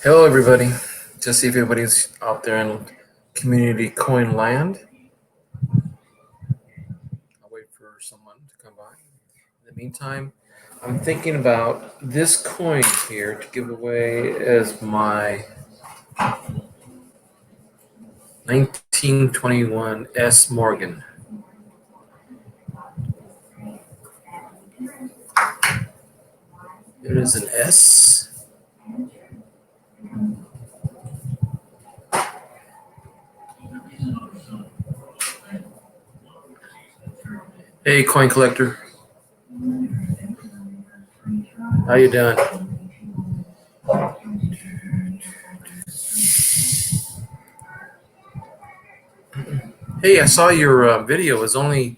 Hello, everybody. Just see if everybody's out there in community coin land. I'll wait for someone to come by. In the meantime, I'm thinking about this coin here to give away as my 1921 S. Morgan. It is an S. Hey, coin collector. How you doing? Hey, I saw your video was only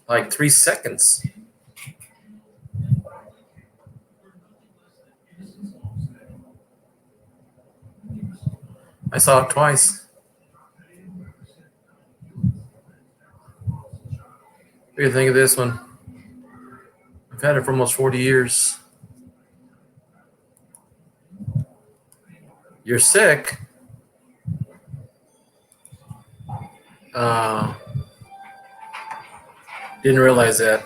like 3 seconds. I saw it twice. What do you think of this one? I've had it for almost 40 years. You're sick? Uh, didn't realize that.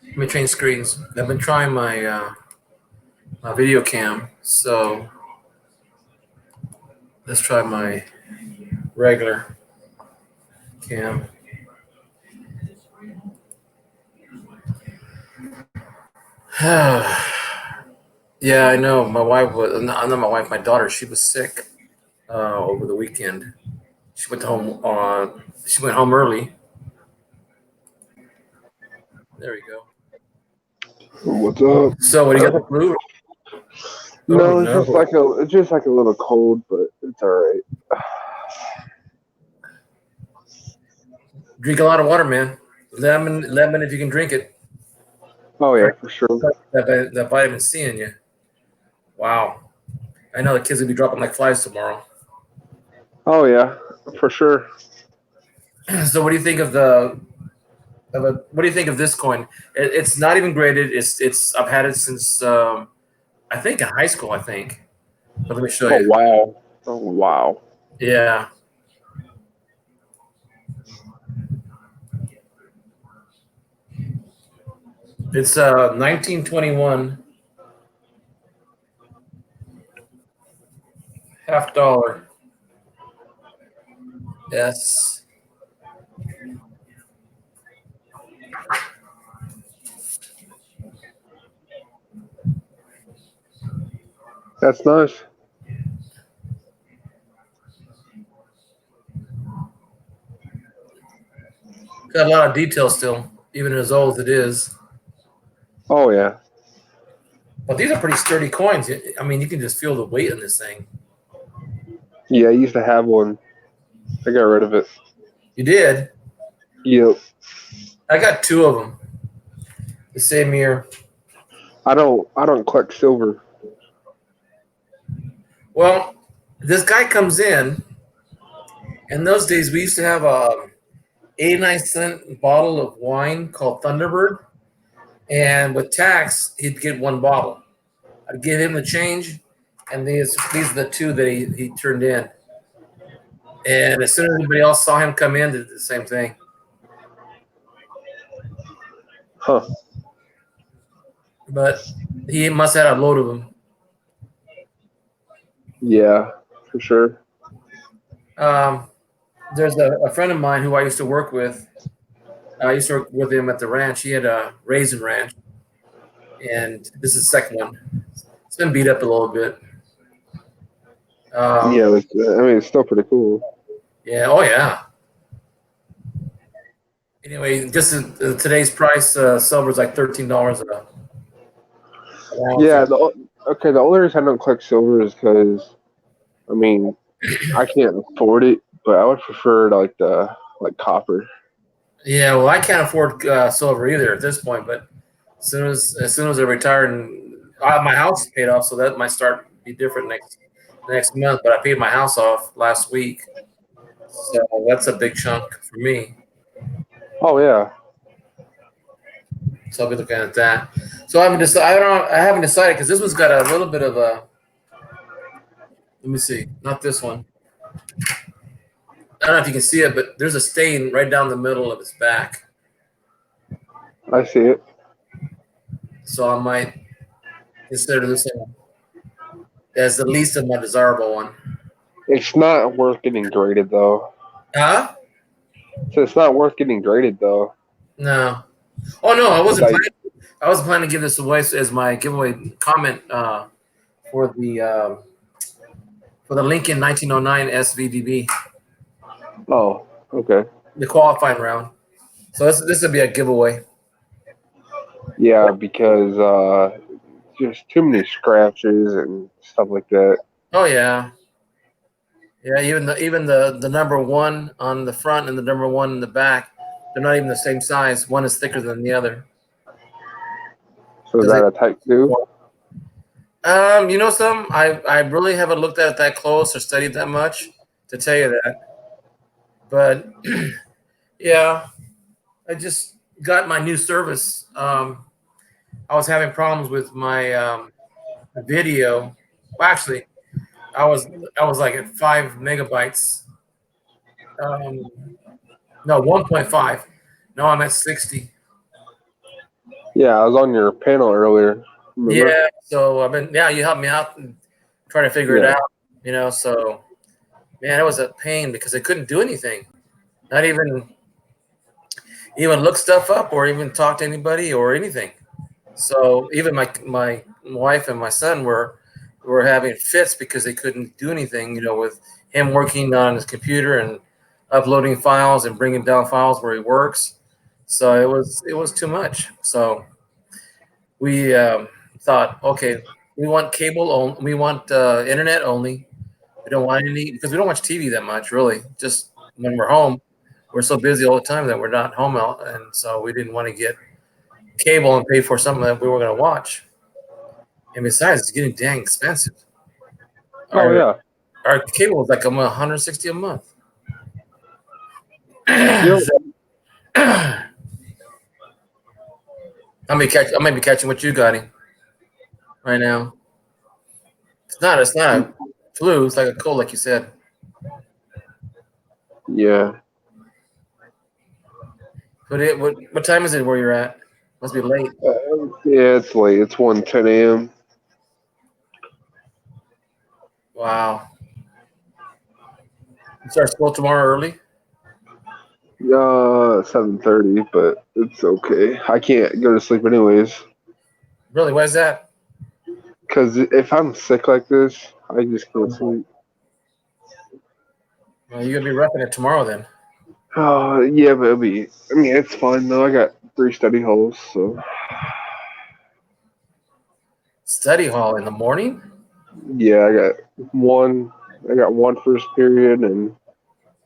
Let me change screens. I've been trying my video cam, so let's try my regular cam. Yeah, I know. My wife was not my wife. My daughter. She was sick over the weekend. She went home on. She went home early. There we go. What's up? So, what do you got? The flu? No, Oh it's just no! like a little cold, but it's all right. Drink a lot of water, man. Lemon, if you can drink it. Oh yeah, Right? for sure. That vitamin C in you. Wow. I know the kids will be dropping like flies tomorrow. Oh yeah, for sure. So, what do you think of the what do you think of this coin? It's not even graded. It's I've had it since I think in high school. I think. But let me show Oh you. wow. Oh wow. Yeah, it's 1921 $50. Yes. That's nice. Got a lot of detail still, even as old as it is. Oh yeah. But these are pretty sturdy coins. I mean, you can just feel the weight on this thing. Yeah, I used to have one. I got rid of it. You did. Yep. I got two of them. The same year. I don't collect silver. Well, this guy comes in. In those days, we used to have a 89-cent bottle of wine called Thunderbird, and with tax, he'd get one bottle. I'd give him the change, and these are the two that he turned in. And as soon as anybody else saw him come in, they did the same thing. Huh. But he must have had a load of them. Yeah, for sure. There's a friend of mine who I used to work with. I used to work with him at the ranch. He had a raisin ranch, and this is the second one. It's been beat up a little bit. Yeah, I mean it's still pretty cool. Yeah. Oh yeah. Anyway, just today's price, silver is like $13 an ounce. Yeah. Okay. The only reason I don't collect silver is because I mean I can't afford it, but I would prefer like copper. Yeah, well, I can't afford silver either at this point. But as soon as I retire and my house is paid off, so that might start to be different next month. But I paid my house off last week, so that's a big chunk for me. Oh yeah, So I'll be looking at that. So I haven't decided. I don't. I haven't decided because this one's got a little bit of a. Let me see. Not this one. I don't know if you can see it, but there's a stain right down the middle of its back. I see it. So I might consider this one as the least of my desirable one. It's not worth getting graded though. Huh? So it's not worth getting graded though. No. Oh no, I wasn't Like, planning. I wasn't planning to give this away as my giveaway comment for the uh, for the Lincoln 1909 SVDB, oh, okay. the qualifying round. So this would be a giveaway. Yeah, because just too many scratches and stuff like that. Oh yeah, yeah. Even the number one on the front and the number one in the back, they're not even the same size. One is thicker than the other. So is Does that it? a type 2? I really haven't looked at it that close or studied that much to tell you that. But yeah, I just got my new service. I was having problems with my video. Well, actually, I was I was like at 5 megabytes. Um, no, 1.5. No, I'm at 60. Yeah, I was on your panel earlier. Remember? Yeah, so you helped me out and try to figure it Yeah. out. So man, it was a pain because I couldn't do anything. Not even look stuff up or even talk to anybody or anything. So even my wife and my son were having fits because they couldn't do anything. With him working on his computer and uploading files and bringing down files where he works. So it was too much. So we thought, okay, we want cable only. We want internet only. We don't want any because we don't watch TV that much, really. Just when we're home, we're so busy all the time that we're not home out, and so we didn't want to get cable and pay for something that we were going to watch. And besides, it's getting dang expensive. Oh Our yeah. our cable is like 160 a month. You know, So, I might be catching what you got right now. It's not a flu. It's like a cold, like you said. yeah. But what time is it where you're at? Must be late. Yeah, it's late. It's 1:10 a.m. Wow. You start school tomorrow early? 7:30, but it's okay. I can't go to sleep anyways. Really? Why is that? Because if I'm sick like this, I just can't sleep. Well, you're gonna be roughing it tomorrow then. Oh, yeah, but I mean, it's fine though. I got 3 study halls, so. Study hall in the morning? Yeah, I got one first period and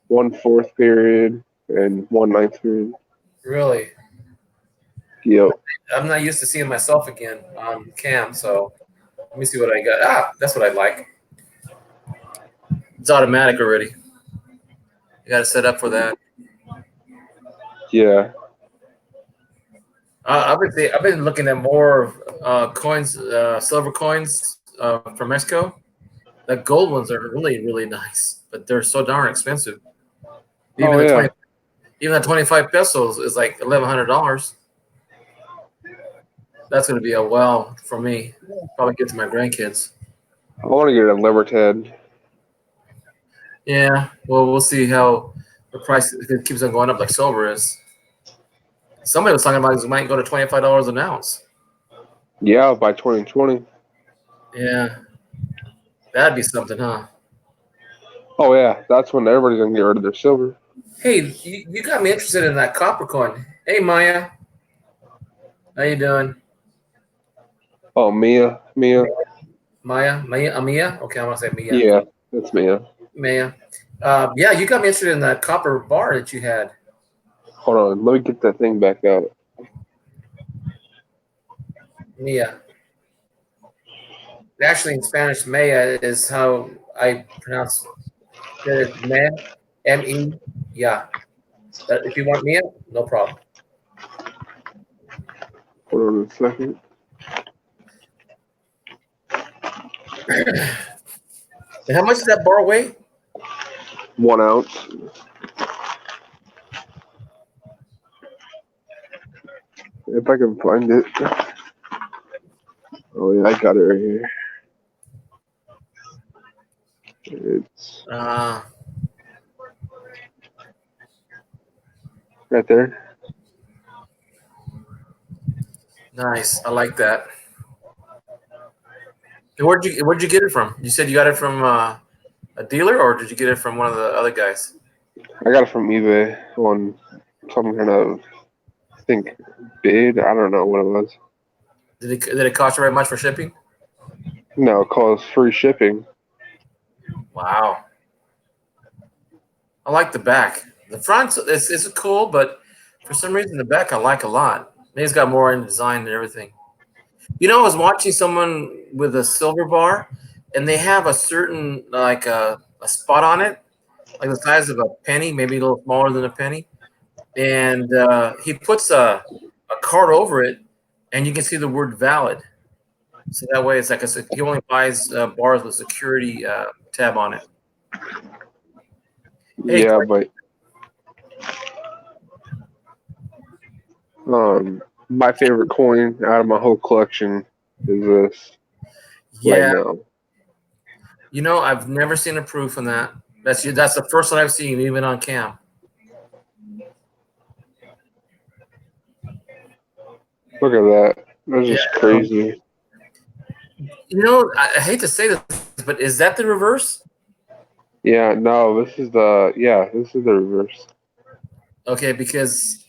one fourth period and one ninth period. Really? Yep. I'm not used to seeing myself again on cam, so let me see what I got. Ah, that's what I like. It's automatic already. You got to set up for that. Yeah. I've been looking at more coins, silver coins from Mexico. The gold ones are really really nice, but they're so darn expensive. Even Oh, the yeah. even the 25 pesos is like $1,100. That's going to be a well for me. Probably get to my grandkids. I want to get a Libertad. Yeah, well, we'll see how the price if it keeps on going up like silver is. Somebody was talking about it might go to $25 an ounce. Yeah, by 2020. Yeah, that'd be something, huh? Oh, yeah. That's when everybody's going to get rid of their silver. Hey, you got me interested in that copper coin. Hey, Maya, how you doing? Oh, Mia. Mia. Okay, I'm gonna say Mia. Yeah, that's Mia. Maya. Yeah, you got me interested in that copper bar that you had. Hold on, let me get that thing back out. Mia. Actually, in Spanish, Maya is how I pronounce it. Me, M-E, yeah. But if you want Mia, no problem. Hold on a second. And how much does that bar weigh? 1 ounce. If I can find it. Oh yeah, I got it right here. It's right there. Nice. I like that. And where'd you get it from? You said you got it from a dealer, or did you get it from one of the other guys? I got it from eBay on some kind of, I think, bid. I don't know what it was. Did it cost you very much for shipping? No, it costs free shipping. Wow. I like the back. The front is cool, but for some reason the back I like a lot. Maybe it's got more in design and everything. You know, I was watching someone with a silver bar, and they have a certain like a spot on it, like the size of a penny, maybe a little smaller than a penny, and he puts a card over it, and you can see the word valid. So that way, it's like he only buys bars with security tab on it. Hey, Yeah, but my favorite coin out of my whole collection is this right yeah, now. you know, I've never seen a proof on that. That's the first one I've seen, even on cam. Look at that. That's Yeah. just crazy. You know, I hate to say this, but is that the reverse? Yeah, no, this is the reverse. Okay, because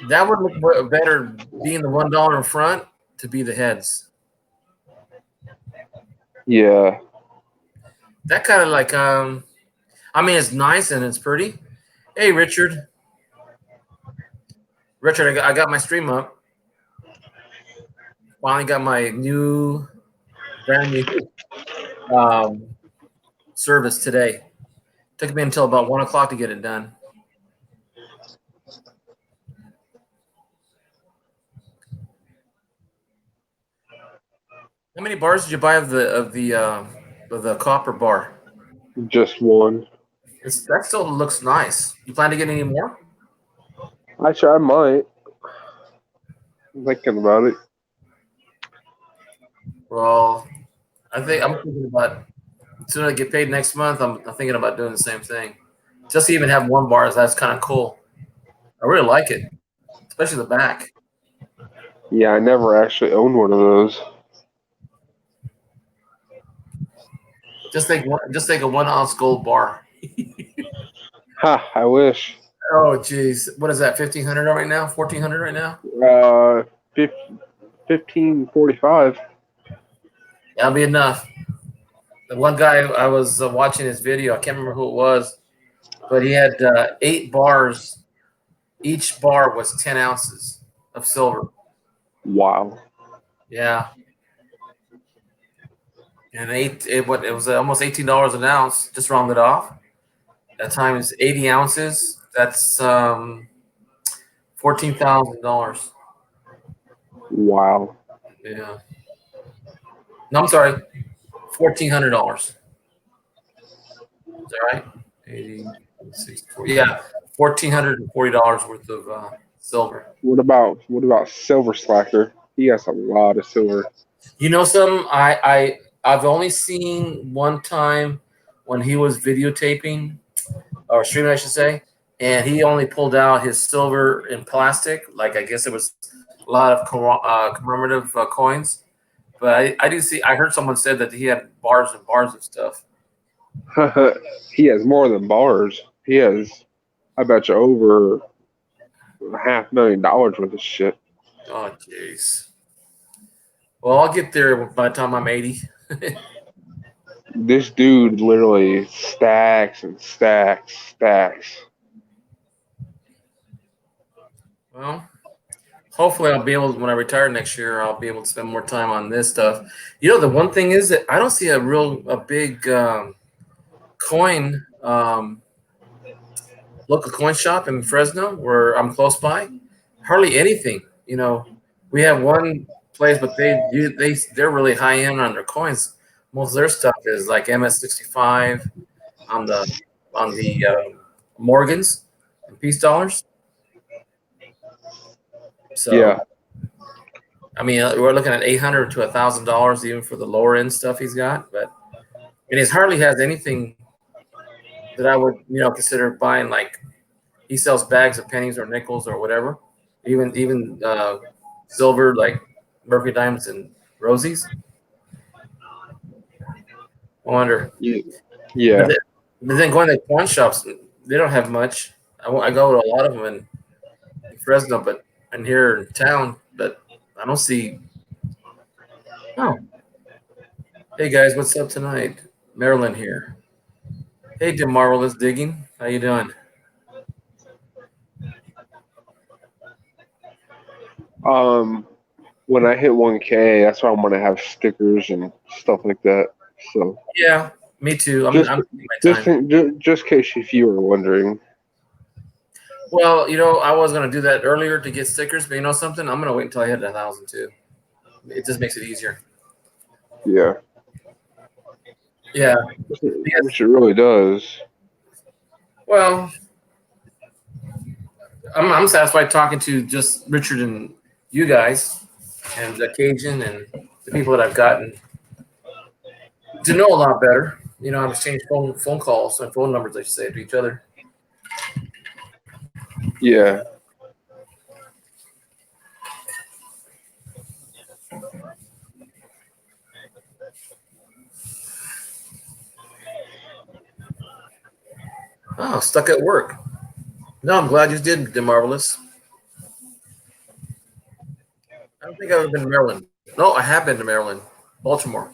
that would look better being the $1 in front to be the heads. Yeah. That kind of like I mean, it's nice and it's pretty. Hey, Richard. Richard, I got my stream up. Finally got my brand new service today. Took me until about 1 o'clock to get it done. How many bars did you buy of the copper bar? Just one. That still looks nice. You plan to get any more? Actually, I might. I'm thinking about it. Well, I think I'm thinking about as soon as I get paid next month. I'm thinking about doing the same thing. Just to even have one bar, that's kind of cool. I really like it, especially the back. Yeah, I never actually owned one of those. Just take a 1 ounce gold bar. Ha! I wish. Oh, geez, what is that? 1,500 right now? 1,400 right now? 1545. That'll be enough. The one guy I was watching his video, I can't remember who it was, but he had 8 bars. Each bar was 10 ounces of silver. Wow. Yeah, and it was almost $18 an ounce. Just rounded off. That times 80 ounces. That's $14,000. Wow. Yeah. No, I'm sorry, $1,400. Is that right? 80, 64. Yeah, $1,440 worth of silver. What about Silver Slacker? He has a lot of silver. You know something? I've only seen one time when he was videotaping or streaming, I should say, and he only pulled out his silver in plastic. Like I guess it was a lot of commemorative coins. But I do see. I heard someone said that he had bars and bars of stuff. He has more than bars. He has, I bet you, over $500,000 worth of shit. Oh, jeez. Well, I'll get there by the time I'm 80. This dude literally stacks and stacks. Well, hopefully I'll be able, when I retire next year, I'll be able to spend more time on this stuff. You know, the one thing is that I don't see a big coin local coin shop in Fresno where I'm close by. Hardly anything. You know, we have one place, but they're really high end on their coins. Most of their stuff is like MS-65 on the Morgans and peace dollars. So Yeah, I mean, we're looking at $800 to $1,000 even for the lower end stuff he's got. But and he hardly has anything that I would consider buying. Like he sells bags of pennies or nickels or whatever, even silver like Murphy diamonds and rosies. I wonder. yeah, But yeah. then, but then going to pawn shops, they don't have much. I go to a lot of them in Fresno, but and here in town, but I don't see. Oh, hey guys, what's up tonight? Marilyn here. Hey, Jim Marvelous Digging, how you doing? Um, when I hit 1K, that's why I'm gonna have stickers and stuff like that. So Yeah, me too. I'm just I'm taking my time. just in case if you were wondering. Well, I was gonna do that earlier to get stickers, but you know something? I'm gonna wait until I hit 1,000 too. It just makes it easier. Yeah, Yeah, because which it really does. well, I'm satisfied talking to just Richard and you guys and the Cajun and the people that I've gotten to know a lot better. I've exchanged phone calls and phone numbers, I should say, to each other. Yeah, Oh, stuck at work. No, I'm glad you did, the Marvelous. I don't think I've ever been to Maryland. No, I have been to Maryland, Baltimore.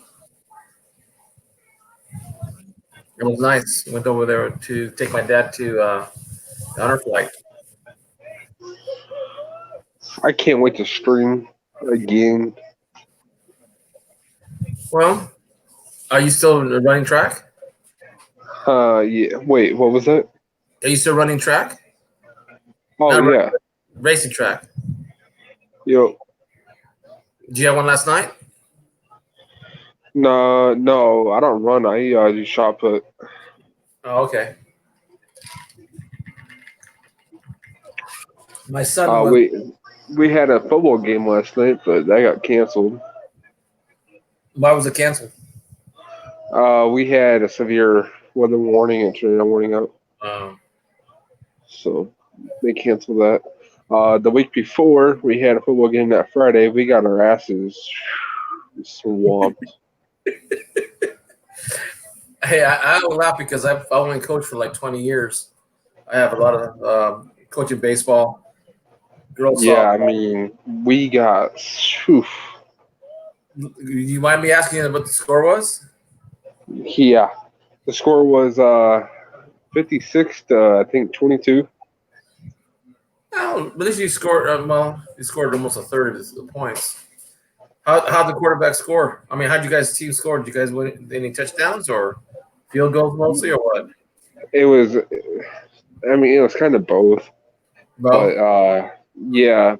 It was nice. Went over there to take my dad to the honor flight. I can't wait to stream again. Well, are you still running track? Yeah. Wait, what was that? Are you still running track? Oh Not yeah. racing track. Yo, Did you have one last night? no, no, I don't run. I do shot put. Oh, okay. My son was. We had a football game last night, but that got canceled. Why was it canceled? We had a severe weather warning and tornado warning out, Um, so they canceled that. The week before, we had a football game that Friday. We got our asses swamped. hey, I laugh because I've only coached for like 20 years. I have a lot of coaching baseball, girls Yeah, I softball. mean, we got. Whew, You mind me asking you what the score was? yeah, the score was 56 to I think 22. Oh, but at least you scored. Well, you scored almost a third of the points. How'd the quarterback score? I mean, how'd you guys team score? Did you guys win any touchdowns or field goals mostly, or what? It was. I mean, it was kind of both, but Well, yeah,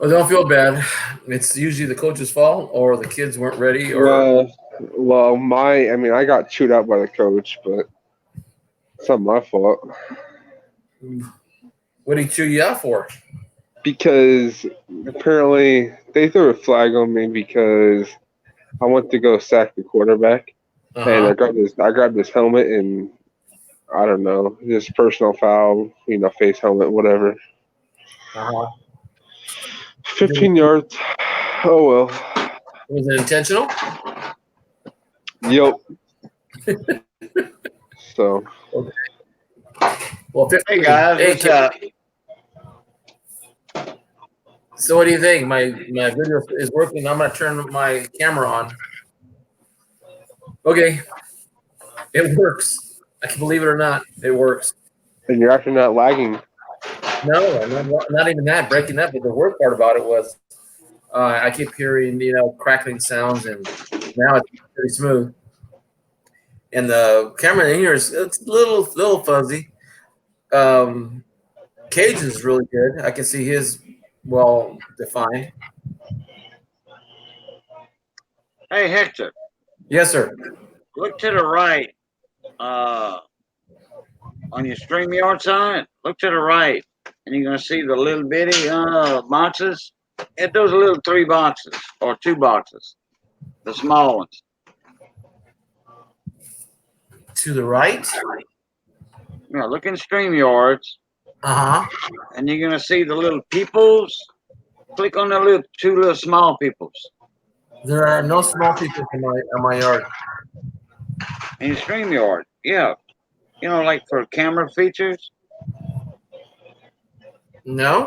don't feel bad. It's usually the coach's fault, or the kids weren't ready, or well, I mean, I got chewed out by the coach, but it's not my fault what did he chew you out for? because apparently they threw a flag on me because I went to go sack the quarterback, Uh and huh. I grabbed his helmet, and I don't know, just personal foul, face helmet, whatever. Uh huh. 15 yards. Oh well. Was it intentional? Yep. So Okay. Well, Hey 15. guys, Hey, what's up? so what do you think? My video is working. I'm gonna turn my camera on. Okay, it works. I can believe it or not, it works. And you're actually not lagging. No, not even that breaking up. But the worst part about it was I keep hearing crackling sounds, and now it's pretty smooth. And the camera in here is it's a little fuzzy. Um, Cajun's really good. I can see his well defined. Hey, Hector, Yes, sir. look to the right on your StreamYard side. Look to the right, and you're going to see the little bitty boxes. Hit those little 3 boxes or 2 boxes, the small ones. To the right. Yeah, look in StreamYards, Uh-huh. and you're going to see the little peoples. Click on the little 2 little small peoples There are no small people in my yard. in your StreamYard. Yeah, like for camera features. No.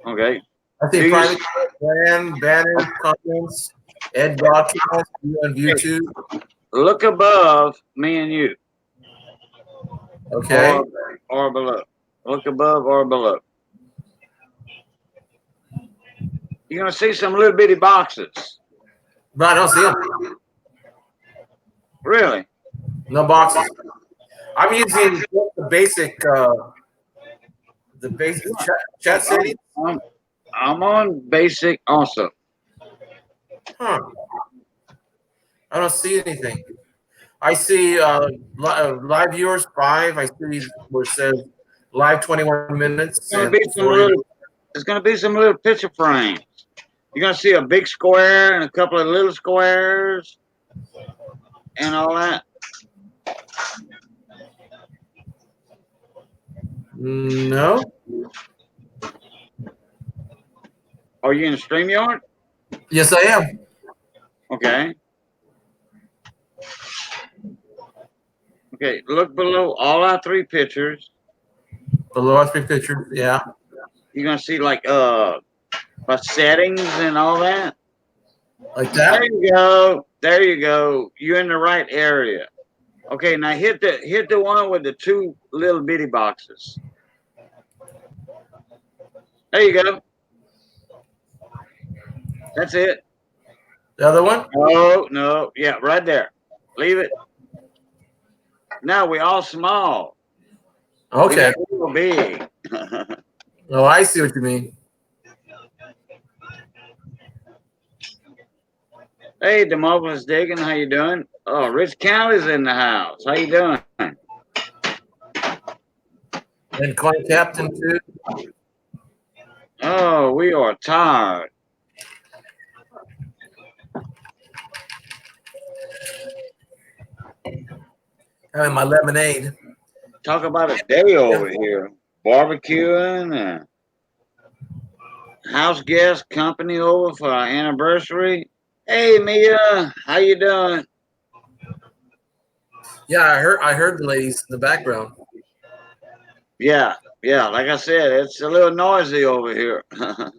Okay. I see Do you private brand, banners, comments, Ed broadcast, you on YouTube. look above me and you, Okay. or below? Look above or below. You're gonna see some little bitty boxes. But I don't see them. Really? No boxes. I'm using just the basic chat setting. I'm on basic also. Huh. I don't see anything. I see live viewers 5. I see where it says live 21 minutes and 40. There's gonna be some little picture frames. You're gonna see a big square and a couple of little squares and all that. No. Are you in the StreamYard? Yes, I am. Okay. Okay, look below all our 3 pictures. Below our 3 pictures. Yeah. You're gonna see like settings and all that. Like that. There you go. There you go. You're in the right area. Okay, now hit the one with the 2 little bitty boxes. There you go. That's it. The other one? Oh no, yeah, right there. Leave it. Now we all small. Okay. We big. Oh, I see what you mean. Hey, the marvelous digging. How you doing? Oh, Rich Callie's in the house. How you doing? And Coin Captain too. Oh, we are tired. Having my lemonade. Talk about a day over here. Barbecuing and house guest company over for our anniversary. Hey Mia, how you doing? Yeah, I heard the ladies in the background. Yeah, like I said, it's a little noisy over here. I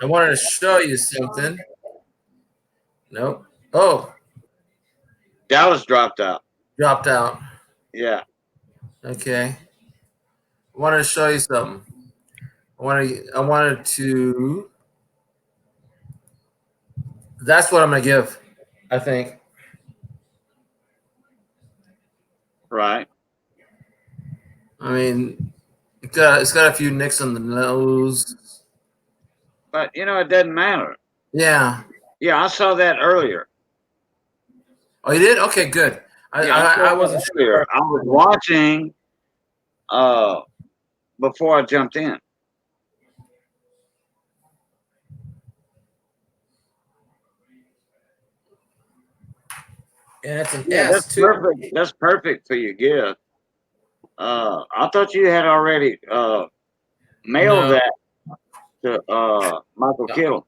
wanted to show you something. Nope. Oh, Dallas dropped out. dropped out. Yeah. Okay. I wanted to show you something. I wanted to. That's what I'm gonna give. I think. Right. I mean, it's got a few nicks on the nose. But it doesn't matter. Yeah. Yeah, I saw that earlier. Oh, you did? Okay, good. I wasn't sure. I was watching before I jumped in. And it's an Yeah, S that's too. perfect. That's perfect for your gift. I thought you had already mailed No. that to Michael Kittle.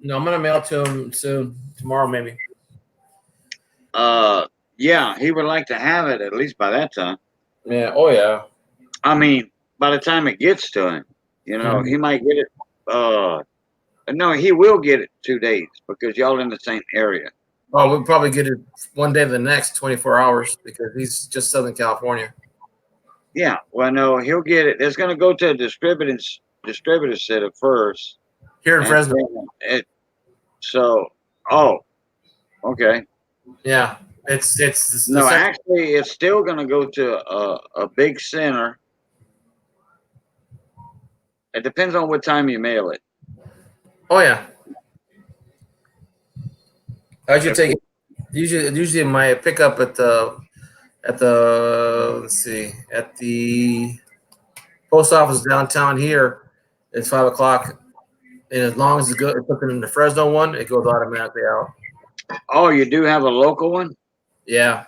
No, I'm gonna mail to him soon. Tomorrow, maybe. Yeah, he would like to have it at least by that time. Yeah. Oh, yeah. I mean, by the time it gets to him, Mhm. he might get it. No, he will get it 2 days because y'all in the same area. Oh, we'll probably get it one day to the next 24 hours because he's just Southern California. Yeah. Well, no, he'll get it. It's going to go to a distributor center first. Here in And Fresno. so, oh, okay. Yeah, it's No, actually, it's still going to go to a big center. It depends on what time you mail it. Oh yeah. I should take it. Usually my pickup at the let's see, at the post office downtown here, it's 5 o'clock, and as long as it's put in the Fresno one, it goes automatically out. Oh, you do have a local one? Yeah.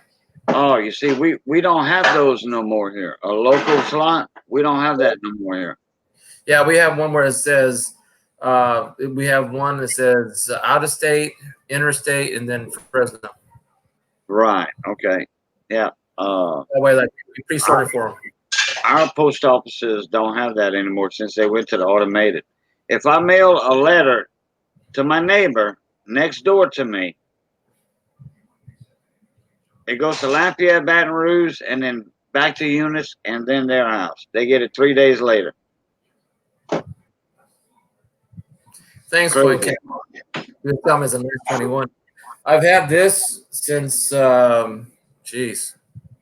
Oh, you see, we don't have those no more here. A local slot, we don't have that no more here. Yeah, we have one where it says we have one that says out of state, interstate, and then Fresno. Right. Okay. Yeah. That way, like we pre-sorted for them. Our post offices don't have that anymore since they went to the automated. If I mail a letter to my neighbor next door to me, it goes to Lafayette, Baton Rouge, and then back to Eunice, and then their house. They get it 3 days later. Thanks, Floyd. You tell me it's a Nurse 21. I've had this since, geez,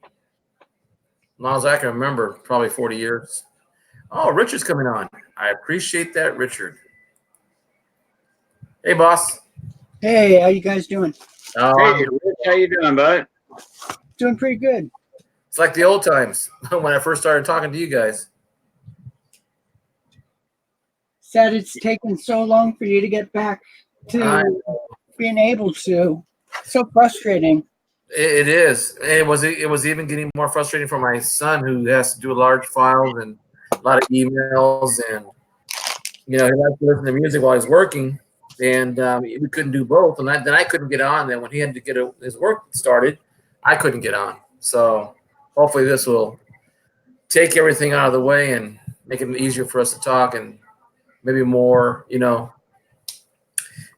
as long as I can remember, probably 40 years. Oh, Richard's coming on. I appreciate that, Richard. Hey, boss. Hey, how you guys doing? Hey, Rich, how you doing, bud? Doing pretty good. It's like the old times when I first started talking to you guys. Sad it's taken so long for you to get back to being able to. So frustrating. It is. It was even getting more frustrating for my son, who has to do large files and a lot of emails, and he likes to listen to music while he's working, and we couldn't do both. And then I couldn't get on. Then when he had to get his work started, I couldn't get on. So hopefully this will take everything out of the way and make it easier for us to talk, and maybe more,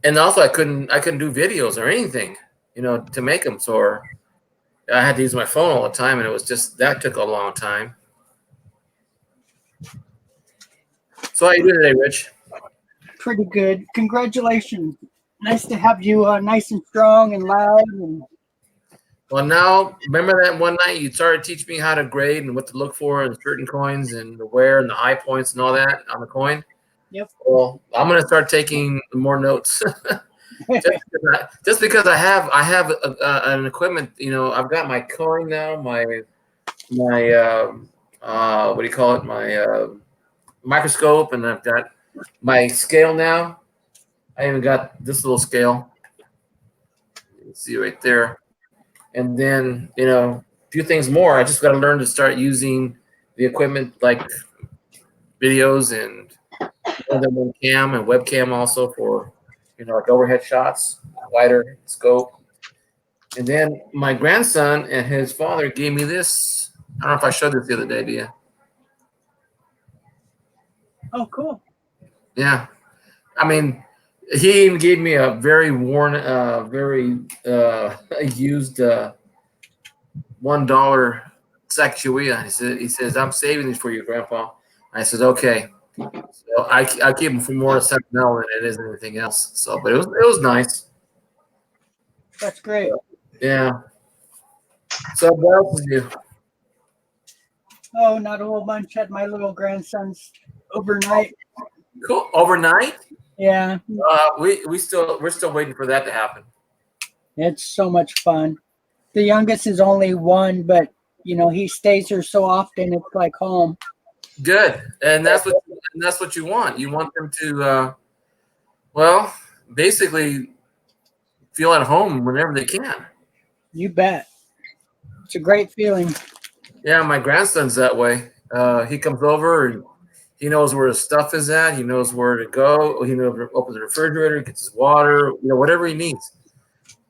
And also, I couldn't do videos or anything, to make them. So I had to use my phone all the time, and it was just that took a long time. So how you doing today, Rich? Pretty good. Congratulations. Nice to have you nice and strong and loud. Well, now, remember that one night you started teaching me how to grade and what to look for in certain coins and the wear and the high points and all that on the coin? Yep. Well, I'm going to start taking more notes. just because I have an equipment, I've got my coin now, my what do you call it, my microscope, and I've got my scale now. I even got this little scale. You can see right there. And then, a few things more. I just got to learn to start using the equipment like videos and one cam and webcam also for, like overhead shots, wider scope. And then my grandson and his father gave me this. I don't know if I showed this the other day to you. Oh, cool. Yeah. I mean, he even gave me a very worn, very used $1 Sacagawea. He says, I'm saving these for you, Grandpa. I said, okay. So I keep them for more sentimental than it is anything else. So, but it was nice. That's great. Yeah. So what else is you? Oh, not a whole bunch. Had my little grandsons overnight. Cool. Overnight? Yeah. We're still waiting for that to happen. It's so much fun. The youngest is only 1, but he stays here so often. It's like home. Good, and that's what you want. You want them to, basically feel at home whenever they can. You bet. It's a great feeling. Yeah, my grandson's that way. He comes over and he knows where his stuff is at. He knows where to go. He knows where to open the refrigerator, gets his water, whatever he needs.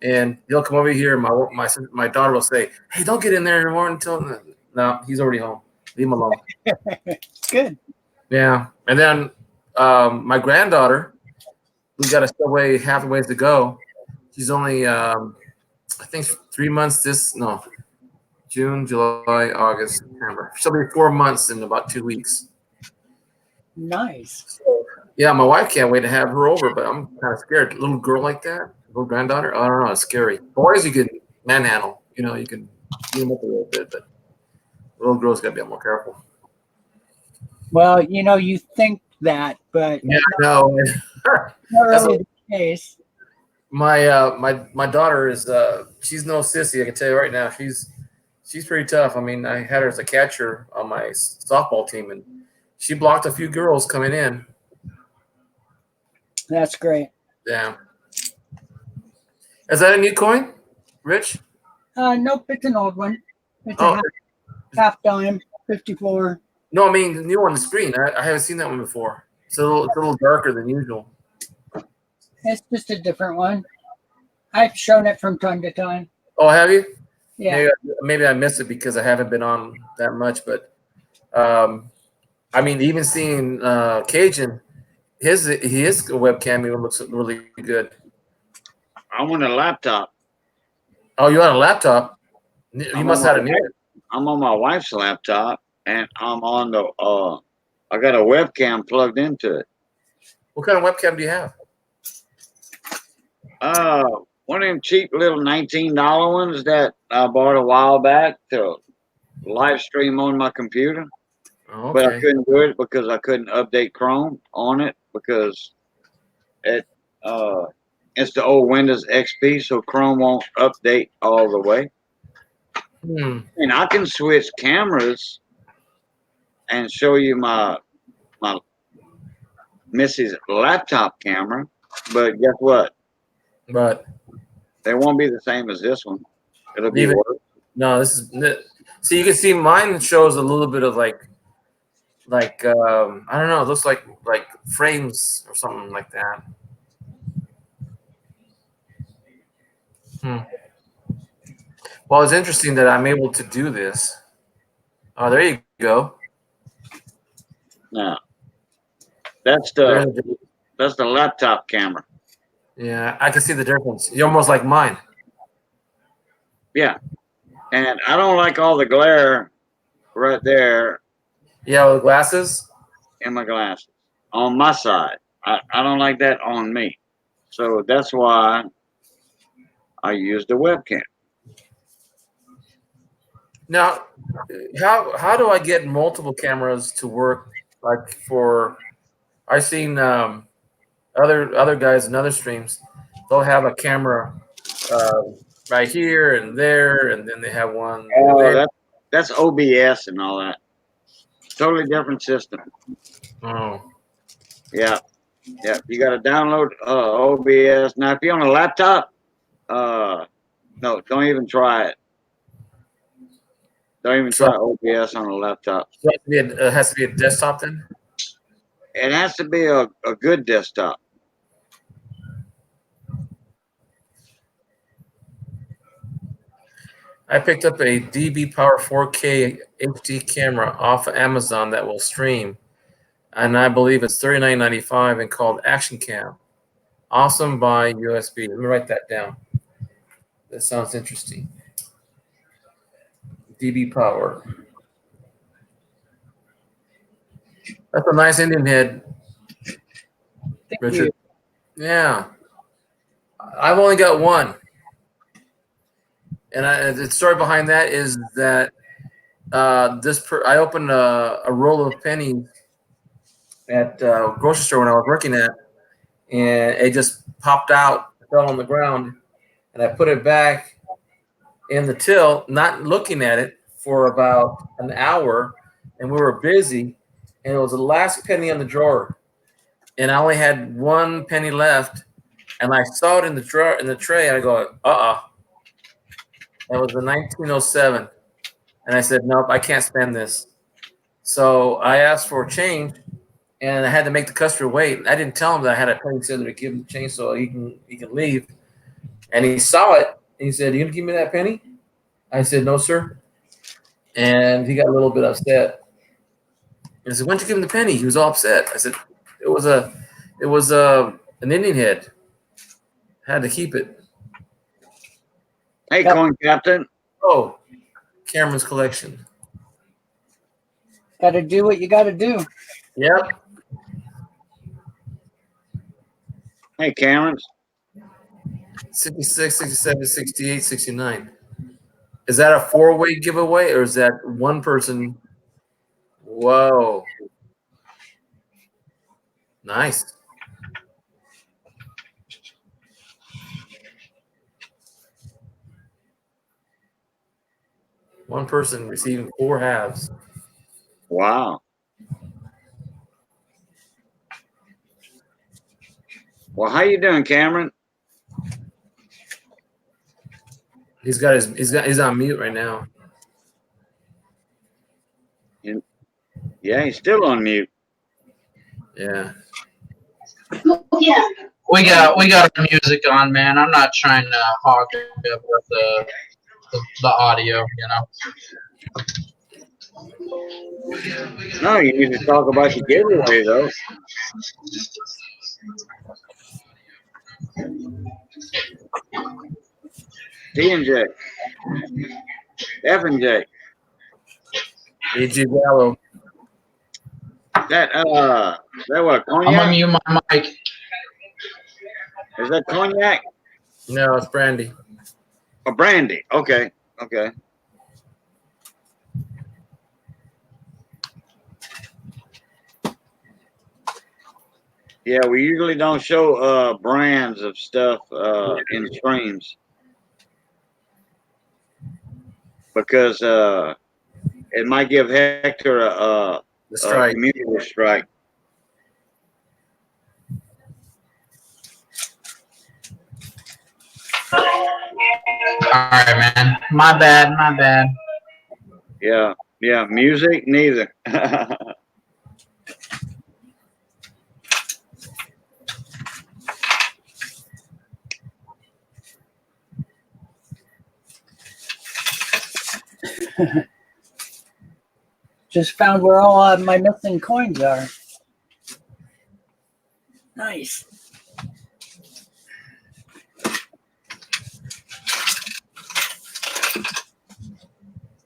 And he'll come over here. And my daughter will say, "Hey, don't get in there anymore until." No, he's already home. Leave him alone. Good. Yeah, and then my granddaughter, who's got a subway half a ways to go. She's only, I think, 3 months. June, July, August, September. She'll be 4 months in about 2 weeks. Nice. Yeah, my wife can't wait to have her over, but I'm kind of scared. A little girl like that, little granddaughter. I don't know. It's scary. Boys, you can manhandle. You know, you can beat them up a little bit, but little girls got to be more careful. Well, you think that, but Yeah, I know. not That's really the case. my daughter is she's no sissy. I can tell you right now. She's pretty tough. I mean, I had her as a catcher on my softball team, and she blocked a few girls coming in. That's great. Yeah. Is that a new coin, Rich? Nope, it's an old one. It's Oh, a half dime, 54. no, I mean the new on the screen. I haven't seen that one before. It's a little darker than usual. It's just a different one. I've shown it from time to time. Oh, have you? Yeah. Maybe I missed it because I haven't been on that much. But I mean, even seeing Cajun, he is a webcam. Even looks really good. I want a laptop. Oh, you on a laptop? You I'm must on have a my new. I'm on my wife's laptop, and I'm on the. I got a webcam plugged into it. What kind of webcam do you have? One of them cheap little $19 ones that I bought a while back to live stream on my computer. Oh, But I okay. couldn't do it because I couldn't update Chrome on it because it's the old Windows XP, so Chrome won't update all the way. And I can switch cameras and show you my Missy's laptop camera, but guess what? But They won't be the same as this one. It'll be Even- worse. no, this is. So you can see mine shows a little bit of like I don't know. It looks like frames or something like that. Well, it's interesting that I'm able to do this. Oh, there you go. Now, that's the laptop camera. Yeah, I can see the difference. You're almost like mine. Yeah, and I don't like all the glare right there Yeah, with glasses. in my glasses on my side. I don't like that on me, so that's why I use the webcam. Now, how do I get multiple cameras to work? Like I've seen other guys in other streams. They'll have a camera right here and there, and then they have one. There. That's OBS and all that. Totally different system. Oh, Yeah. You got to download OBS. Now, if you're on a laptop, no, don't even try it. Don't even try OBS on a laptop. so it has to be a desktop then. It has to be a good desktop. I picked up a DB Power 4K HD camera off of Amazon that will stream, and I believe it's $39.95 and called Action Cam. Awesome by USB. Let me write that down. That sounds interesting. DB Power. That's a nice Indian head, Thank Richard. you. Yeah. I've only got one. And the story behind that is that I opened a roll of pennies at a grocery store when I was working at, and it just popped out, fell on the ground, and I put it back in the till, not looking at it for about an hour, and we were busy, and it was the last penny in the drawer, and I only had one penny left, and I saw it in the drawer in the tray, and I go, That was in 1907. And I said, nope, I can't spend this. So I asked for change, and I had to make the customer wait. I didn't tell him that I had a penny cylinder to give him the change so he can leave. And he saw it, and he said, you going to give me that penny? I said, no, sir. And he got a little bit upset. And I said, why'd you give him the penny? He was all upset. I said, it was an Indian head. Had to keep it. Hey, Coin Captain. Oh, Cameron's collection. Got to do what you got to do. Yep. Hey, Cameron. 66, 67, 68, 69. Is that a four-way giveaway or is that one person? Whoa. Nice. One person receiving 4 halves. Wow. Well, how you doing, Cameron? He's on mute right now. Yeah, he's still on mute. Yeah. We got our music on, man. I'm not trying to hog it up with the audio, you know. No, you need to talk about your giveaway, though. D and J. F and J. AJ Gallo. That what, I'm cognac? gonna mute my mic. Is that cognac No, it's Brandy. or brandy? Okay, okay. Yeah, we usually don't show brands of stuff in streams because it might give Hector The a strike. community strike. All right, man. My bad. Yeah, music neither. Just found where all my missing coins are. Nice.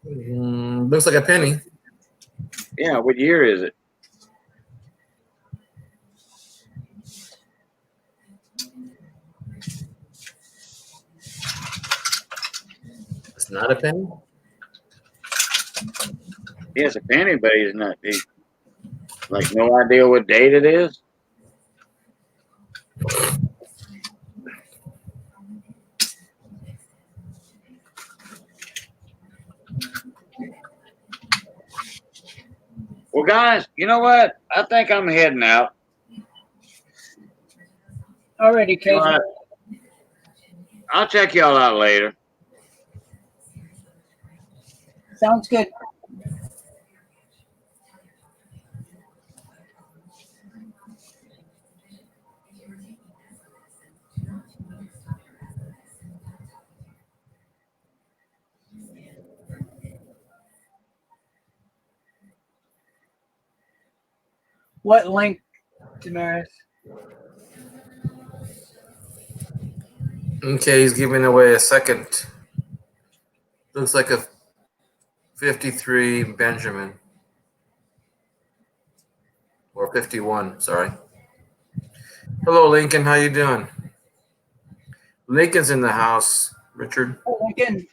Looks like a penny. Yeah, what year is it? It's not a penny. Yeah, it's a penny, but he's like no idea what date it is. Well, guys, you know what? I think I'm heading out. Alrighty, Casey. All right. I'll check y'all out later. Sounds good. What link, Damaris? Okay, he's giving away a second. Looks like a 53 Benjamin. Or 51, sorry. Hello, Lincoln. How you doing? Lincoln's in the house, Richard. Oh, Lincoln.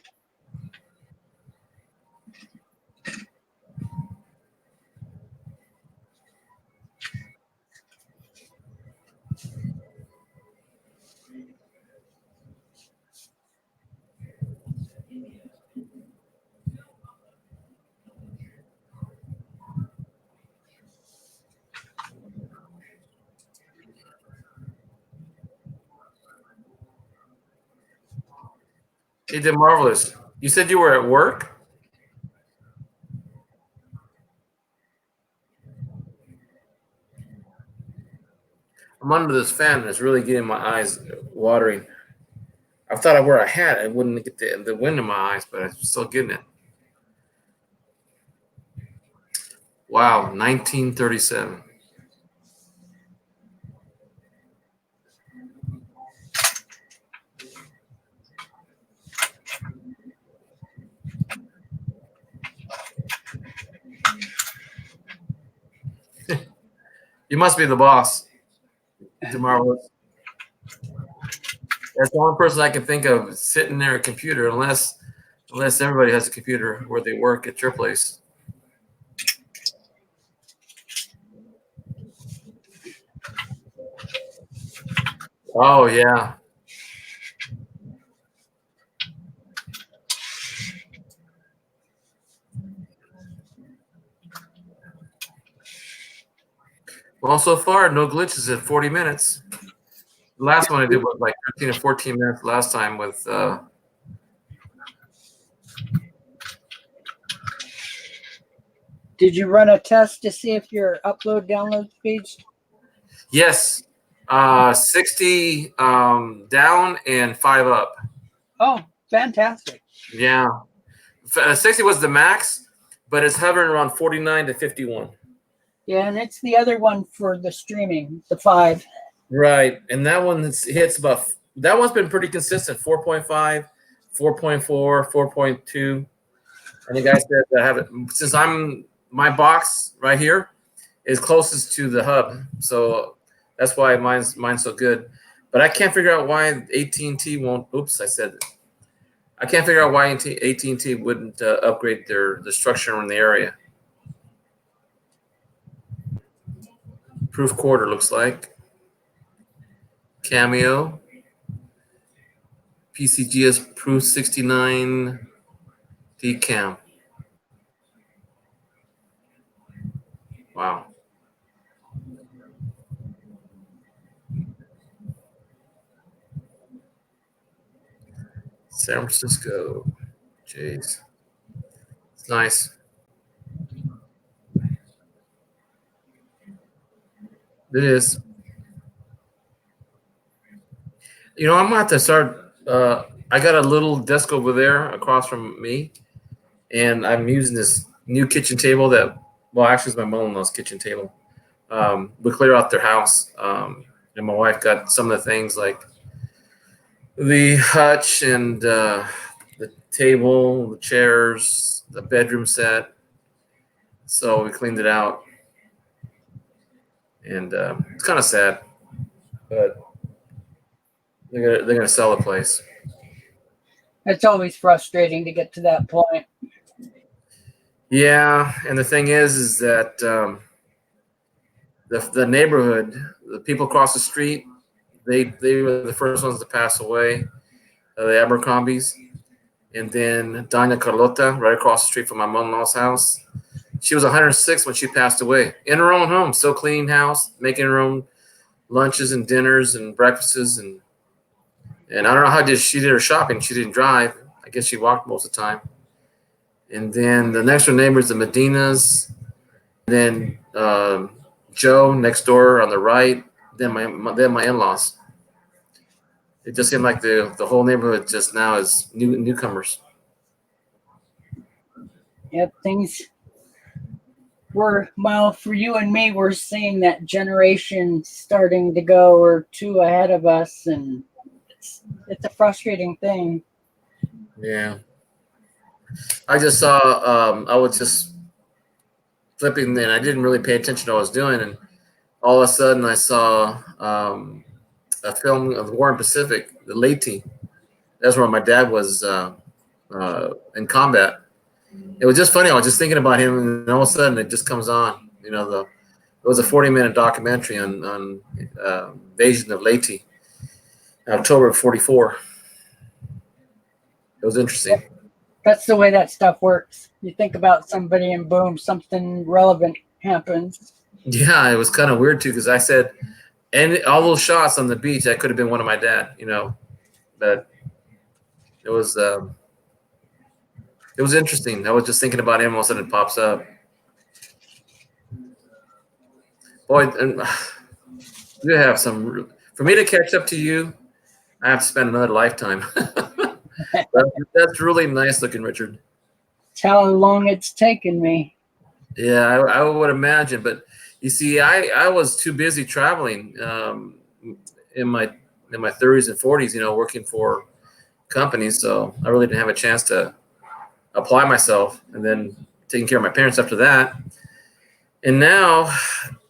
You did marvelous. You said you were at work? I'm under this fan and it's really getting my eyes watering. I thought I wear a hat. I wouldn't get the wind in my eyes, but I'm still getting it. Wow, 1937. You must be the boss, DeMarlo. That's the only person I can think of sitting near a computer, unless everybody has a computer where they work at your place. Oh yeah. Well, so far, no glitches at 40 minutes. The last one I did was like 13 or 14 minutes last time with. Did you run a test to see if your upload download speeds? Yes, 60 down and 5 up. Oh, fantastic. Yeah, 60 was the max, but it's hovering around 49 to 51. Yeah, and it's the other one for the streaming, the 5. Right, and that one hits about. That one's been pretty consistent: 4.5, 4.4, 4.2. And the guy said I have it since my box right here is closest to the hub, so that's why mine's so good. But I can't figure out why AT&T won't. Oops, I said it. I can't figure out why AT&T wouldn't upgrade the structure in the area. Proof quarter looks like. Cameo. PCGS Proof 69 DCAM. Wow. San Francisco. Jeez. It's nice. It is. You know, I'm gonna have to start. I got a little desk over there across from me, and I'm using this new kitchen table that, well, actually, it's my mother-in-law's kitchen table. We clear out their house, and my wife got some of the things like the hutch and the table, the chairs, the bedroom set. So we cleaned it out, and it's kind of sad, but they're gonna sell the place. It's always frustrating to get to that point. Yeah, and the thing is that the neighborhood, the people across the street, they were the first ones to pass away, the Abercrombies, and then Donna Carlota, right across the street from my mom-in-law's house. She was 106 when she passed away in her own home, still cleaning house, making her own lunches and dinners and breakfasts, and I don't know how she did her shopping. She didn't drive. I guess she walked most of the time. And then the next door neighbors, the Medinas, then Joe next door on the right, then my in-laws. It just seemed like the whole neighborhood just now is newcomers. Yep, things well, for you and me, we're seeing that generation starting to go or two ahead of us, and it's a frustrating thing. Yeah. I just saw, I was just flipping, and I didn't really pay attention to what I was doing, and all of a sudden I saw a film of the War in Pacific, the Leyte. That's where my dad was in combat. It was just funny. I was just thinking about him, and all of a sudden it just comes on. You know, it was a 40-minute documentary on invasion of Leyte, October of '44. It was interesting. That's the way that stuff works. You think about somebody, and boom, something relevant happens. Yeah, it was kind of weird too, because I said, and all those shots on the beach, that could have been one of my dad. You know, but it was interesting. I was just thinking about him. All of a sudden, it pops up. Boy, and you have some. For me to catch up to you, I have to spend another lifetime. That's really nice looking, Richard. It's how long it's taken me. Yeah, I would imagine. But you see, I was too busy traveling in my 30s and 40s, you know, working for companies. So I really didn't have a chance to apply myself, and then taking care of my parents after that. And now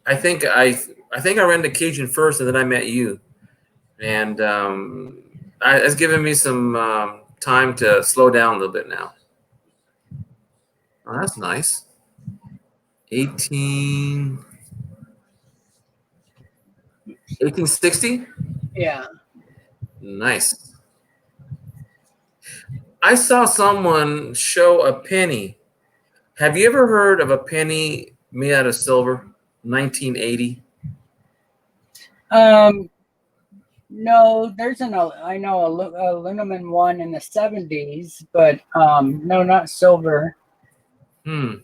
I think I ran to Cajun first, and then I met you, and it's given me some time to slow down a little bit now. Oh, that's nice. 1860. Yeah. Nice. I saw someone show a penny. Have you ever heard of a penny made out of silver? 1980. No, there's I know a aluminum one in the 70s, but no, not silver. Hmm.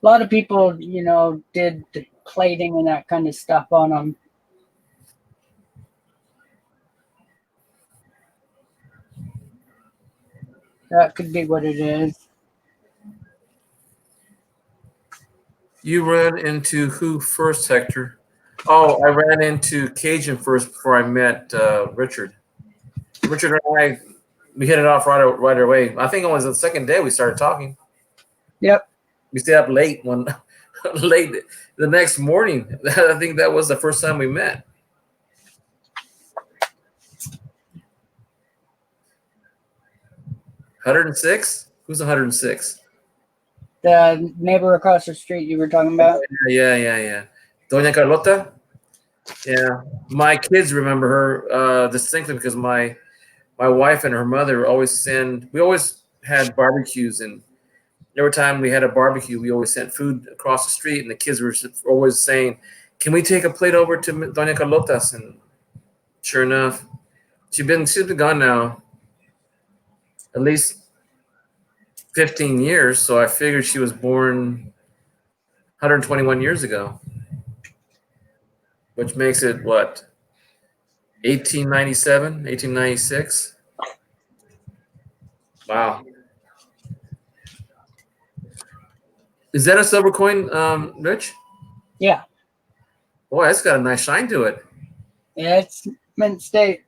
A lot of people, did plating and that kind of stuff on them. That could be what it is. You ran into who first, Hector? Oh, I ran into Cajun first before I met Richard. Richard and I, we hit it off right away. I think it was the second day we started talking. Yep. We stayed up late late the next morning. I think that was the first time we met. $106? Who's 106? The neighbor across the street you were talking about. Yeah. Doña Carlota? Yeah. My kids remember her distinctly because my wife and her mother we always had barbecues, and every time we had a barbecue, we always sent food across the street, and the kids were always saying, "Can we take a plate over to Doña Carlota's?" And sure enough, she's been gone now at least 15 years, so I figured she was born 121 years ago, which makes it what, 1897, 1896? Wow. Is that a silver coin, Rich? Yeah. Boy, that's got a nice shine to it. Yeah, it's mint state.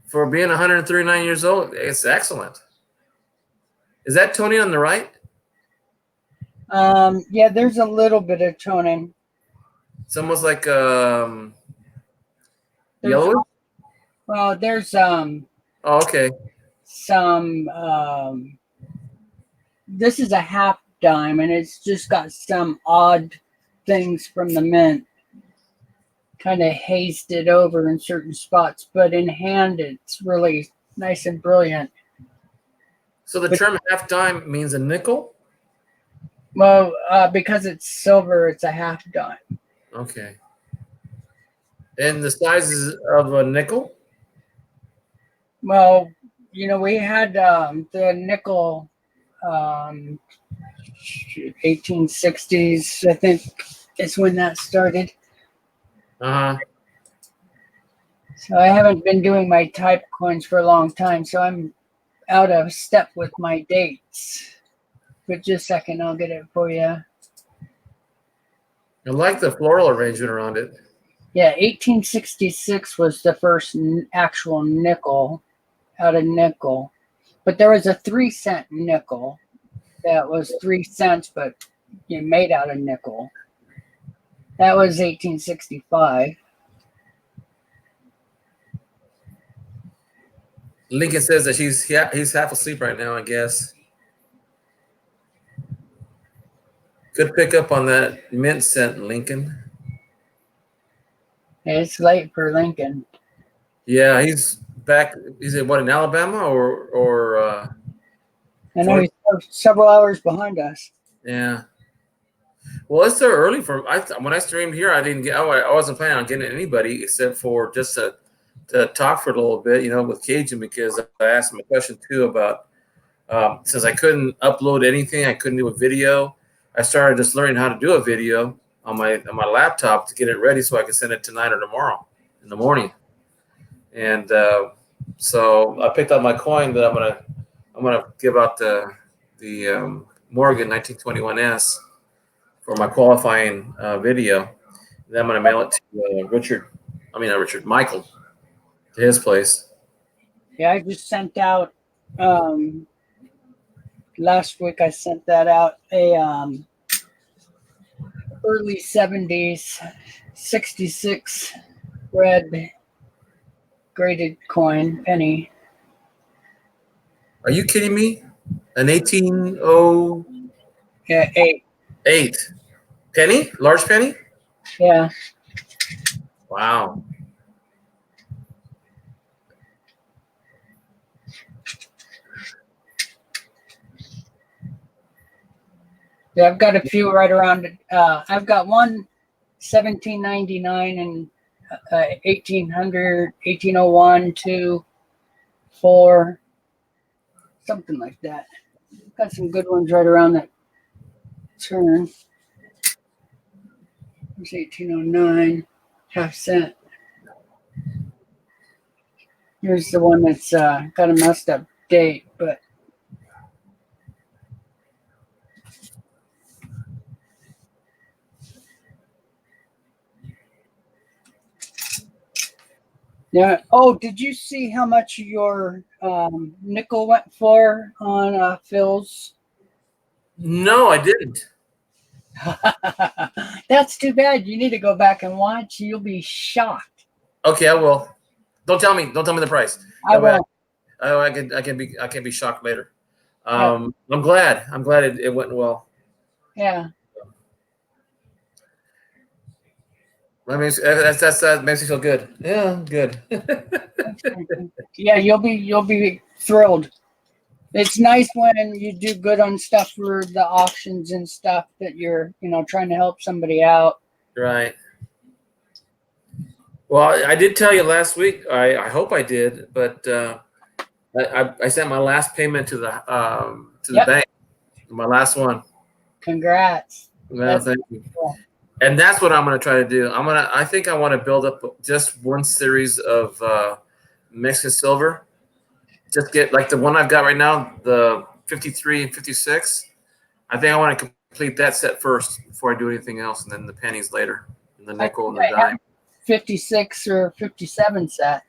For being 139 years old, it's excellent. Is that Tony on the right? Yeah, there's a little bit of toning. It's almost like There's- yellow. Well, there's Oh, okay. some this is a half dime, and it's just got some odd things from the mint kind of hazed it over in certain spots, but in hand it's really nice and brilliant. So the term half dime means a nickel? Well, because it's silver, it's a half dime. Okay. And the size is of a nickel? Well, we had the nickel 1860s, I think is when that started. Uh-huh. So I haven't been doing my type coins for a long time, so I'm out of step with my dates. But just a second, I'll get it for you. I like the floral arrangement around it. Yeah, 1866 was the first actual nickel out of nickel. But there was a 3-cent nickel that was 3 cents, but made out of nickel. That was 1865. Lincoln says that he's half asleep right now, I guess. Good pick up on that mint scent, Lincoln. It's late for Lincoln. Yeah, he's back. He's in Alabama or I know he's several hours behind us. yeah. Well, it's so early for when I streamed here. I wasn't planning on getting anybody except for just to talk for a little bit, with Cajun, because I asked him a question too about since I couldn't upload anything, I couldn't do a video. I started just learning how to do a video on my laptop to get it ready so I could send it tonight or tomorrow in the morning. And so I picked up my coin that I'm gonna give out the Morgan 1921S for my qualifying video. Then I'm gonna mail it to Michael, to his place. Yeah, I just sent out last week. I sent that out early 70s, 66 red graded coin, penny. Are you kidding me? An 1808 Yeah, 8. penny? Large penny? Yeah. Wow. Yeah, I've got a few right around it. I've got one 1799 and 1800, 1801, 2, 4, something like that. Got some good ones right around that turn. It's 1809, half cent. Here's the one that's got a messed up date, but yeah. Oh, did you see how much your nickel went for on Phil's? No, I didn't. That's too bad. You need to go back and watch. You'll be shocked. Okay, I will. Don't tell me the price. I won't. I can be shocked later. I'm glad it went well. Yeah. That makes me feel good. Yeah, good. Yeah, you'll be thrilled. It's nice when you do good on stuff for the auctions and stuff that you're, trying to help somebody out. Right. Well, I did tell you last week. I hope I did, but I sent my last payment to the bank. My last one. Congrats. Well, thank you. Cool. And that's what I'm going to try to do. I think I want to build up just one series of Mexican silver. Just get like the one I've got right now, the 53 and 56. I think I want to complete that set first before I do anything else, and then the pennies later, and the nickel and the dime. 56 or 57 set.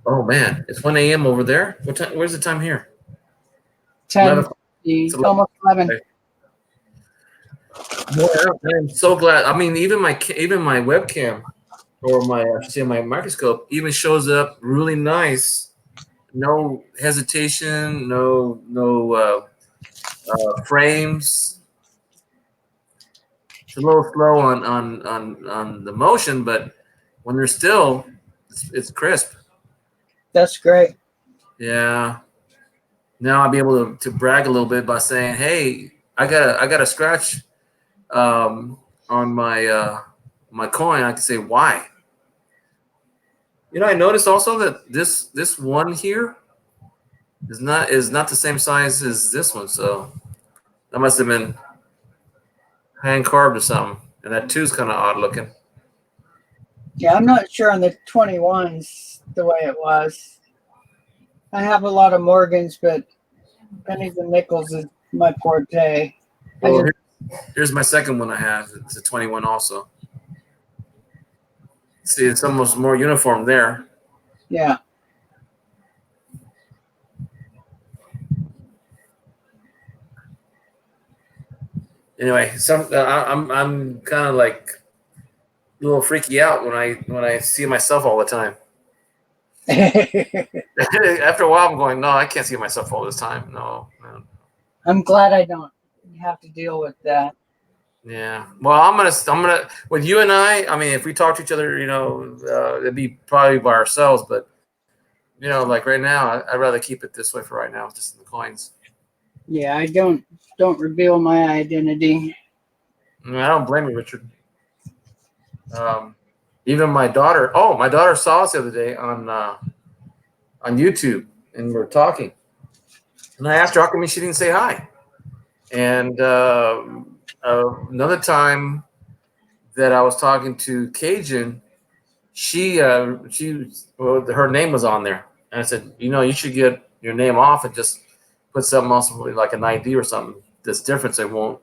Oh man, it's 1 a.m. over there. What time? Where's the time here? 10. Almost 11. Okay. Well, I'm so glad. I mean, even my webcam or my microscope even shows up really nice. No hesitation. No frames. It's a little slow on the motion, but when they're still, it's crisp. That's great. Yeah. Now I'll be able to brag a little bit by saying, "Hey, I got a scratch on my my coin." I can say why. I noticed also that this one here is not the same size as this one, so that must have been hand carved or something. And that 2's kind of odd looking. Yeah, I'm not sure on the 21s the way it was. I have a lot of Morgans, but pennies and nickels is my forte. Well, here's my second one I have. It's a 21 also. See, it's almost more uniform there. Yeah. Anyway, I'm kind of like a little freaky out when I see myself all the time. After a while, I'm going, no, I can't see myself all this time. No. I'm glad I don't have to deal with that. Yeah. Well, I'm gonna with you and I mean, if we talk to each other, it'd be probably by ourselves. But like right now, I'd rather keep it this way for right now, just in the coins. Yeah, I don't reveal my identity. I don't blame you, Richard. Even my daughter. Oh, my daughter saw us the other day on YouTube, and we're talking. And I asked her how come she didn't say hi. And another time that I was talking to Cajun, her name was on there, and I said, you should get your name off and just put something else, like an ID or something that's different. So it won't.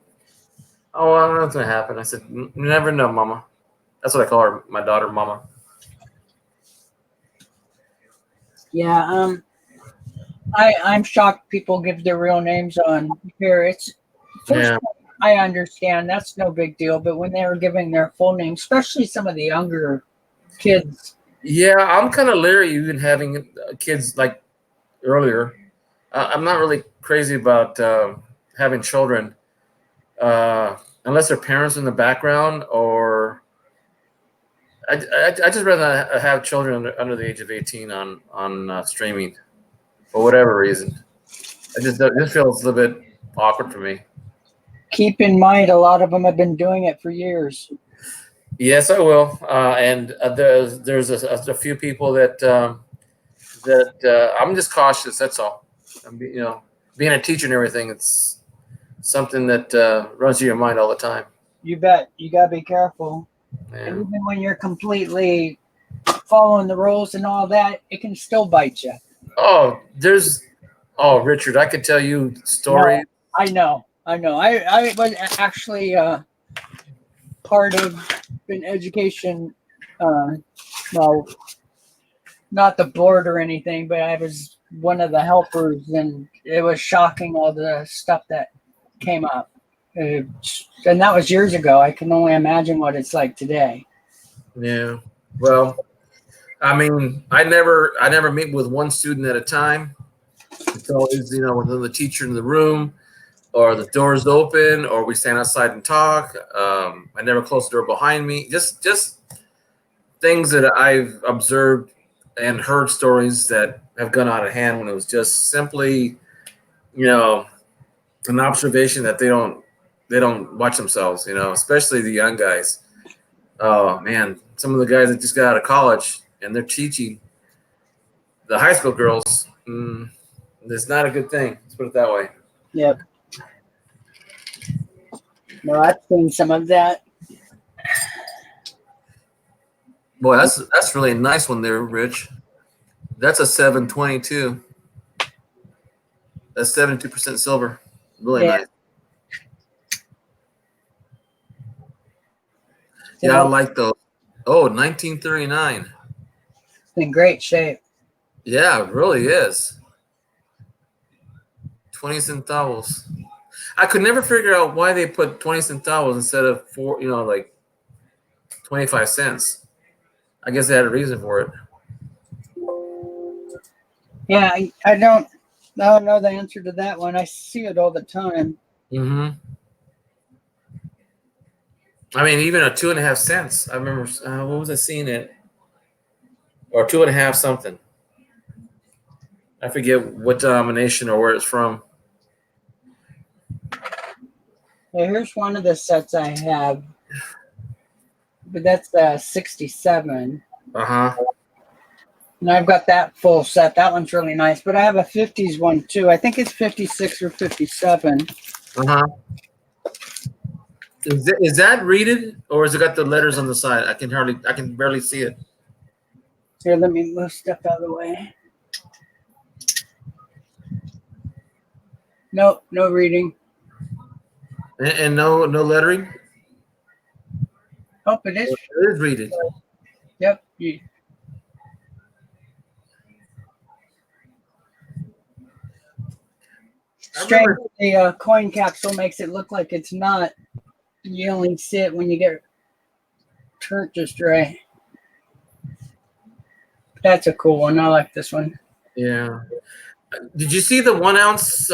Oh, I don't know what's gonna happen. I said, you never know, Mama. That's what I call her, my daughter, Mama. Yeah. I'm shocked people give their real names on here. It's first Yeah. I understand that's no big deal, but when they were giving their full name, especially some of the younger kids, Yeah, I'm kind of leery even having kids like earlier. I'm not really crazy about having children unless their parents in the background, or I just rather have children under the age of 18 on streaming for whatever reason. This feels a little bit awkward for me. keep in mind a lot of them have been doing it for years. Yes, I will. And there's a few people that I'm just cautious. That's all. Being a teacher and everything, it's something that runs through your mind all the time. You bet. You gotta be careful. Yeah. And even when you're completely following the rules and all that, it can still bite you. Richard, I could tell you stories. I know. I was actually part of an education, well, not the board or anything, but I was one of the helpers, and it was shocking all the stuff that came up. And that was years ago. I can only imagine what it's like today. Yeah. Well, I mean, I never meet with one student at a time. It's always, within the teacher in the room, or the door's open, or we stand outside and talk. I never close the door behind me. Just things that I've observed and heard stories that have gone out of hand when it was just simply, an observation that they don't watch themselves, especially the young guys. Oh man, some of the guys that just got out of college and they're teaching the high school girls. It's not a good thing. Let's put it that way. Yep. No, I've seen some of that. Boy, that's really a nice one there, Rich. That's a 722. That's 72% silver. Really Yeah. nice. Yeah, I like those. Oh, 1939. It's in great shape. Yeah, it really is. 20 centavos. I could never figure out why they put 20 centavos instead of 25 cents. I guess they had a reason for it. Yeah, I don't know the answer to that one. I see it all the time. Mm-hmm. I mean, even a 2.5 cents. I remember, what was I seeing it? Or 2.5 something. I forget what denomination or where it's from. Hey, here's one of the sets I have, but that's 67. Uh-huh. And I've got that full set. That one's really nice. But I have a 50s one too. I think it's 56 or 57. Uh-huh. Is that reeded, or has it got the letters on the side? I can barely see it. Here, let me move stuff out of the way. No reading. And no lettering? Oh, it is. It is reeded. Yep. Strange. The coin capsule makes it look like it's not. You only see it when you get turned just right. That's a cool one. I like this one. Yeah. Did you see the 1 ounce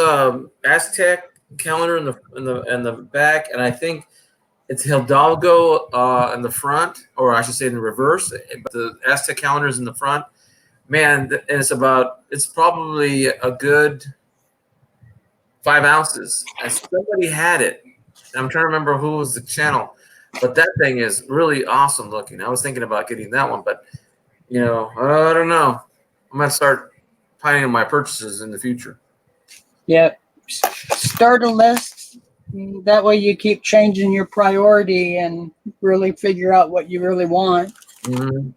Aztec calendar in the back? And I think it's Hidalgo in the front, or I should say in the reverse. But the Aztec calendar is in the front. Man, and it's probably a good 5 ounces. And somebody had it. I'm trying to remember who was the channel, but that thing is really awesome looking. I was thinking about getting that one, but I don't know. I'm gonna start planning my purchases in the future. Yep. Start a list. That way you keep changing your priority and really figure out what you really want. Mm-hmm.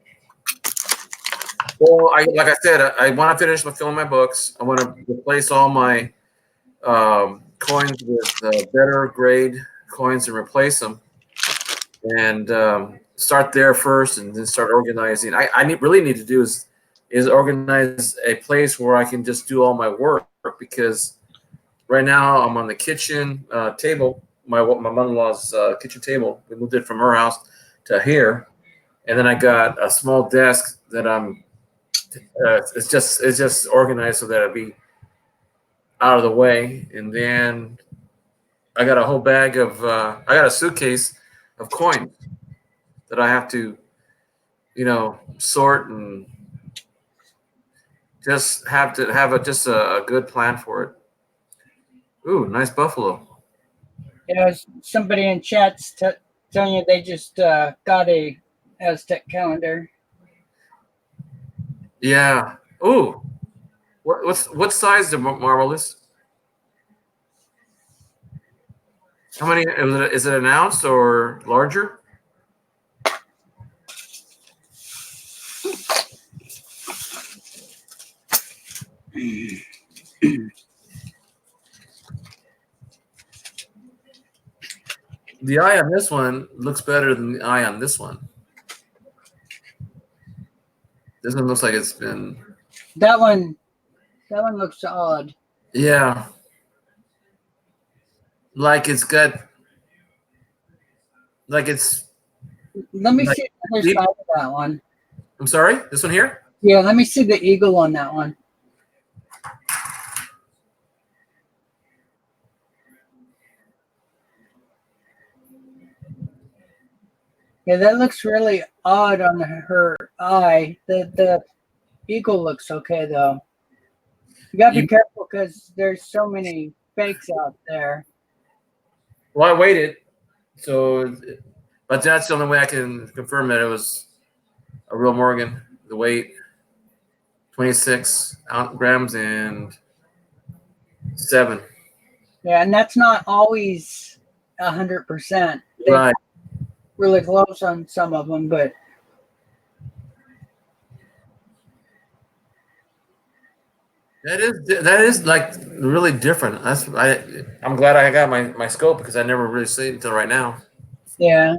Well, like I said, I want to finish filling my books. I want to replace all my coins with better grade coins and replace them, and start there first, and then start organizing. I really need to do is is organize a place where I can just do all my work, because right now I'm on the kitchen table, my mother-in-law's kitchen table. We moved it from her house to here, and then I got a small desk that I'm. It's just organized so that it'll be out of the way, and then I got a whole bag of I got a suitcase of coins that I have to, sort, and just have to have a good plan for it. Ooh, nice buffalo. Somebody in chat's telling you they just got a Aztec calendar. Yeah. Ooh. What size the marble is? How many is it an ounce or larger? The eye on this one looks better than the eye on this one. This one looks like it's been. That one looks odd. Yeah. Like it's got. Like it's. Let me Like, see the other side of that one. I'm sorry? This one here? Yeah, let me see the eagle on that one. Yeah, that looks really odd on her eye. The eagle looks okay though. You gotta be careful because there's so many fakes out there. Well, I waited. So, but that's the only way I can confirm that it was a real Morgan. The weight, 26 grams and 7. Yeah, and that's not always 100%. Right. Really close on some of them, but That is like really different. I'm glad I got my scope, because I never really seen it until right now. yeah,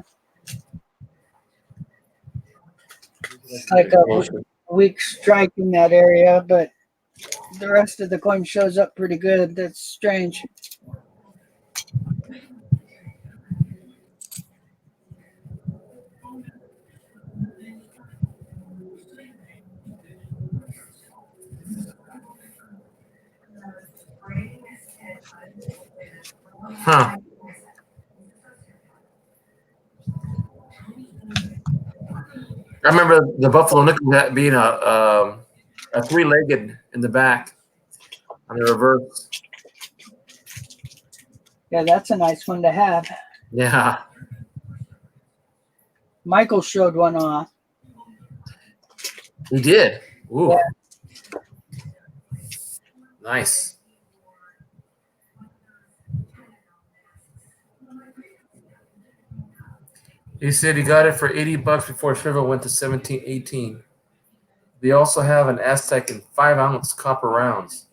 it's like a weak strike in that area, but the rest of the coin shows up pretty good. That's strange. Huh. I remember the Buffalo nickel being a 3-legged in the back on the reverse. Yeah, that's a nice one to have. Yeah. Michael showed one off. He did. Ooh. Yeah. Nice. He said he got it for $80 before silver went to 17.18. They also have an Aztec in 5-ounce copper rounds.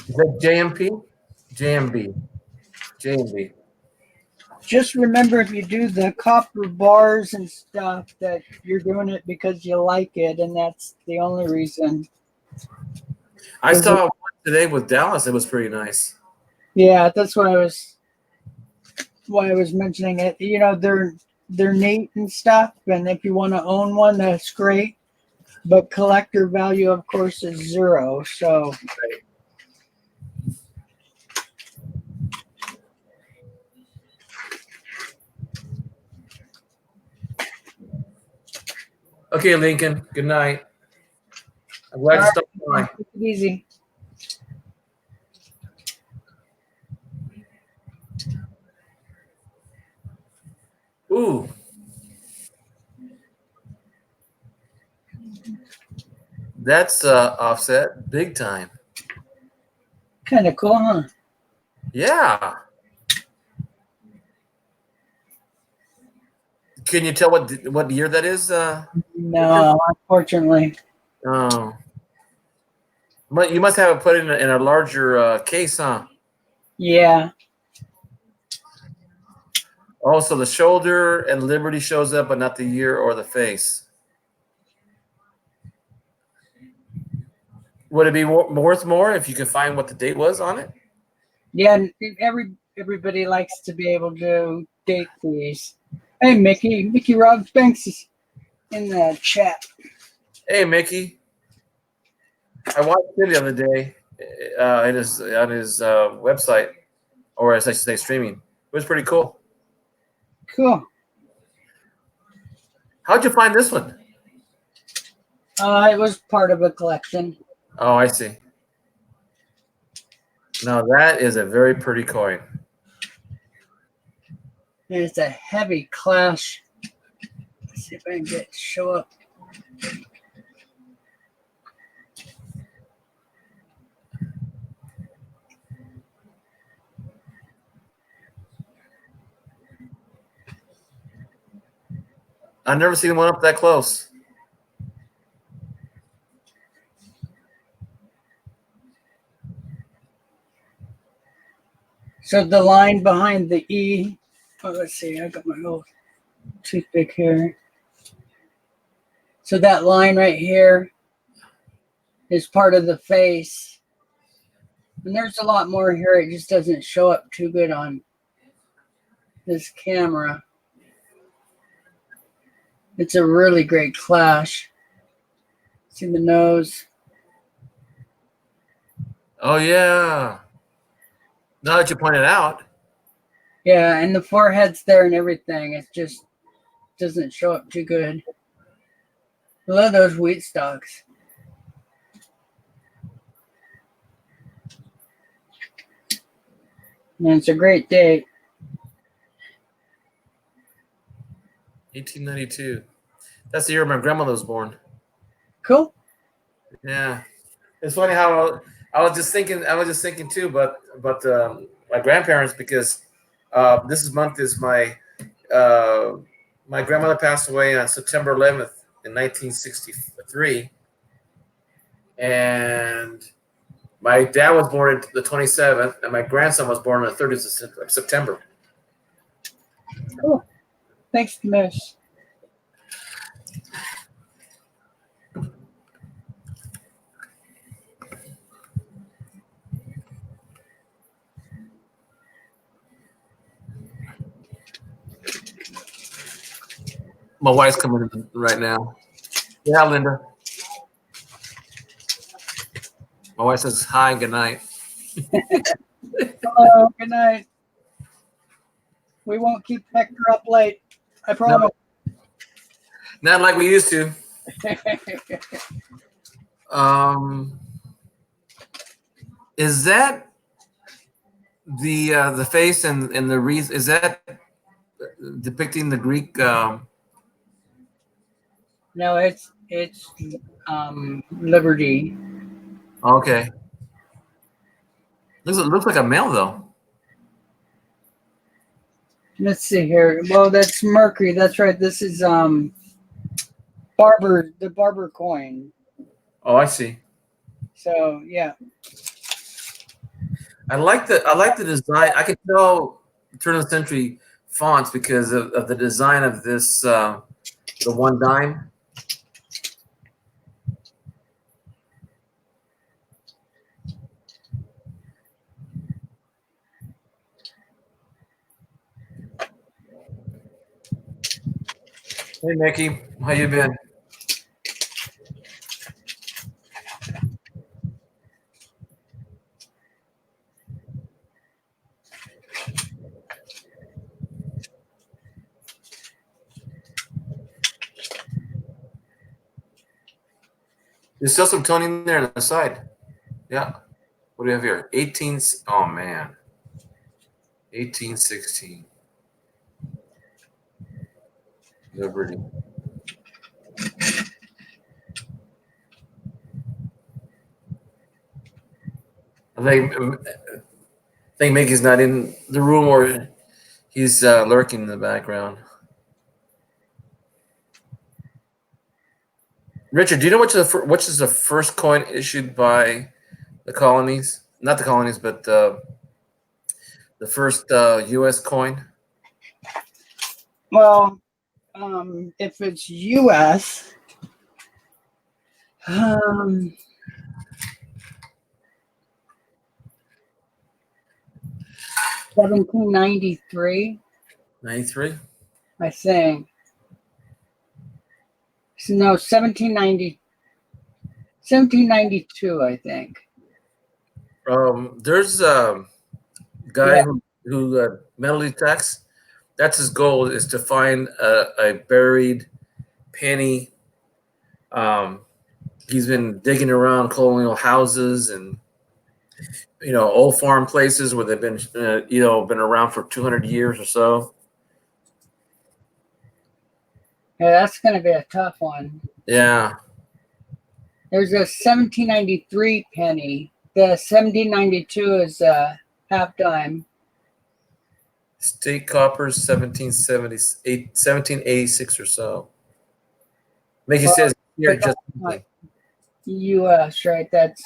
Is that JMP? JMB. Just remember, if you do the copper bars and stuff, that you're doing it because you like it, and that's the only reason. I saw one today with Dallas. It was pretty nice. Yeah, that's why I was mentioning it. They're neat and stuff, and if you want to own one, that's great. But collector value, of course, is 0. So. Okay, Lincoln. Good night. I'm glad you stopped by. Take it easy. Ooh. That's offset big time. Kind of cool, huh? Yeah. Can you tell what year that is? No, unfortunately. Oh. But you must have it put in a larger case, huh? Yeah. Also, the shoulder and Liberty shows up, but not the year or the face. Would it be worth more if you could find what the date was on it? Yeah, and everybody likes to be able to date these. Hey, Mickey Rob Banks is in the chat. Hey, Mickey. I watched it the other day on his website, or as I should say, streaming. It was pretty cool. Cool. How'd you find this one? It was part of a collection. Oh, I see. Now that is a very pretty coin. And it's a heavy clash. Let's see if I can get it to show up. I've never seen one up that close. So the line behind the E, let's see, I got my little toothpick here. So that line right here is part of the face. And there's a lot more here. It just doesn't show up too good on this camera. It's a really great clash. See the nose? Oh, yeah. Now that you pointed out. Yeah, and the forehead's there and everything. It just doesn't show up too good. I love those wheat stalks. And it's a great date. 1892. That's the year my grandmother was born. Cool. Yeah. It's funny how I was just thinking too, but my grandparents, because this month is my grandmother passed away on September 11th in 1963, and my dad was born on the 27th, and my grandson was born on the 30th of September. Cool. Thanks, Miss. My wife's coming in right now. Yeah, Linda. My wife says hi and good night. Hello, good night. We won't keep Hector up late. I promise. Not like we used to. Is that the face and the reason? Is that depicting the Greek? No, it's Liberty. Okay. Looks like a male though. Let's see here. Well, that's Mercury. That's right. This is the barber coin. Oh, I see. So yeah. I like the design. I can tell turn of the century fonts because of the design of this the one dime. Hey, Mickey, how you been? There's still some toning there on the side. Yeah. What do we have here? 18. Oh man. 1816. Liberty. I think Mickey's not in the room, or he's lurking in the background. Richard, do you know which is the first coin issued by the colonies? Not the colonies, but the first U.S. coin. Well, if it's U.S., 1793, 93. I think. No, 1792, I think. There's a guy who metal detects. That's his goal, is to find a buried penny. He's been digging around colonial houses and old farm places where they've been been around for 200 years or so. Yeah, that's going to be a tough one. Yeah. There's a 1793 penny. The 1792 is a half dime. State coppers, 1778, 1786 or so. Make it says here but just not U.S., right? That's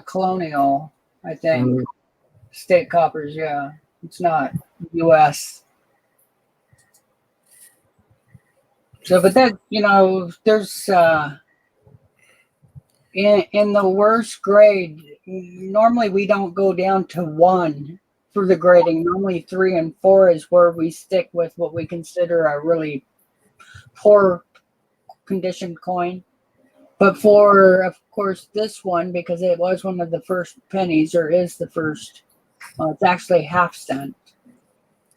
colonial, I think. State coppers, yeah. It's not U.S. So, but that, there's in the worst grade, normally we don't go down to 1 for the grading. Normally 3 and 4 is where we stick with what we consider a really poor condition coin. But for, of course, this one, because it was one of the first pennies, or is the first, it's actually half cent.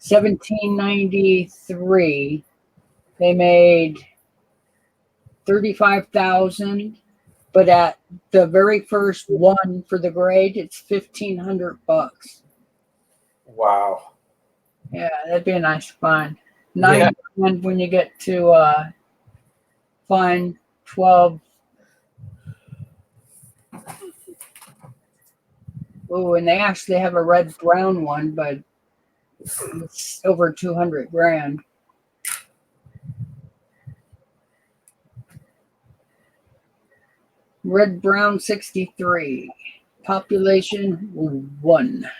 1793, they made 35,000, but at the very first one for the grade, it's $1,500. wow. Yeah, that'd be a nice find. 9 when you get to find 12. Oh, and they actually have a red brown one, but it's over 200 grand. Red brown 63. Population 1.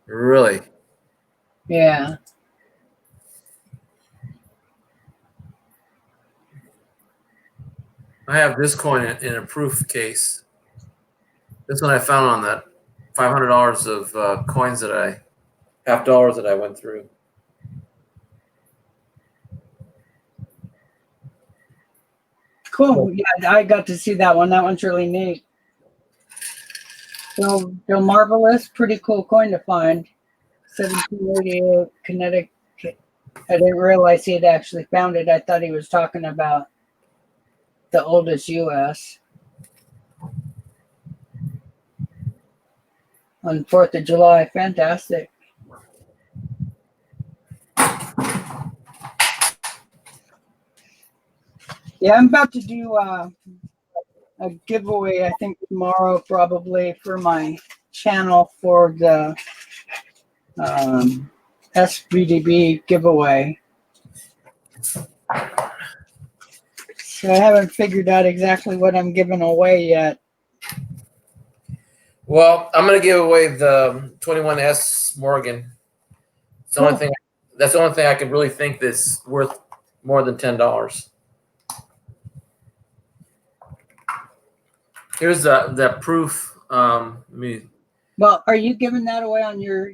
Really? Yeah. I have this coin in a proof case. This one I found on that $500 of coins half dollars that I went through. Cool. Yeah, I got to see that one. That one's really neat. So, the Marvelous, pretty cool coin to find. 1788 Connecticut. I didn't realize he had actually found it. I thought he was talking about the oldest U.S. on 4th of July. Fantastic. Yeah, I'm about to do a giveaway, I think tomorrow probably, for my channel for the SBDB giveaway. So I haven't figured out exactly what I'm giving away yet. Well, I'm going to give away the 21S Morgan. It's the only thing. That's the only thing I can really think that's worth more than $10. Here's that proof. Well, are you giving that away on your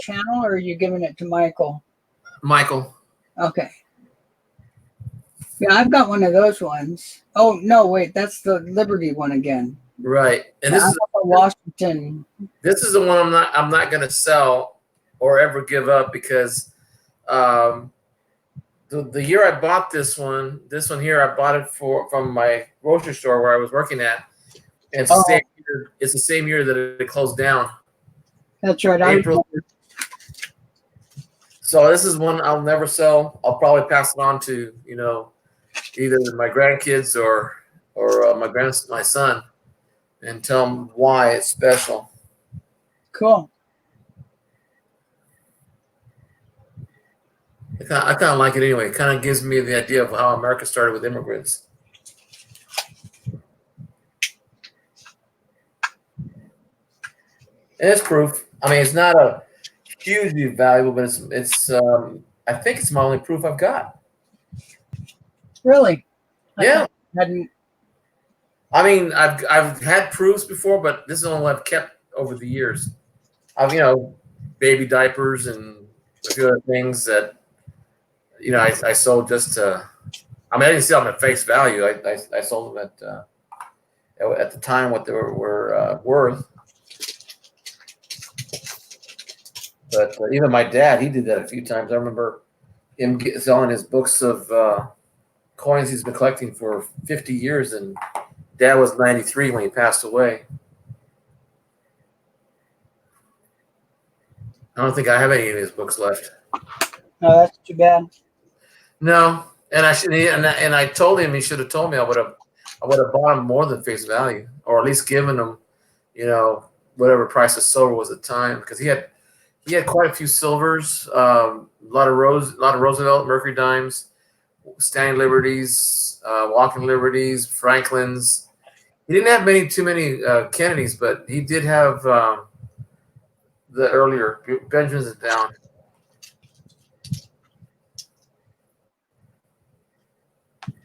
channel, or are you giving it to Michael? Michael. Okay. Yeah, I've got one of those ones. Oh no, wait, that's the Liberty one again. Right, and this is Washington. This is the one I'm not going to sell or ever give up, because the year I bought this one here, I bought it from my grocery store where I was working at. And it's the same year that it closed down. That's right. April. So this is one I'll never sell. I'll probably pass it on to either my grandkids or my son, and tell them why it's special. Cool. I kind of like it anyway. It kind of gives me the idea of how America started with immigrants. And it's proof. I mean, it's not a hugely valuable, but it's I think it's my only proof I've got. Really? I Yeah. thought you hadn't. I mean, I've had proofs before, but this is the only one I've kept over the years. I've baby diapers and a few other things that I sold just to. I mean, I didn't sell them at face value. I sold them at the time what they were worth. But even my dad, he did that a few times. I remember him selling his books of coins he's been collecting for 50 years, and Dad was 93 when he passed away. I don't think I have any of his books left. No, that's too bad. No, and I should, and I told him he should have told me. I would have bought him more than face value, or at least given him, whatever price of silver was at the time, because he had quite a few silvers, a lot of Roosevelt Mercury dimes, Standing Liberties, Walking Liberties, Franklins. He didn't have too many Kennedys, but he did have the earlier Benjamin's down.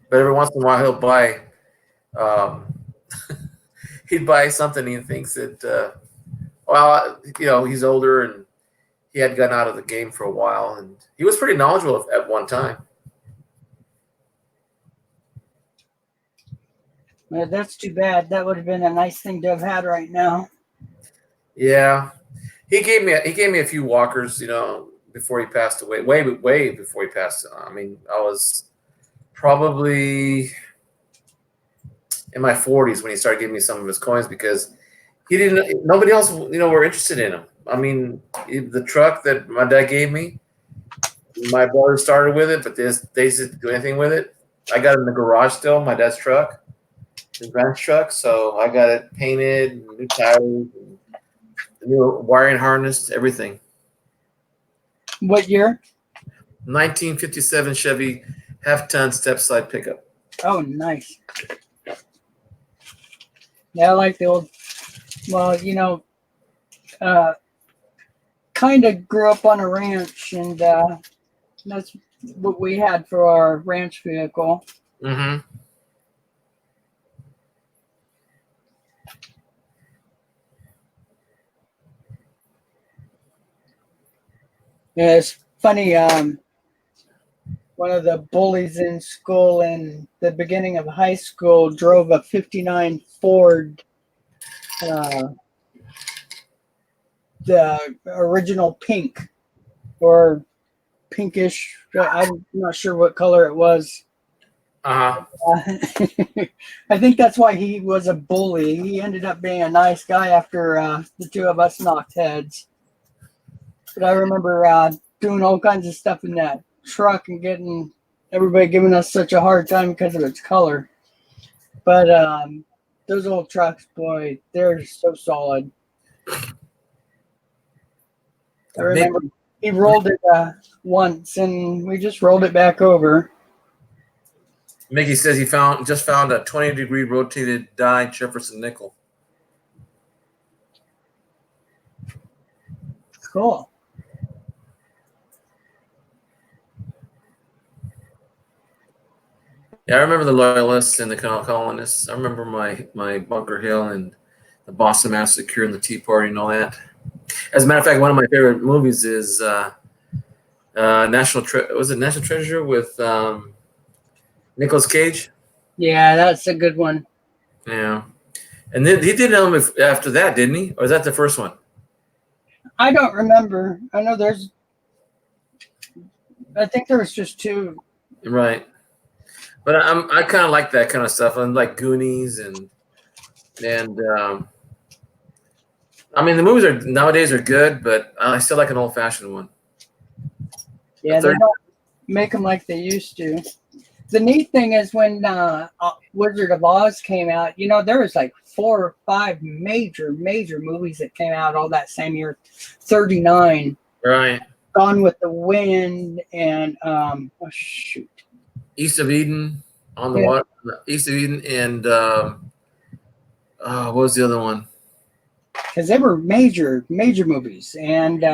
But every once in a while, he'll buy. He'd buy something he thinks that, he's older and he had gotten out of the game for a while, and he was pretty knowledgeable at one time. Well, that's too bad. That would have been a nice thing to have had right now. Yeah, he gave me a few walkers, before he passed away. Way before he passed. I mean, I was probably in my 40s when he started giving me some of his coins, because nobody else, were interested in him. I mean, the truck that my dad gave me, my brother started with it, but they didn't do anything with it. I got it in the garage still, my dad's truck, his grand's truck. So I got it painted, new tires, and new wiring harness, everything. What year? 1957 Chevy half-ton step-side pickup. Oh, nice. Yeah, I like the old. Well, kind of grew up on a ranch, and that's what we had for our ranch vehicle. Mm-hmm. Yeah, it's funny. One of the bullies in school in the beginning of high school drove a 59 Ford, the original pink or pinkish. I'm not sure what color it was. Uh-huh. I think that's why he was a bully. He ended up being a nice guy after the two of us knocked heads. But I remember doing all kinds of stuff in that truck and getting everybody giving us such a hard time because of its color. But those old trucks, boy, they're so solid. I remember he rolled it once, and we just rolled it back over. Mickey says he just found a 20-degree rotated die Jefferson nickel. Cool. Yeah, I remember the Loyalists and the Colonists. I remember my Bunker Hill and the Boston Massacre and the Tea Party and all that. As a matter of fact, one of my favorite movies is National Treasure with Nicolas Cage? Yeah, that's a good one. Yeah. And then he did them after that, didn't he? Or is that the first one? I don't remember. I know I think there was just two. Right. But I kind of like that kind of stuff. I like Goonies and I mean the movies nowadays are good, but I still like an old fashioned one. Yeah, they don't make them like they used to. The neat thing is when Wizard of Oz came out, there was like 4 or 5 major movies that came out all that same year. 39. Right. Gone with the Wind and East of Eden on the water. East of Eden and what was the other one? because they were major movies, and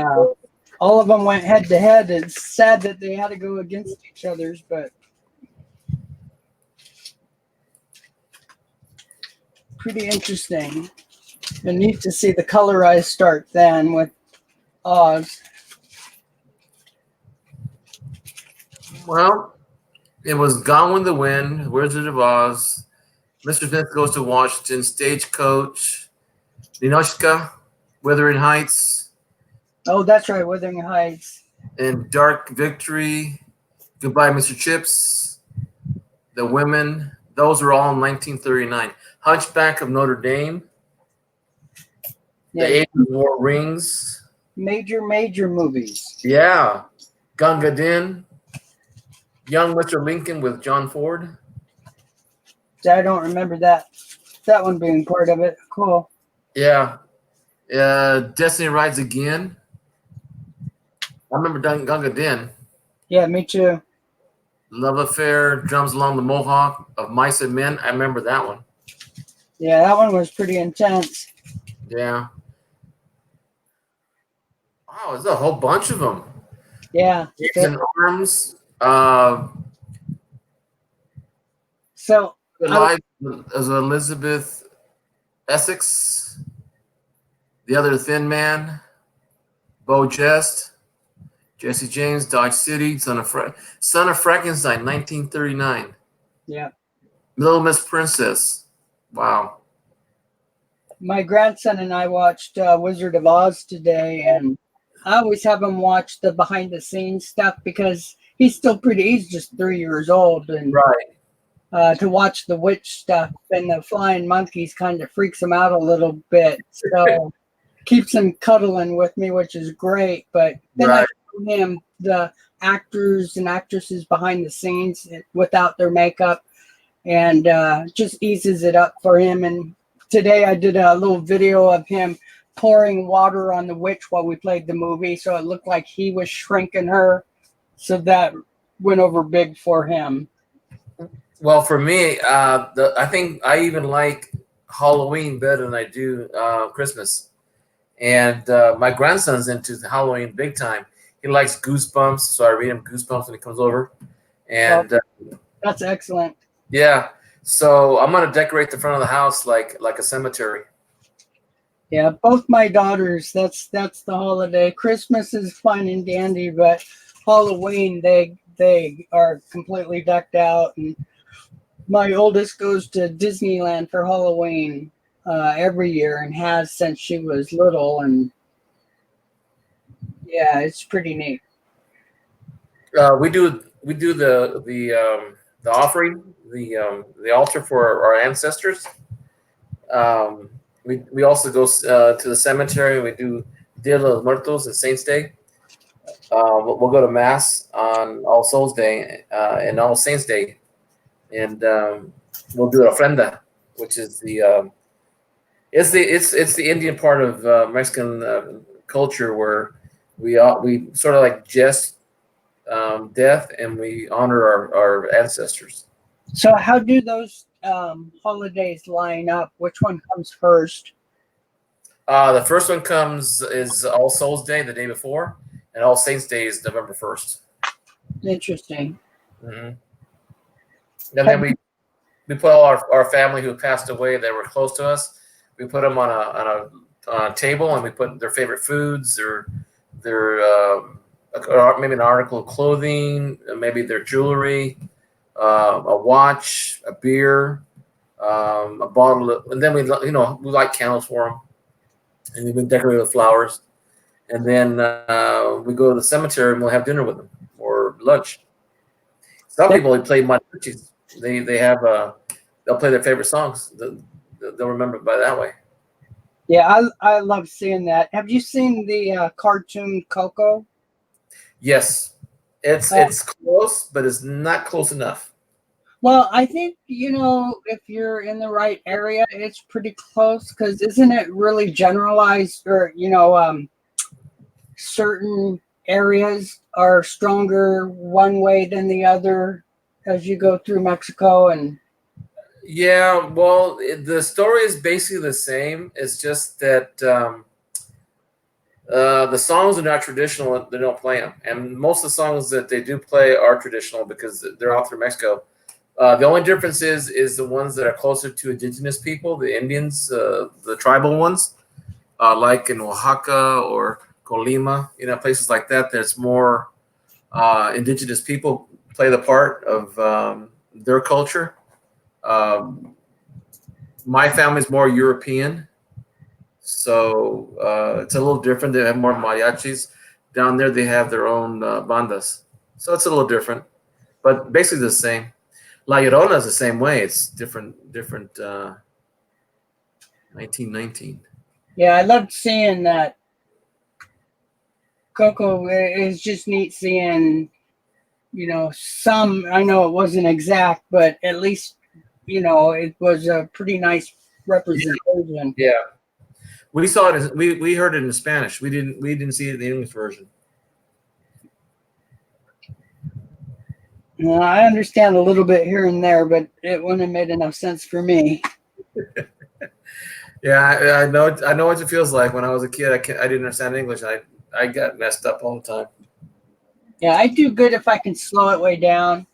all of them went head to head. It's sad that they had to go against each other's, but pretty interesting. And neat to see the colorized start then with Oz. Well, it was Gone with the Wind, Wizard of Oz, Mr. Smith Goes to Washington, Stagecoach, Ninochka, Wuthering Heights, Oh, that's right, Wuthering Heights. and Dark Victory, Goodbye, Mr. Chips, The Women. Those were all in 1939. Hunchback of Notre Dame, Yeah, The Age of War Rings. major movies. Yeah. Gunga Din, Young Mr. Lincoln with John Ford. I don't remember that one being part of it. Cool. Yeah. Destiny Rides Again. I remember Gunga Din. Yeah, me too. Love Affair, Drums Along the Mohawk, Of Mice and Men. I remember that one. Yeah, that one was pretty intense. Yeah. Wow, there's a whole bunch of them. Yeah. Kids in Arms. So Alive as Elizabeth Essex. The Other Thin Man. Bo Jest. Jesse James, Dodge City. Son of Frankenstein, 1939. yeah. Little Miss Princess. Wow. My grandson and I watched Wizard of Oz today, and I always have him watch the behind the scenes stuff because he's just 3 years old, and Right. to watch the witch stuff and the flying monkeys kind of freaks him out a little bit. So keeps him cuddling with me, which is great. But then I Right. show him the actors and actresses behind the scenes without their makeup, and just eases it up for him. And today I did a little video of him pouring water on the witch while we played the movie, so it looked like he was shrinking her. So that went over big for him. Well, for me, I think I even like Halloween better than I do Christmas. And my grandson's into the Halloween big time. He likes Goosebumps, so I read him Goosebumps when he comes over. And That's excellent. yeah, so I'm gonna decorate the front of the house like a cemetery. Yeah, both my daughters. That's the holiday. Christmas is fine and dandy, but Halloween they are completely decked out. And my oldest goes to Disneyland for Halloween every year and has since she was little. And yeah, it's pretty neat. We do the offering, the altar for our ancestors. We also go to the cemetery. We do Dia de los Muertos and Saints Day. We'll go to Mass on All Souls Day and All Saints Day, and we'll do ofrenda, which is it's the Indian part of Mexican culture where we sort of like jest death and we honor our ancestors. So how do those holidays line up? Which one comes first? The first one is All Souls Day, the day before, and All Saints Day is November 1st. Interesting. Mm-hmm. And then we put all our family who passed away that were close to us. We put them on a table, and we put their favorite foods, their maybe an article of clothing, maybe their jewelry, a watch, a beer, a bottle of, and then we light candles for them, and we've been decorated with flowers, and then we go to the cemetery and we'll have dinner with them or lunch. Some people play mariachis. They have they'll play their favorite songs. They'll remember it by that way. Yeah, I love seeing that. Have you seen the cartoon Coco? Yes, it's close, but it's not close enough. Well, I think, if you're in the right area, it's pretty close because isn't it really generalized or, certain areas are stronger one way than the other as you go through Mexico and Yeah, well, the story is basically the same. It's just that the songs are not traditional. They don't play them, and most of the songs that they do play are traditional because they're all through Mexico. The only difference is the ones that are closer to indigenous people, the Indians, the tribal ones, like in Oaxaca or Colima, places like that. There's more indigenous people play the part of their culture. Um, my family's more European, so it's a little different. They have more mariachis. Down there, they have their own bandas, so it's a little different, but basically the same. La Llorona is the same way. It's different. 1919. Yeah, I loved seeing that. Coco is just neat seeing, some. I know it wasn't exact, but at least, it was a pretty nice representation. Yeah, we saw it. We heard it in Spanish. We didn't see it in the English version. Well, I understand a little bit here and there, but it wouldn't have made enough sense for me. Yeah, I know. I know what it feels like. When I was a kid, I didn't understand English. I got messed up all the time. Yeah, I do good if I can slow it way down,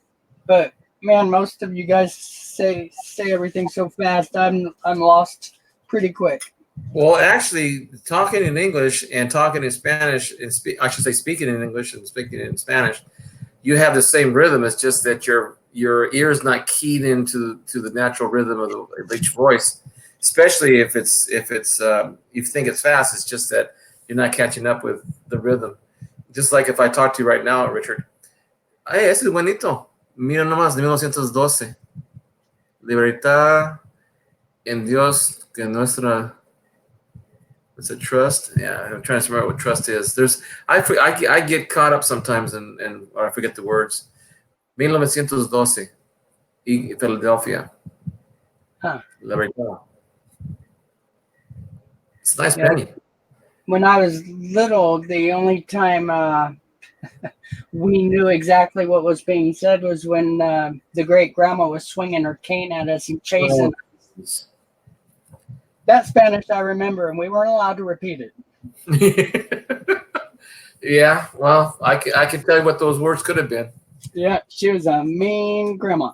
but man, most of you guys say everything so fast. I'm lost pretty quick. Well, actually, talking in English and talking in Spanish, I should say speaking in English and speaking in Spanish, you have the same rhythm. It's just that your ear is not keyed into the natural rhythm of each voice. Especially if you think it's fast, it's just that you're not catching up with the rhythm. Just like if I talk to you right now, Richard. Hey, ese es buenito. Mira nomás, de 1912. Libertad en Dios que nuestra. What's it, trust? Yeah, I'm trying to remember what trust is. I get caught up sometimes or I forget the words. 1912 y Philadelphia. Huh. Libertad. It's nice, Yeah. Benny. When I was little, the only time we knew exactly what was being said was when the great grandma was swinging her cane at us and chasing. That Spanish I remember, and we weren't allowed to repeat it. Yeah, well, I can tell you what those words could have been. Yeah, she was a mean grandma.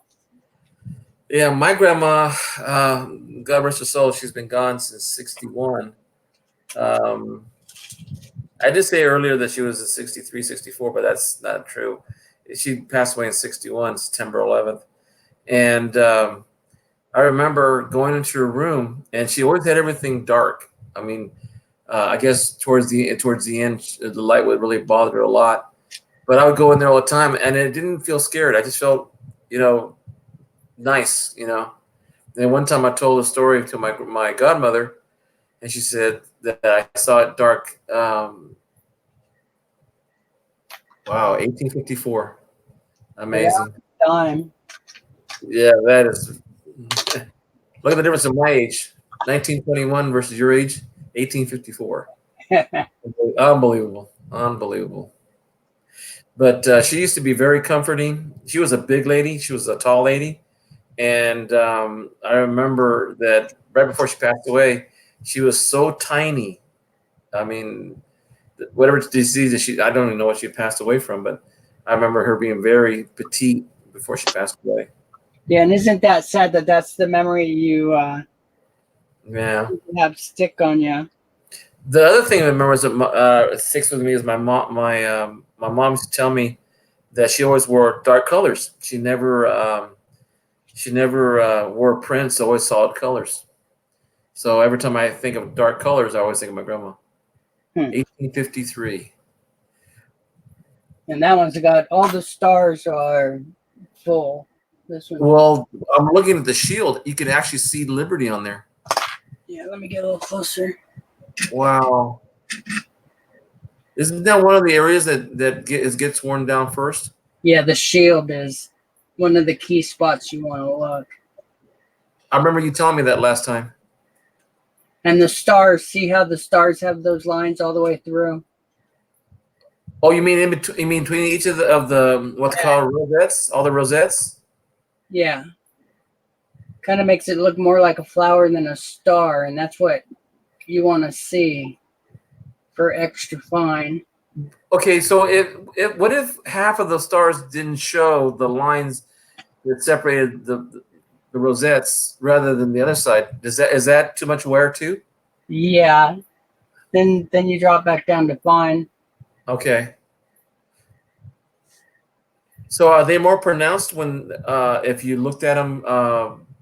Yeah, my grandma, God rest her soul, she's been gone since 61. I did say earlier that she was a 63, 64, but that's not true. She passed away in 61, September 11th. And I remember going into her room, and she always had everything dark. I mean, I guess towards the end, the light would really bother her a lot. But I would go in there all the time, and it didn't feel scared. I just felt, nice, And one time I told a story to my godmother, and she said that I saw it dark. Wow, 1854. Amazing. Time. Yeah, that is. Look at the difference in my age. 1921 versus your age, 1854. Unbelievable. But she used to be very comforting. She was a big lady. She was a tall lady. And I remember that right before she passed away, she was so tiny. I mean, whatever disease I don't even know what she passed away from, but I remember her being very petite before she passed away. Yeah, and isn't that sad that that's the memory you have stick on you? The other thing I remember that sticks with me is my mom. My mom used to tell me that she always wore dark colors. She never wore prints. Always solid colors. So every time I think of dark colors, I always think of my grandma. 1853. And that one's got all the stars are full. This one. Well, I'm looking at the shield. You can actually see Liberty on there. Yeah, let me get a little closer. Wow. Isn't that one of the areas that gets worn down first? Yeah, the shield is one of the key spots you want to look. I remember you telling me that last time. And the stars, see how the stars have those lines all the way through? Oh, you mean between each of the what's called rosettes? All the rosettes? Yeah. Kind of makes it look more like a flower than a star, and that's what you want to see for extra fine. Okay, so if what if half of the stars didn't show the lines that separated the rosettes rather than the other side? Is that too much wear too? Yeah. Then you drop back down to fine. Okay. So are they more pronounced when if you looked at them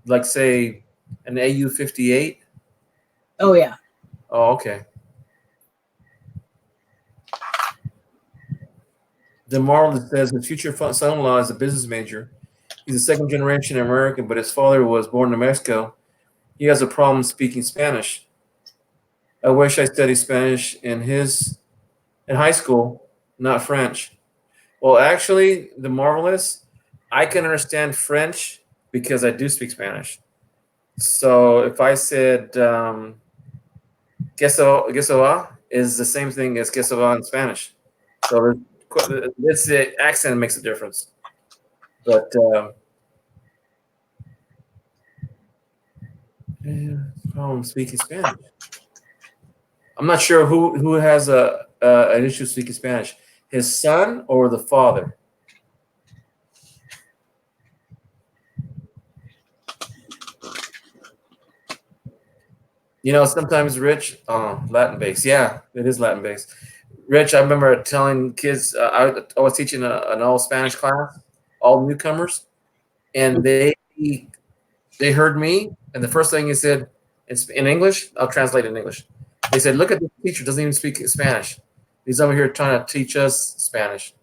like say an AU-58? Oh yeah. Oh, okay. The moral says his future son-in-law is a business major. He's a second generation American, but his father was born in Mexico. He has a problem speaking Spanish. I wish I studied Spanish in high school, not French. Well, actually, the marvelous, I can understand French because I do speak Spanish. So if I said queso va is the same thing as queso va in Spanish. So it's the accent that makes a difference. But problem speaking Spanish. I'm not sure who has an issue speaking Spanish, his son or the father. You know, sometimes Rich, Latin based. Yeah, it is Latin based. Rich, I remember telling kids, I was teaching an all Spanish class, all newcomers, and they heard me, and the first thing he said, it's in English. I'll translate in English. They said, "Look at this teacher; doesn't even speak Spanish. He's over here trying to teach us Spanish."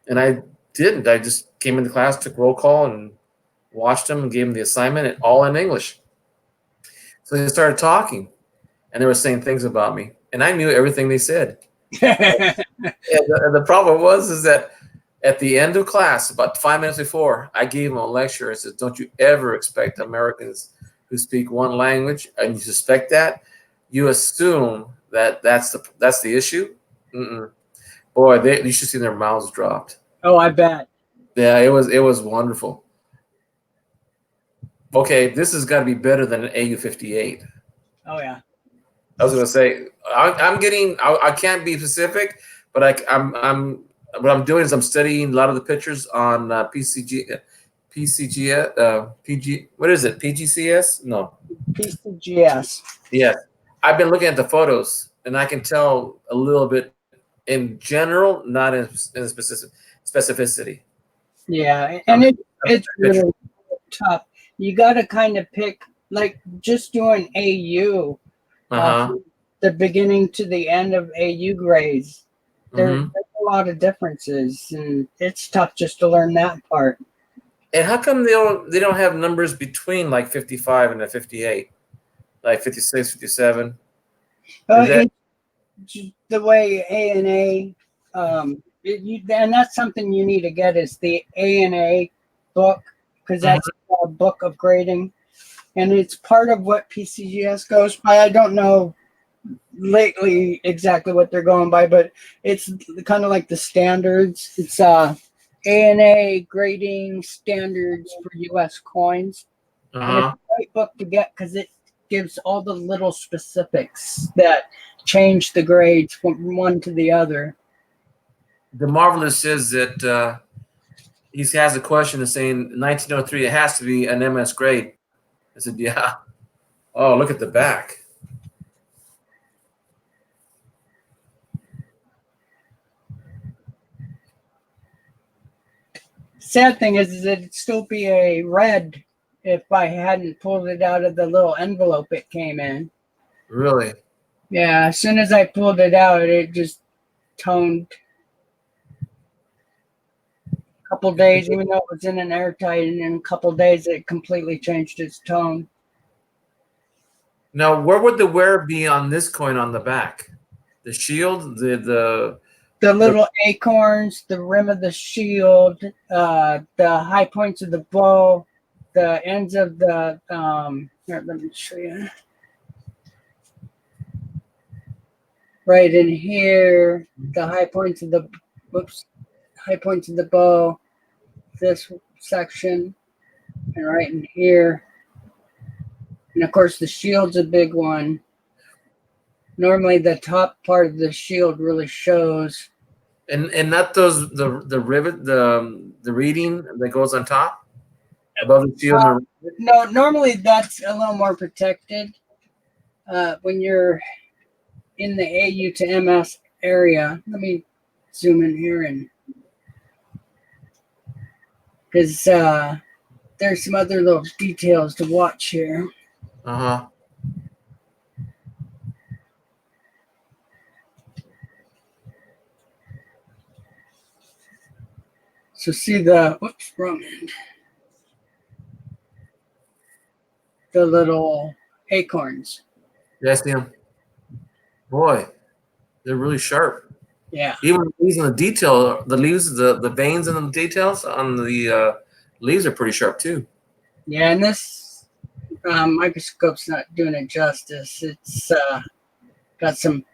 And I didn't. I just came into class, took roll call, and watched them and gave them the assignment, and all in English. So they started talking, and they were saying things about me, and I knew everything they said. And the problem is that at the end of class, about 5 minutes before, I gave them a lecture. I said, "Don't you ever expect Americans who speak one language, and you suspect that, you assume that that's the issue." Mm-mm. Boy, you should see their mouths dropped. Oh, I bet. Yeah, it was wonderful. Okay, this has got to be better than an AU-58. Oh yeah. I was going to say I can't be specific, but I'm what I'm doing is I'm studying a lot of the pictures on PG. What is it? PGCS? No. PCGS. Yeah, I've been looking at the photos, and I can tell a little bit in general, not in specificity. Yeah, and it's really tough. You got to kind of pick, like, just doing AU, the beginning to the end of AU grades. There's a lot of differences, and it's tough just to learn that part. And how come they don't have numbers between like 55 and a 58, like 56, 57? It's the way A&A, and that's something you need to get is the A&A book, because that's a book of grading, and it's part of what PCGS goes by. I don't know lately exactly what they're going by, but it's kind of like the standards. It's A&A grading standards for U.S. coins. And it's a great book to get because it gives all the little specifics that change the grades from one to the other. The Marvelous says that he has a question saying 1903, it has to be an MS grade. I said, yeah. Oh, look at the back. Sad thing is that it'd still be a red if I hadn't pulled it out of the little envelope it came in. Really? Yeah, as soon as I pulled it out, it just toned. A couple days, even though it was in an airtight, and in a couple days it completely changed its tone. Now, where would the wear be on this coin on the back? The shield, the little acorns, the rim of the shield, the high points of the bow, the ends of the here, let me show you. Right in here, the high points of the bow, this section, and right in here. And of course, the shield's a big one. Normally, the top part of the shield really shows. And not those the rivet the reading that goes on top above the shield. And the No, normally that's a little more protected. When you're in the AU to MS area, let me zoom in here and because there's some other little details to watch here. uh-huh. So see the whoops, wrong end. The little acorns. Yeah, I see them. Boy, they're really sharp. Yeah. Even the leaves in the detail, the leaves, the veins and the details on the leaves are pretty sharp too. Yeah, and this microscope's not doing it justice. It's got some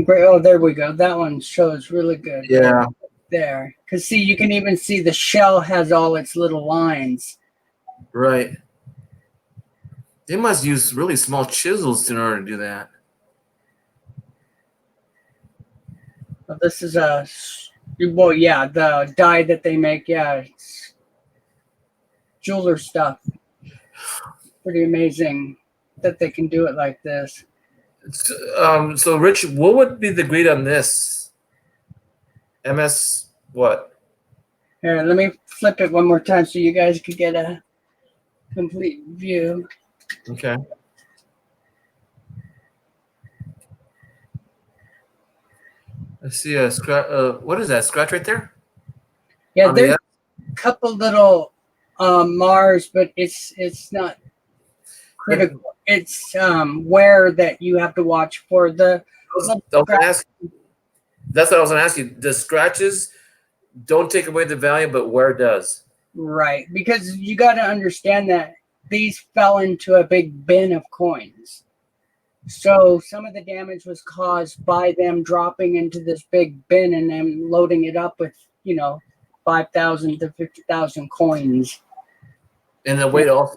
great. Oh, there we go. That one shows really good. Yeah. There, because see, you can even see the shell has all its little lines. Right. They must use really small chisels in order to do that. Well, this is well, yeah, the dye that they make. Yeah, it's jeweler stuff. Pretty amazing that they can do it like this. So Rich, what would be the grade on this? MS what? Here, let me flip it one more time so you guys could get a complete view. Okay. I see a scratch. What is that? Scratch right there? Yeah, On the there's edge? a couple little Mars, but it's not critical. It's where that you have to watch for the. That's what I was going to ask you. The scratches don't take away the value, but where does? Right, because you got to understand that these fell into a big bin of coins. So some of the damage was caused by them dropping into this big bin and then loading it up with, 5,000 to 50,000 coins. And the weight also.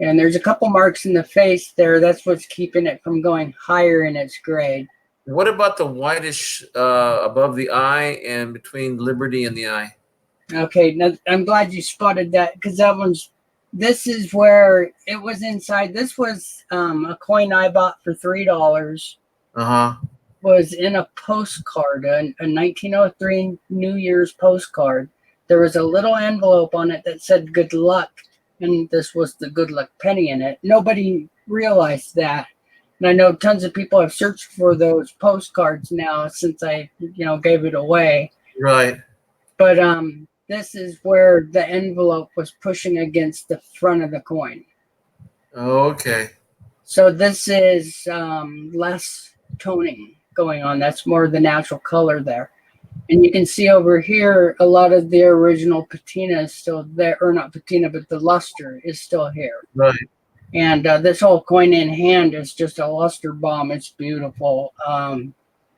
And there's a couple marks in the face there. That's what's keeping it from going higher in its grade. What about the whitish above the eye and between Liberty and the eye? Okay, now I'm glad you spotted that because this is where it was inside. This was a coin I bought for $3. Uh-huh. Was in a postcard, a 1903 New Year's postcard. There was a little envelope on it that said good luck, and this was the good luck penny in it. Nobody realized that. And I know tons of people have searched for those postcards now since I, gave it away. Right. But this is where the envelope was pushing against the front of the coin. Okay. So this is less toning going on. That's more the natural color there. And you can see over here, a lot of the original patina is still there, or not patina, but the luster is still here. Right. And this whole coin in hand is just a luster bomb. It's beautiful.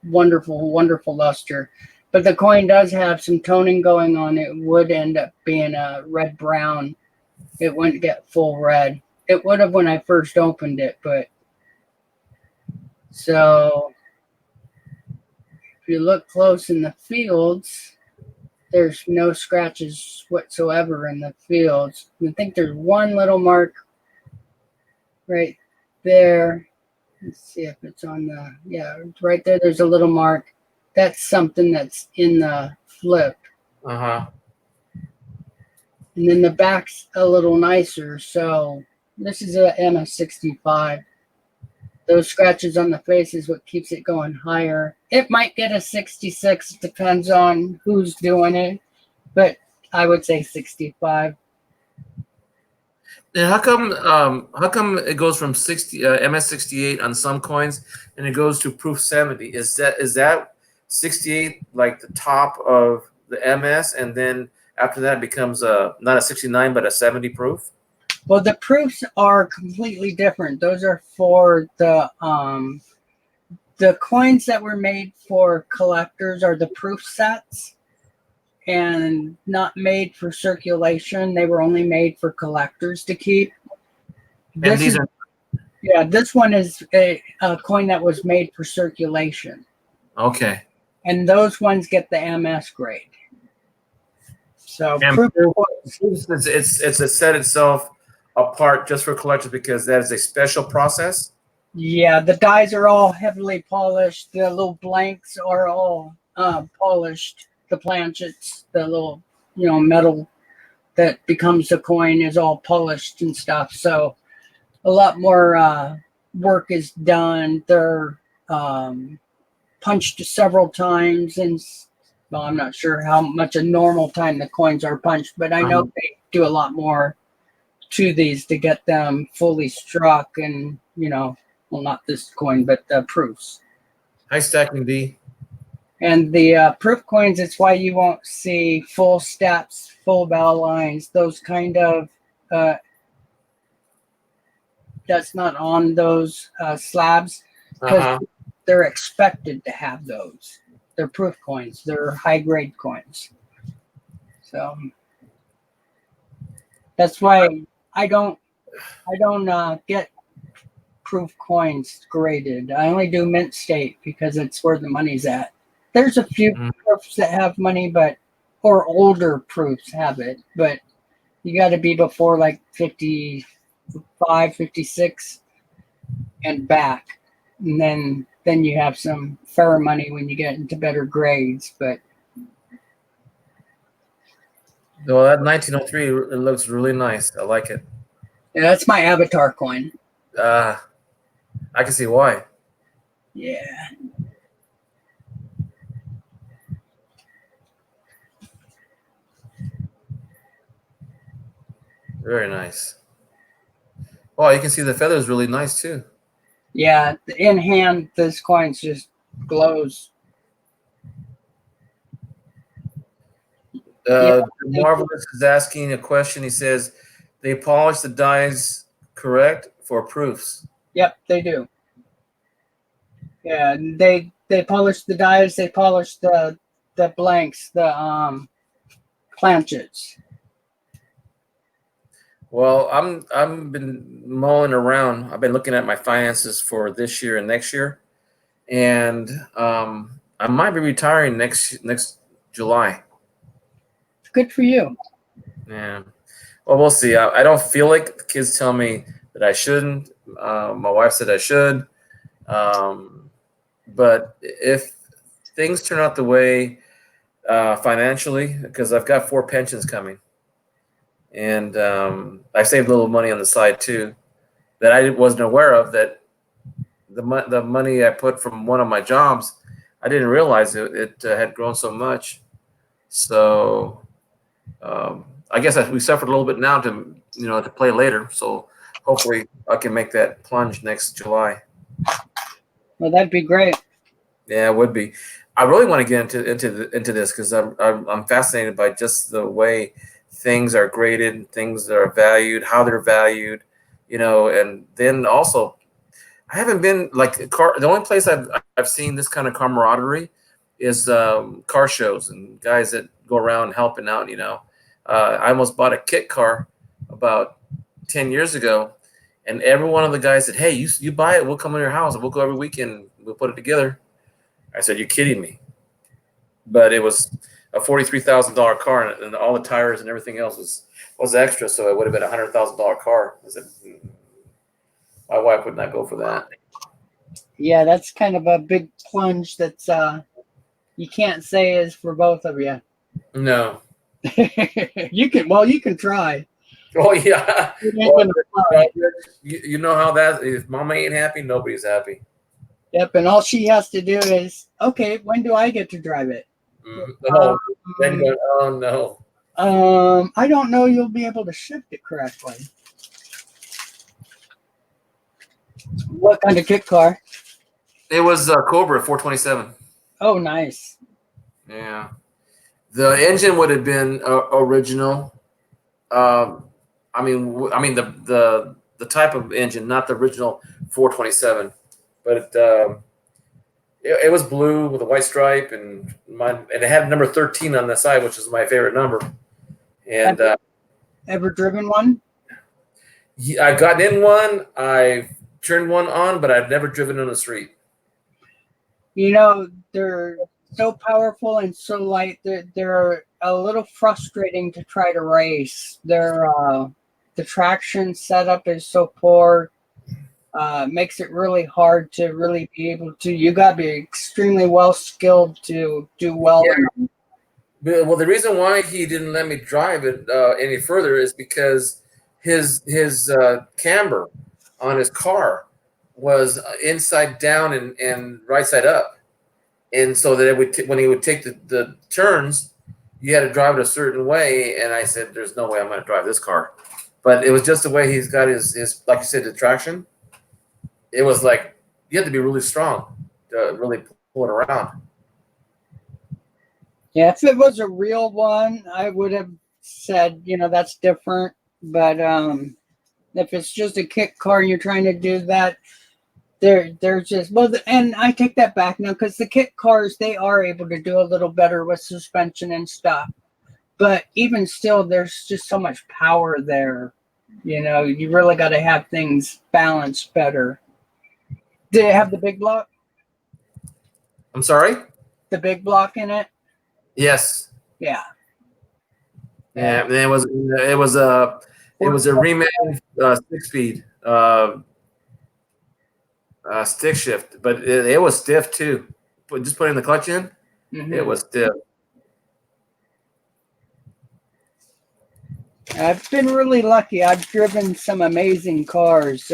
Wonderful, wonderful luster. But the coin does have some toning going on. It would end up being a red-brown. It wouldn't get full red. It would have when I first opened it, but so if you look close in the fields, there's no scratches whatsoever in the fields. I think there's one little mark right there. Let's see if it's on right there. There's a little mark. That's something that's in the flip. Uh-huh. And then the back's a little nicer. So this is a MS65. Those scratches on the face is what keeps it going higher. It might get a 66. It depends on who's doing it. But I would say 65. And how come it goes from 60 MS68 on some coins and it goes to proof 70? Is that 68 like the top of the MS, and then after that it becomes not a 69 but a 70 proof? Well, the proofs are completely different. Those are for the coins that were made for collectors are the proof sets. and not made for circulation. They were only made for collectors to keep. And these are Yeah, this one is a coin that was made for circulation. okay. And those ones get the MS grade. So And proof it's a set itself apart just for collectors because that is a special process. yeah, the dies are all heavily polished. The little blanks are all polished. The planchets, the little metal that becomes the coin is all polished and stuff. So a lot more work is done. They're punched several times, and well, I'm not sure how much a normal time the coins are punched, but I know they do a lot more to these to get them fully struck, and well, not this coin, but the proofs. High stacking D. And the proof coins, it's why you won't see full steps, full bell lines, those kind of that's not on those slabs, because they're expected to have those. They're proof coins. They're high grade coins. So that's why I don't get proof coins graded. I only do mint state because it's where the money's at. There's a few proofs that have money, or older proofs have it, but you got to be before like 55, 56 and back. And then you have some fair money when you get into better grades. But well, that 1903 it looks really nice. I like it. yeah, that's my avatar coin. I can see why. Yeah. Very nice. Oh, you can see the feathers really nice too. Yeah, in hand, this coin just glows. Marvelous is asking a question. He says, they polish the dies correct for proofs. Yep, they do. Yeah, they polish the dies, they polish the blanks, the planchets. Well, I'm been mulling around. I've been looking at my finances for this year and next year, and I might be retiring next July. Good for you. Yeah. Well, we'll see. I don't feel like the kids tell me that I shouldn't. My wife said I should. But if things turn out the way financially, because I've got 4 pensions coming, and I saved a little money on the side too that I wasn't aware of, that the money I put from one of my jobs, I didn't realize it had grown so much. So I guess we suffered a little bit now to play later. So hopefully I can make that plunge next July. Well, that'd be great. Yeah, it would be. I really want to get into this because I'm fascinated by just the way things are graded, things that are valued, how they're valued, and then also I haven't been like the only place I've seen this kind of camaraderie is car shows and guys that go around helping out. I almost bought a kit car about 10 years ago, and every one of the guys said, "Hey, you buy it, we'll come to your house and we'll go every weekend, we'll put it together." I said, "You're kidding me." But it was a $43,000 car, and all the tires and everything else was extra, so it would have been a $100,000 car. I said, my wife would not go for that. Yeah, that's kind of a big plunge that's you can't say is for both of you. No. You can try. Oh yeah. Well, you know how that if mama ain't happy, nobody's happy. Yep, and all she has to do is, okay, when do I get to drive it? Then you go, oh no. I don't know you'll be able to shift it correctly. What kind of kit car? It was Cobra 427. Oh, nice. Yeah. The engine would have been original. I mean the type of engine, not the original 427, but It was blue with a white stripe, and it had number 13 on the side, which is my favorite number. And Ever driven one? I've gotten in one. I've turned one on, but I've never driven on the street. You know, they're so powerful and so light. They're a little frustrating to try to race. The traction setup is so poor. Makes it really hard to really be able to. You got to be extremely well skilled to do well. Yeah. Well, the reason why he didn't let me drive it any further is because his camber on his car was inside down and right side up, and so that it would when he would take the turns, you had to drive it a certain way. And I said, "There's no way I'm going to drive this car," but it was just the way he's got his like you said, the traction. It was like you had to be really strong to really pull it around. Yeah, if it was a real one, I would have said, that's different. But if it's just a kit car and you're trying to do that, they're just and I take that back now because the kit cars, they are able to do a little better with suspension and stuff. But even still, there's just so much power there. You really got to have things balanced better. Did it have the big block? I'm sorry? The big block in it? Yes. Yeah. Yeah, and it was a Reman 6-speed stick shift, but it was stiff too. Just putting the clutch in, it was stiff. I've been really lucky. I've driven some amazing cars.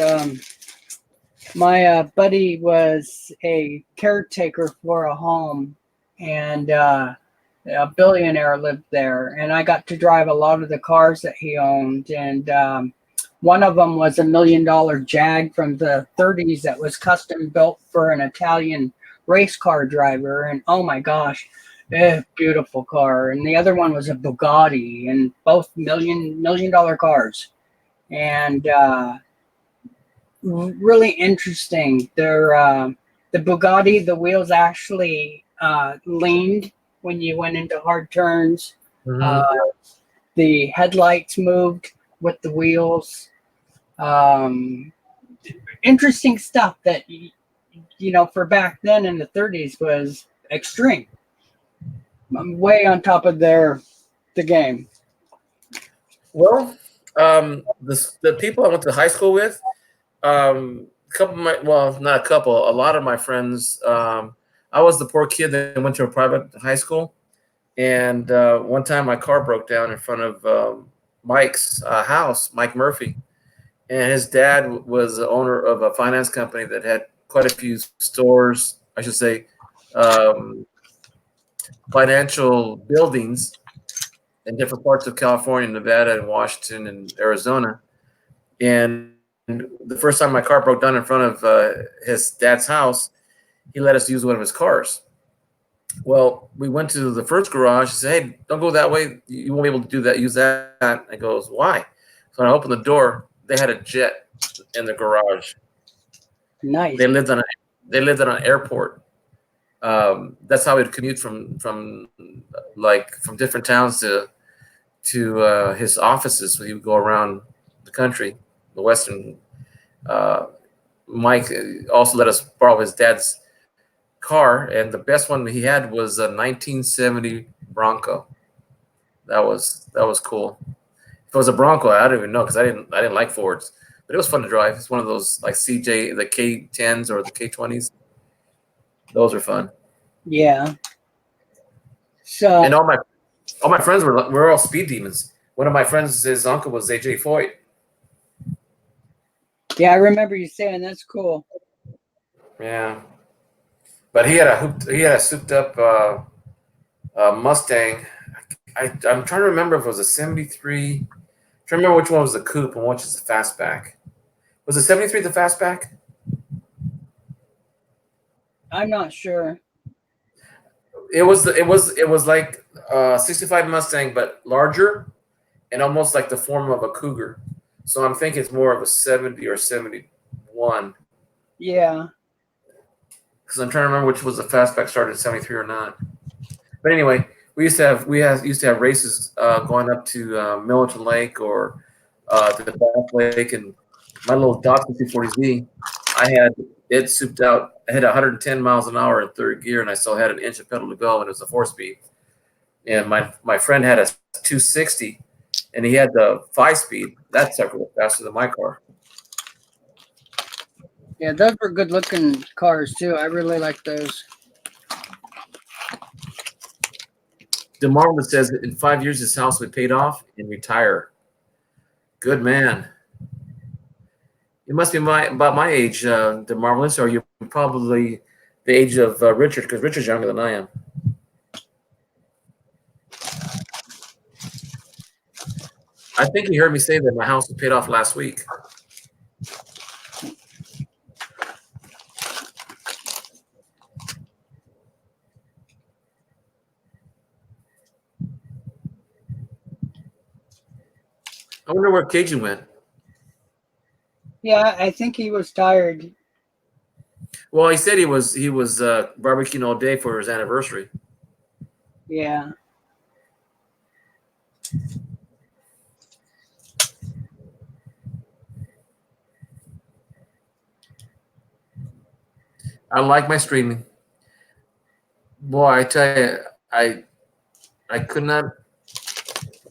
My buddy was a caretaker for a home, and a billionaire lived there, and I got to drive a lot of the cars that he owned. And one of them was $1 million Jag from the 30s that was custom built for an Italian race car driver. And oh my gosh, beautiful car. And the other one was a Bugatti, and both $1 million cars. And really interesting. The Bugatti, the wheels actually leaned when you went into hard turns. The headlights moved with the wheels. Interesting stuff that, for back then in the 30s was extreme. Way on top of the game. Well, the people I went to high school with, a lot of my friends, I was the poor kid that went to a private high school. And one time my car broke down in front of Mike's house, Mike Murphy. And his dad was the owner of a finance company that had quite a few stores, I should say, financial buildings in different parts of California, Nevada, and Washington, and Arizona. And the first time my car broke down in front of his dad's house, he let us use one of his cars. Well, we went to the first garage. He said, "Hey, don't go that way. You won't be able to do that. Use that." I goes, "Why?" So I opened the door. They had a jet in the garage. Nice. They lived on an airport. That's how we'd commute from different towns to his offices. So he would go around the country, the Western. Mike also let us borrow his dad's car, and the best one he had was a 1970 Bronco. That was cool. If it was a Bronco, I don't even know because I didn't like Fords, but it was fun to drive. It's one of those like CJ, the K10s or the K20s. Those are fun. Yeah. So and all my friends were all speed demons. One of my friends, his uncle was AJ Foyt. Yeah, I remember you saying that's cool. Yeah, but he had a souped up Mustang. I'm trying to remember if it was a 73. I'm trying to remember which one was the coupe and which is the fastback. Was the 73 the fastback? I'm not sure. It was like 65 Mustang, but larger and almost like the form of a Cougar. So I'm thinking it's more of a 70 or 71. Yeah. because I'm trying to remember which was the fastback started in '73 or not. But anyway, we used to have races going up to Millington Lake or to the Bath Lake, and my little Datsun 240Z, I had it souped out. I had 110 miles an hour in third gear, and I still had an inch of pedal to go, and it was a 4-speed. And my friend had a 260, and he had the 5-speed. That sucker was faster than my car. Yeah, those were good looking cars too. I really like those. DeMarvin says that in 5 years his house will be paid off and retire. Good man. You must be about my age, DeMarvelous, or you're probably the age of Richard, because Richard's younger than I am. I think he heard me say that my house was paid off last week. I wonder where Cajun went. Yeah, I think he was tired. Well, he said he was barbecuing all day for his anniversary. Yeah. I like my streaming. Boy, I tell you, I could not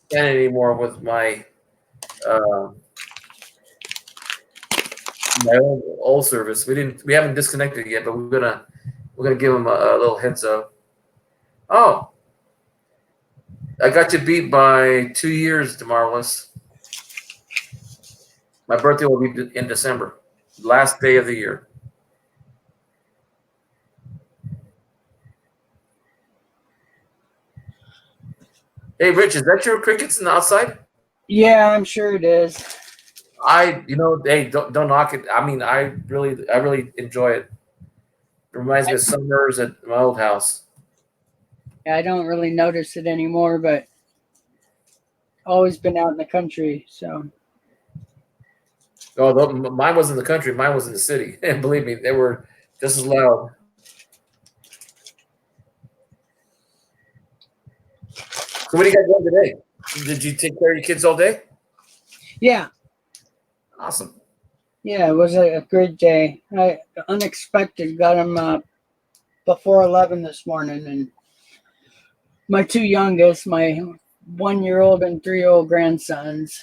stand it anymore with my my old service. We haven't disconnected yet, but we're gonna give them a little heads up. Oh, I got you beat by 2 years, DeMarvelous. My birthday will be in December, last day of the year. Hey, Rich, is that your crickets in the outside? Yeah, I'm sure it is. Hey, don't knock it. I mean, I really enjoy it. It reminds me of summers at my old house. I don't really notice it anymore, but always been out in the country, so. Oh, mine was in the country. Mine was in the city. And believe me, they were just as loud. So what do you got going today? Did you take care of your kids all day? Yeah. Awesome. Yeah, it was a great day. I unexpected got him up before 11 this morning, and my two youngest, my 1-year-old and 3-year-old grandsons.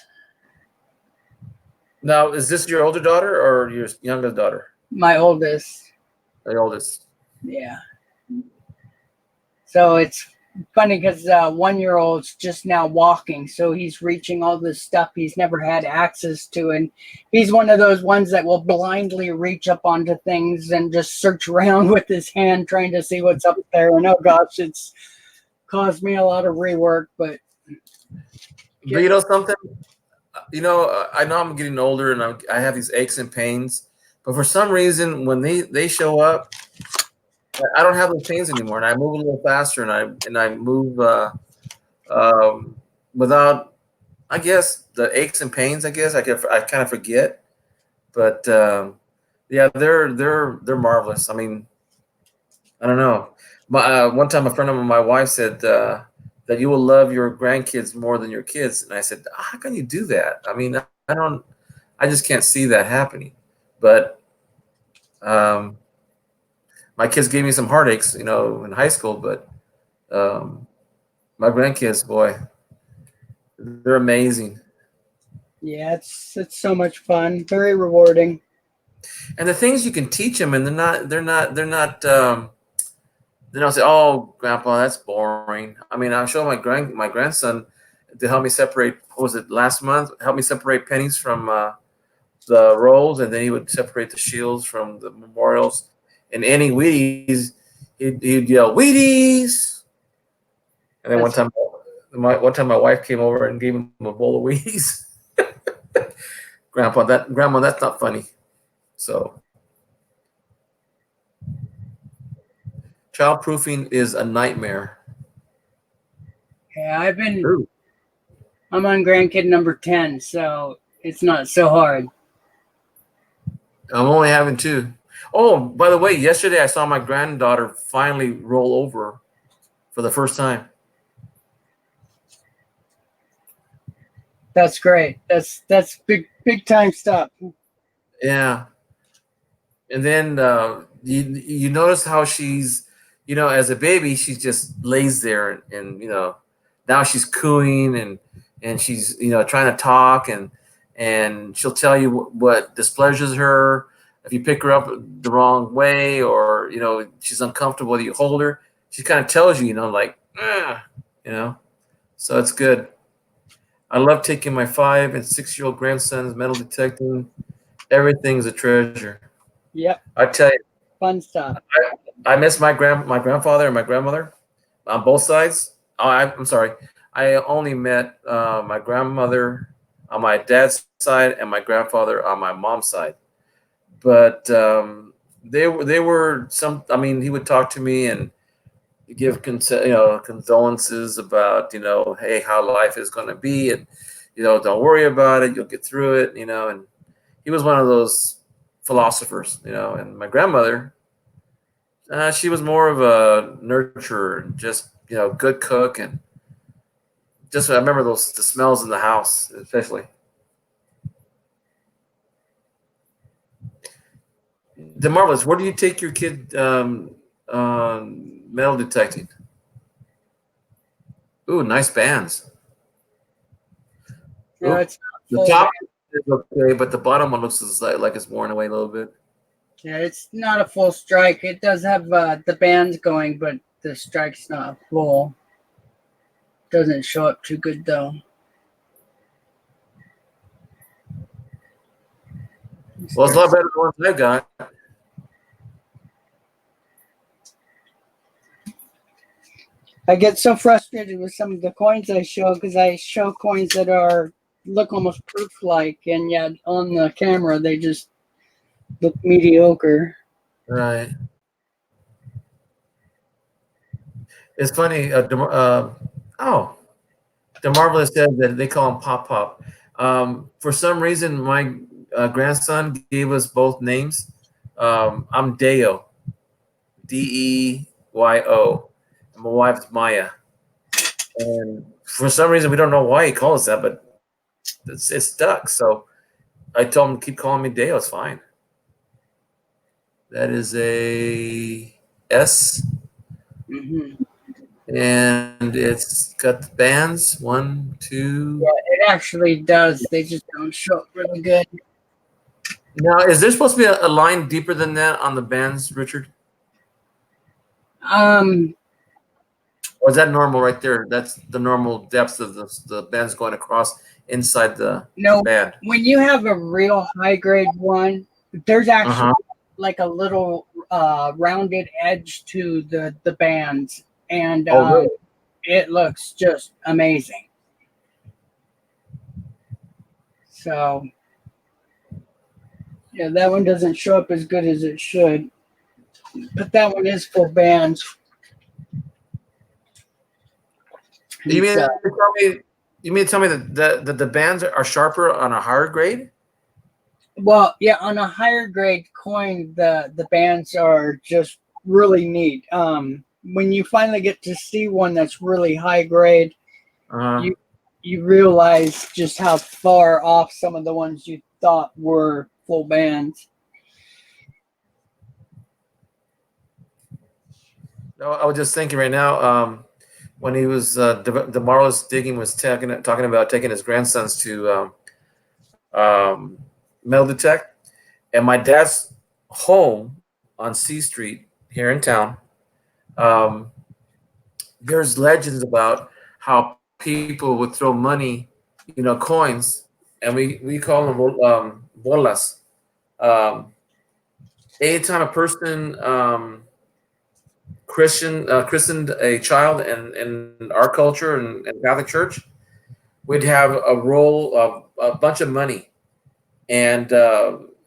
Now, is this your older daughter or your youngest daughter? My oldest. The oldest. Yeah. So it's funny because 1-year-old's just now walking, so he's reaching all this stuff he's never had access to, and he's one of those ones that will blindly reach up onto things and just search around with his hand trying to see what's up there. And oh gosh, it's caused me a lot of rework, but you know something? I know I'm getting older and I have these aches and pains, but for some reason when they show up, I don't have those pains anymore, and I move a little faster, and I move without, I guess, the aches and pains. I guess I kind of forget, but yeah, they're marvelous. I mean, I don't know. One time a friend of my wife said that you will love your grandkids more than your kids, and I said, how can you do that? I mean, I just can't see that happening, but my kids gave me some heartaches, in high school, but my grandkids, boy, they're amazing. yeah, it's so much fun, very rewarding. And the things you can teach them, and they're not they don't say, "Oh, Grandpa, that's boring." I mean, I showed my grandson to help me separate. What was it last month? Help me separate pennies from the rolls, and then he would separate the shields from the memorials. And any Wheaties, he'd yell "Wheaties!" And then one time my wife came over and gave him a bowl of Wheaties. Grandma, that's not funny. So, childproofing is a nightmare. Yeah, I'm on grandkid number 10, so it's not so hard. I'm only having 2. Oh, by the way, yesterday I saw my granddaughter finally roll over for the first time. That's great. That's big time stuff. Yeah. And then you notice how she's, as a baby, she just lays there and now she's cooing and she's trying to talk and she'll tell you what displeases her if you pick her up the wrong way or she's uncomfortable. You hold her. She kind of tells you, like, so it's good. I love taking my 5 and 6-year-old grandsons metal detecting. Everything's a treasure. Yep. I tell you, Fun stuff. I miss my grandfather and my grandmother on both sides. Oh, I'm sorry. I only met my grandmother on my dad's side and my grandfather on my mom's side. But they were some. I mean, he would talk to me and give condolences about hey, how life is going to be, and don't worry about it. You'll get through it. And he was one of those philosophers. And my grandmother, she was more of a nurturer, just good cook, and just I remember the smells in the house, especially. The Marvelous, where do you take your kid metal detecting? Ooh, nice bands. No, Ooh, it's the not top is okay, but the bottom one looks like it's worn away a little bit. Yeah, it's not a full strike. It does have the bands going, but the strike's not full. Doesn't show up too good though. Well, it's a lot better than the ones I've got. I get so frustrated with some of the coins I show because I show coins that look almost proof-like, and yet on the camera they just look mediocre. Right. It's funny. The Marvelous said that they call him Pop Pop. For some reason, my grandson gave us both names. I'm Deo, Deyo. And my wife's Maya. And for some reason, we don't know why he calls us that, but it's stuck. So I told him to keep calling me Deo. It's fine. That is a S. Mm-hmm. And it's got the bands 1, 2. Yeah, it actually does. They just don't show up really good. Now, is there supposed to be a line deeper than that on the bands, Richard? Or is that normal right there? That's the normal depth of the bands going across inside the band. When you have a real high grade one, there's actually like a little rounded edge to the bands, and really? it looks just amazing. So yeah, that one doesn't show up as good as it should, but that one is for bands. You mean to tell me that the bands are sharper on a higher grade? Well, yeah, on a higher grade coin, the bands are just really neat. When you finally get to see one that's really high grade, you realize just how far off some of the ones you thought were full bands. No, I was just thinking right now. When he was the Marvelous Digging was talking about taking his grandsons to metal detect, and my dad's home on C Street here in town. There's legends about how people would throw money, coins, and we call them bolas. Anytime a person christened a child in our culture and Catholic Church, we'd have a bunch of money, and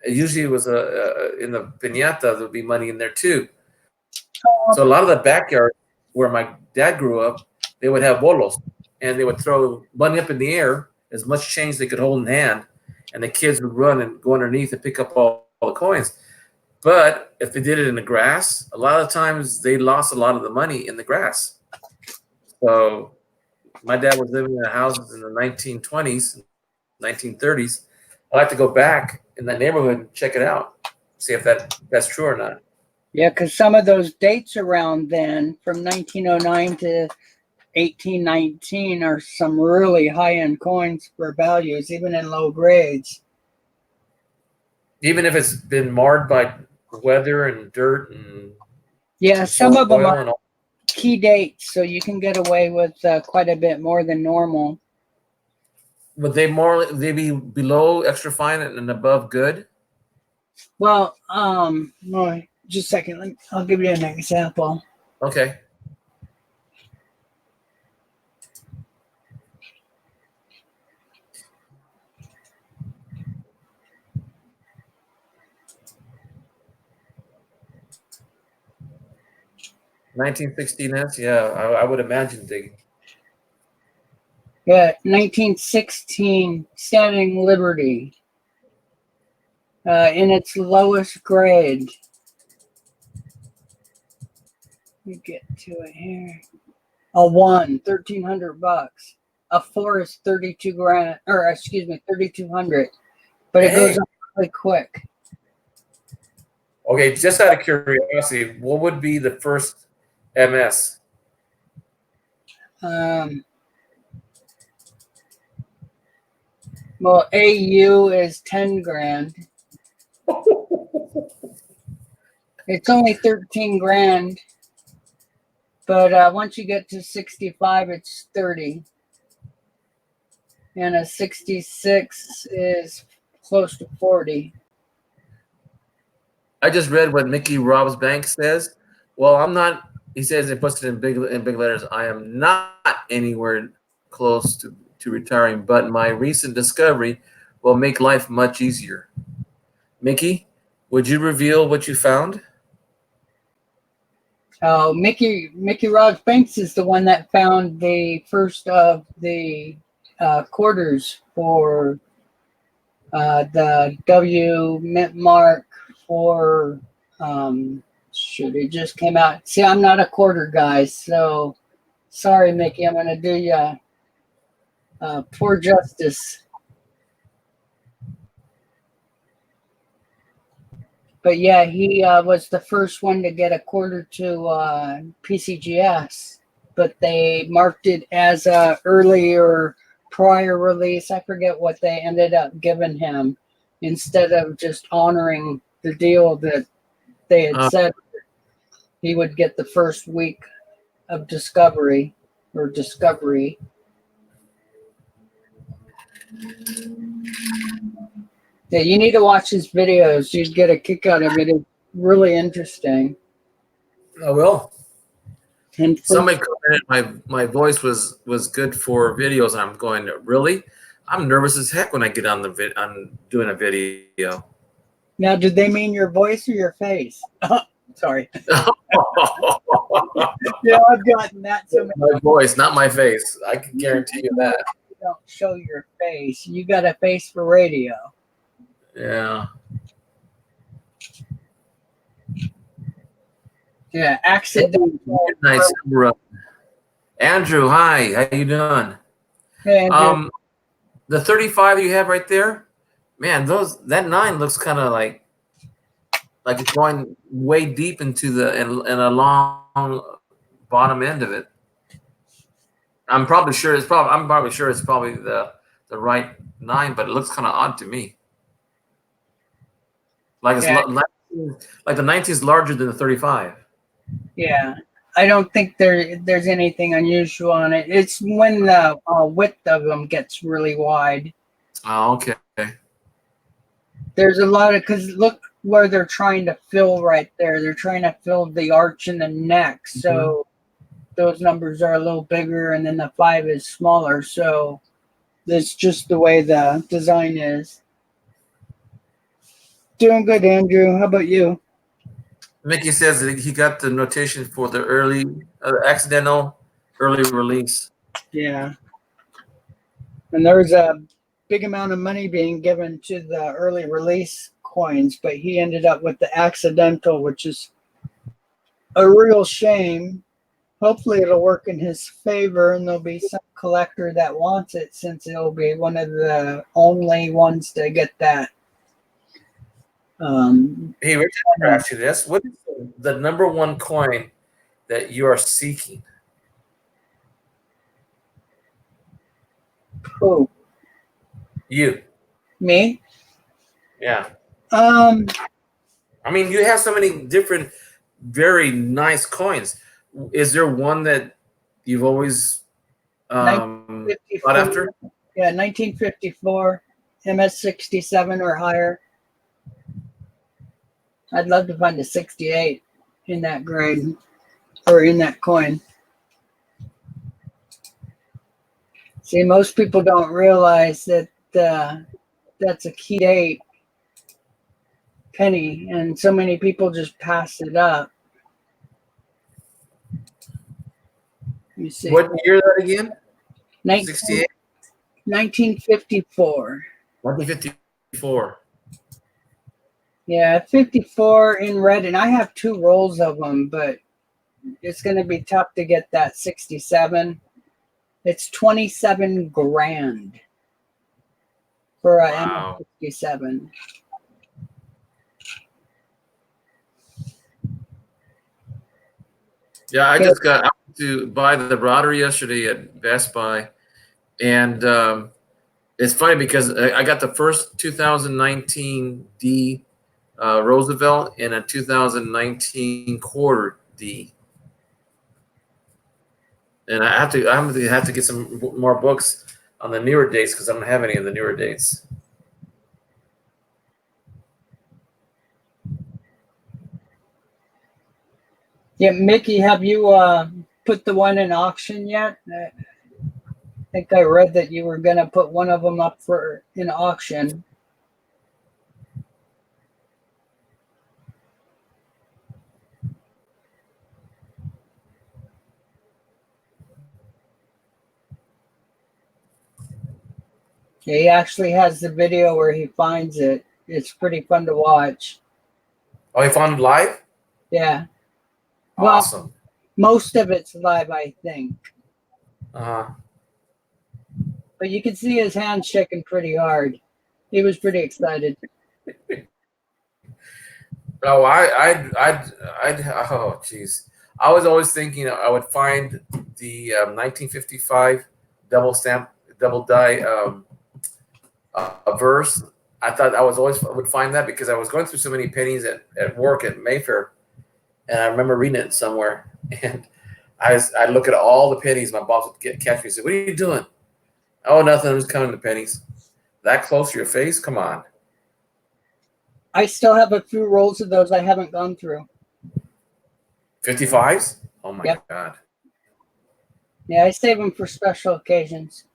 usually it was in the piñata there would be money in there too. So a lot of the backyard where my dad grew up, they would have bolos, and they would throw money up in the air, as much change they could hold in hand, and the kids would run and go underneath and pick up all the coins. But if they did it in the grass, a lot of times they lost a lot of the money in the grass. So my dad was living in houses in the 1920s, 1930s. I'll have to go back in that neighborhood and check it out, see if that's true or not. Yeah, because some of those dates around then, from 1909 to 1819, are some really high-end coins for values, even in low grades. Even if it's been marred by weather and dirt and Yeah, some of them soil are and all. key dates, so you can get away with quite a bit more than normal. Would they they be below extra fine and above good? Well, just a second. I'll give you an example. Okay. $1916s, yeah, I would imagine they. Yeah, 1916 Standing Liberty. In its lowest grade. Let me get to it here. A 1, $1,300. A 4 is 32 grand, or excuse me, 3,200. But it goes Dang. up really quick. Okay, just out of curiosity, what would be the first MS? Well, AU is 10 grand. It's only 13 grand. But once you get to 65, it's 30. And a 66 is close to 40. I just read what Mickey Rob's bank says. Well, I'm not. He says it puts it in big letters. I am not anywhere close to retiring, but my recent discovery will make life much easier. Mickey, would you reveal what you found? Mickey Rogers Banks is the one that found the first of the quarters for the W mint mark for it just came out. See, I'm not a quarter guy, so sorry, Mickey. I'm gonna do you poor justice. But yeah, he was the first one to get a quarter to PCGS, but they marked it as a early or prior release. I forget what they ended up giving him instead of just honoring the deal that they had said he would get the first week of discovery or discovery. Yeah, you need to watch his videos. You'd get a kick out of it. It's really interesting. I will. And Somebody commented my voice was good for videos. I'm going, really? I'm nervous as heck when I get on on doing a video. Now, did they mean your voice or your face? Sorry. Yeah, I've gotten that so many. My voice, not my face. I can guarantee you that. You don't show your face. You got a face for radio. Yeah. Yeah, accidental. Nice. Andrew, hi. How you doing? Hey, Andrew. The 35 you have right there, man, that 9 looks kind of like it's going way deep into and a long bottom end of it. I'm probably sure it's probably the right 9, but it looks kind of odd to me. Like it's like the 19 is larger than the 35. Yeah, I don't think there's anything unusual on it. It's when the width of them gets really wide. Oh, okay. There's a lot of, because look where they're trying to fill right there. They're trying to fill the arch in the neck. So those numbers are a little bigger, and then the 5 is smaller. So that's just the way the design is. Doing good, Andrew. How about you? Mickey says that he got the notation for the accidental early release. Yeah. And there's a big amount of money being given to the early release coins, but he ended up with the accidental, which is a real shame. Hopefully it'll work in his favor and there'll be some collector that wants it, since it'll be one of the only ones to get that. Hey, Richard, I'll ask you this. What is the number one coin that you are seeking? Who? You. Me? Yeah. Um, I mean, you have so many different, very nice coins. Is there one that you've always thought after? Yeah, 1954, MS-67 or higher. I'd love to find a 68 in that grade or in that coin. See, most people don't realize that that's a key date penny, and so many people just pass it up. Let me see. What year is that again? 68? 1954. 1954. Yeah, 54 in red, and I have 2 rolls of them, but it's going to be tough to get that 67. It's 27 grand for a Wow. MS-67. Yeah, I just got out to buy the router yesterday at Best Buy, and it's funny because I got the first 2019 D Roosevelt and a 2019 quarter D, and I'm gonna have to get some more books on the newer dates because I don't have any of the newer dates. Yeah, Mickey, have you put the one in auction yet? I think I read that you were going to put one of them up for in auction. Yeah, he actually has the video where he finds it. It's pretty fun to watch. Oh, you found it live? Yeah. Well, Awesome. most of it's live, I think. Uh-huh. But you can see his hand shaking pretty hard. He was pretty excited. Oh, oh, jeez. I was always thinking I would find the 1955 double stamp, double die verse. I thought I would find that because I was going through so many pennies at work at Mayfair, and I remember reading it somewhere. And I look at all the pennies. My boss would catch me and say, "What are you doing?" Oh, nothing. I'm just counting the pennies. That close to your face? Come on. I still have a few rolls of those I haven't gone through. 55s? Oh my Yep. God. Yeah, I save them for special occasions.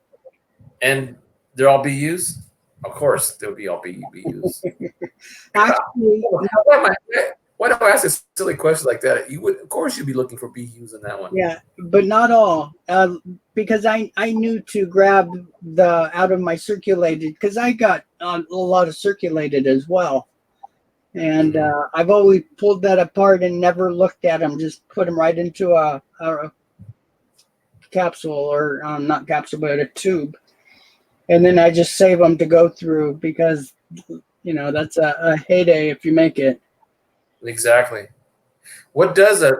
And they're all BUs? Of course, they'll be all BUs. Actually, Why do I ask a silly question like that? Of course, you'd be looking for BUs in that one. yeah, but not all. Because I knew to grab the out of my circulated, because I got a lot of circulated as well. And I've always pulled that apart and never looked at them, just put them right into a capsule, or not capsule, but a tube. And then I just save them to go through because, that's a heyday if you make it. Exactly. What does a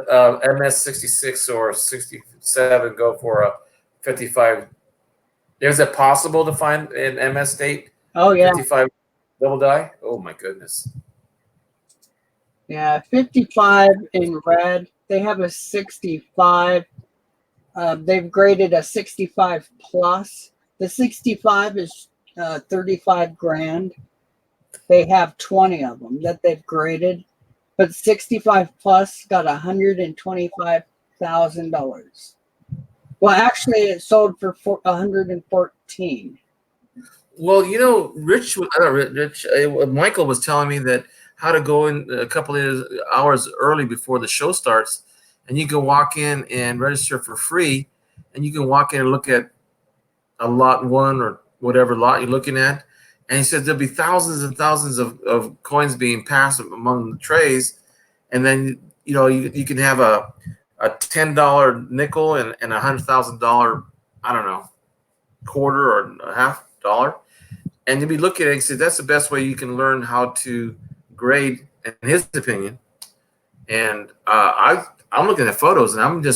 MS-66 or 67 go for a 55? Is it possible to find an MS date? Oh, yeah. 55 double die? Oh, my goodness. Yeah, 55 in red. They have a 65. They've graded a 65 plus. The 65 is 35 grand. They have 20 of them that they've graded. But 65 plus got $125,000. Well, actually, it sold for $114,000. Well, Michael was telling me that how to go in a couple of hours early before the show starts, and you can walk in and register for free, and you can walk in and look at a lot one or whatever lot you're looking at, And he said there'll be thousands and thousands of coins being passed among the trays, and then you can have a $10 nickel and a $100,000, I don't know, quarter or a half dollar, and you'll be looking at it and say that's the best way you can learn how to grade, in his opinion. And I'm looking at photos, and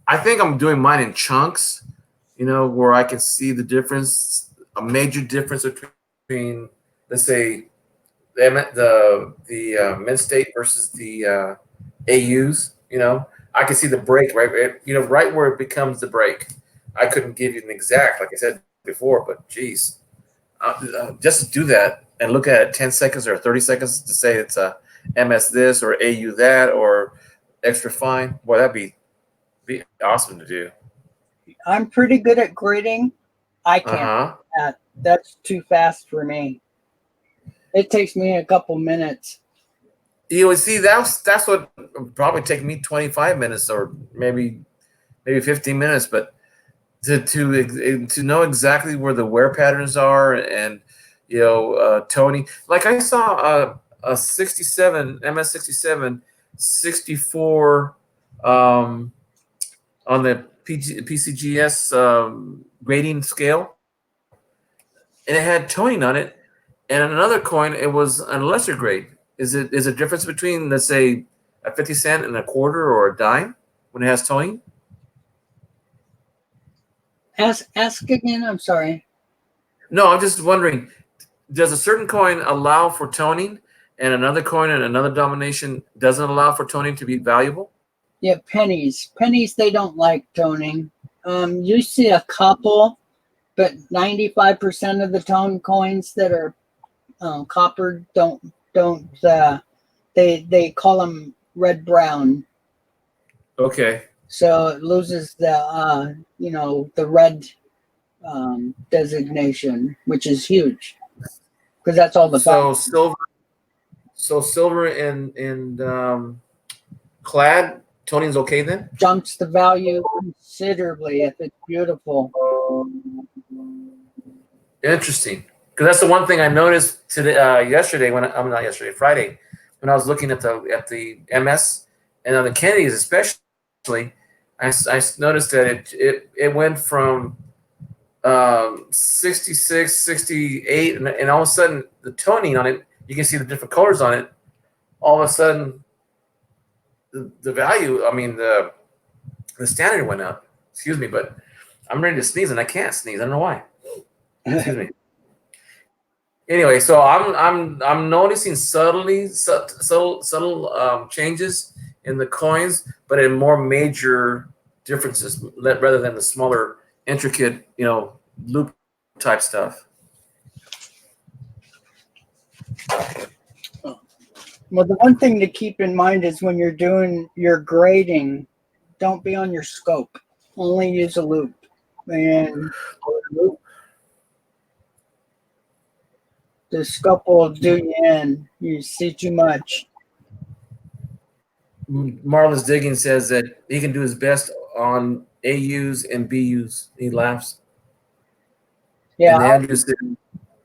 I think I'm doing mine in chunks, where I can see the difference, a major difference between, let's say, the mid state versus the AUs. I can see the break right where it becomes the break. I couldn't give you an exact, like I said before, but geez, just to do that and look at it 10 seconds or 30 seconds to say it's a MS this or AU that or extra fine, boy, that'd be awesome to do. I'm pretty good at grading. I can't. That's too fast for me. It takes me a couple minutes. See, that's what would probably take me 25 minutes or maybe 15 minutes, but to know exactly where the wear patterns are and toning. Like I saw a 67 MS67 64 on the PCGS grading scale, and it had toning on it. And another coin, it was a lesser grade. Is a difference between, let's say, a 50 cent and a quarter or a dime when it has toning? Ask again. I'm sorry. No, I'm just wondering, does a certain coin allow for toning and another coin and another denomination doesn't allow for toning to be valuable? Yeah, pennies. Pennies, they don't like toning. You see a couple, but 95% of the tone coins that are copper don't they call them red brown. Okay. So it loses the the red designation, which is huge because that's all the silver and clad toning's okay then? Jumps the value considerably if it's beautiful. Interesting. Because that's the one thing I noticed today, Friday, when I was looking at the MS and on the Kennedys especially, I noticed that it went from 66, 68, and all of a sudden the toning on it, you can see the different colors on it. All of a sudden, the value, the standard went up. Excuse me, but I'm ready to sneeze and I can't sneeze. I don't know why. Excuse me. Anyway, so I'm noticing subtle changes in the coins, but in more major differences rather than the smaller, intricate, loop type stuff. Well, the one thing to keep in mind is when you're doing your grading, don't be on your scope. Only use a loop. And the scope will do you in. You see too much. Marlon's Digging says that he can do his best on AUs and BUs. He laughs. Yeah. And Andrew said,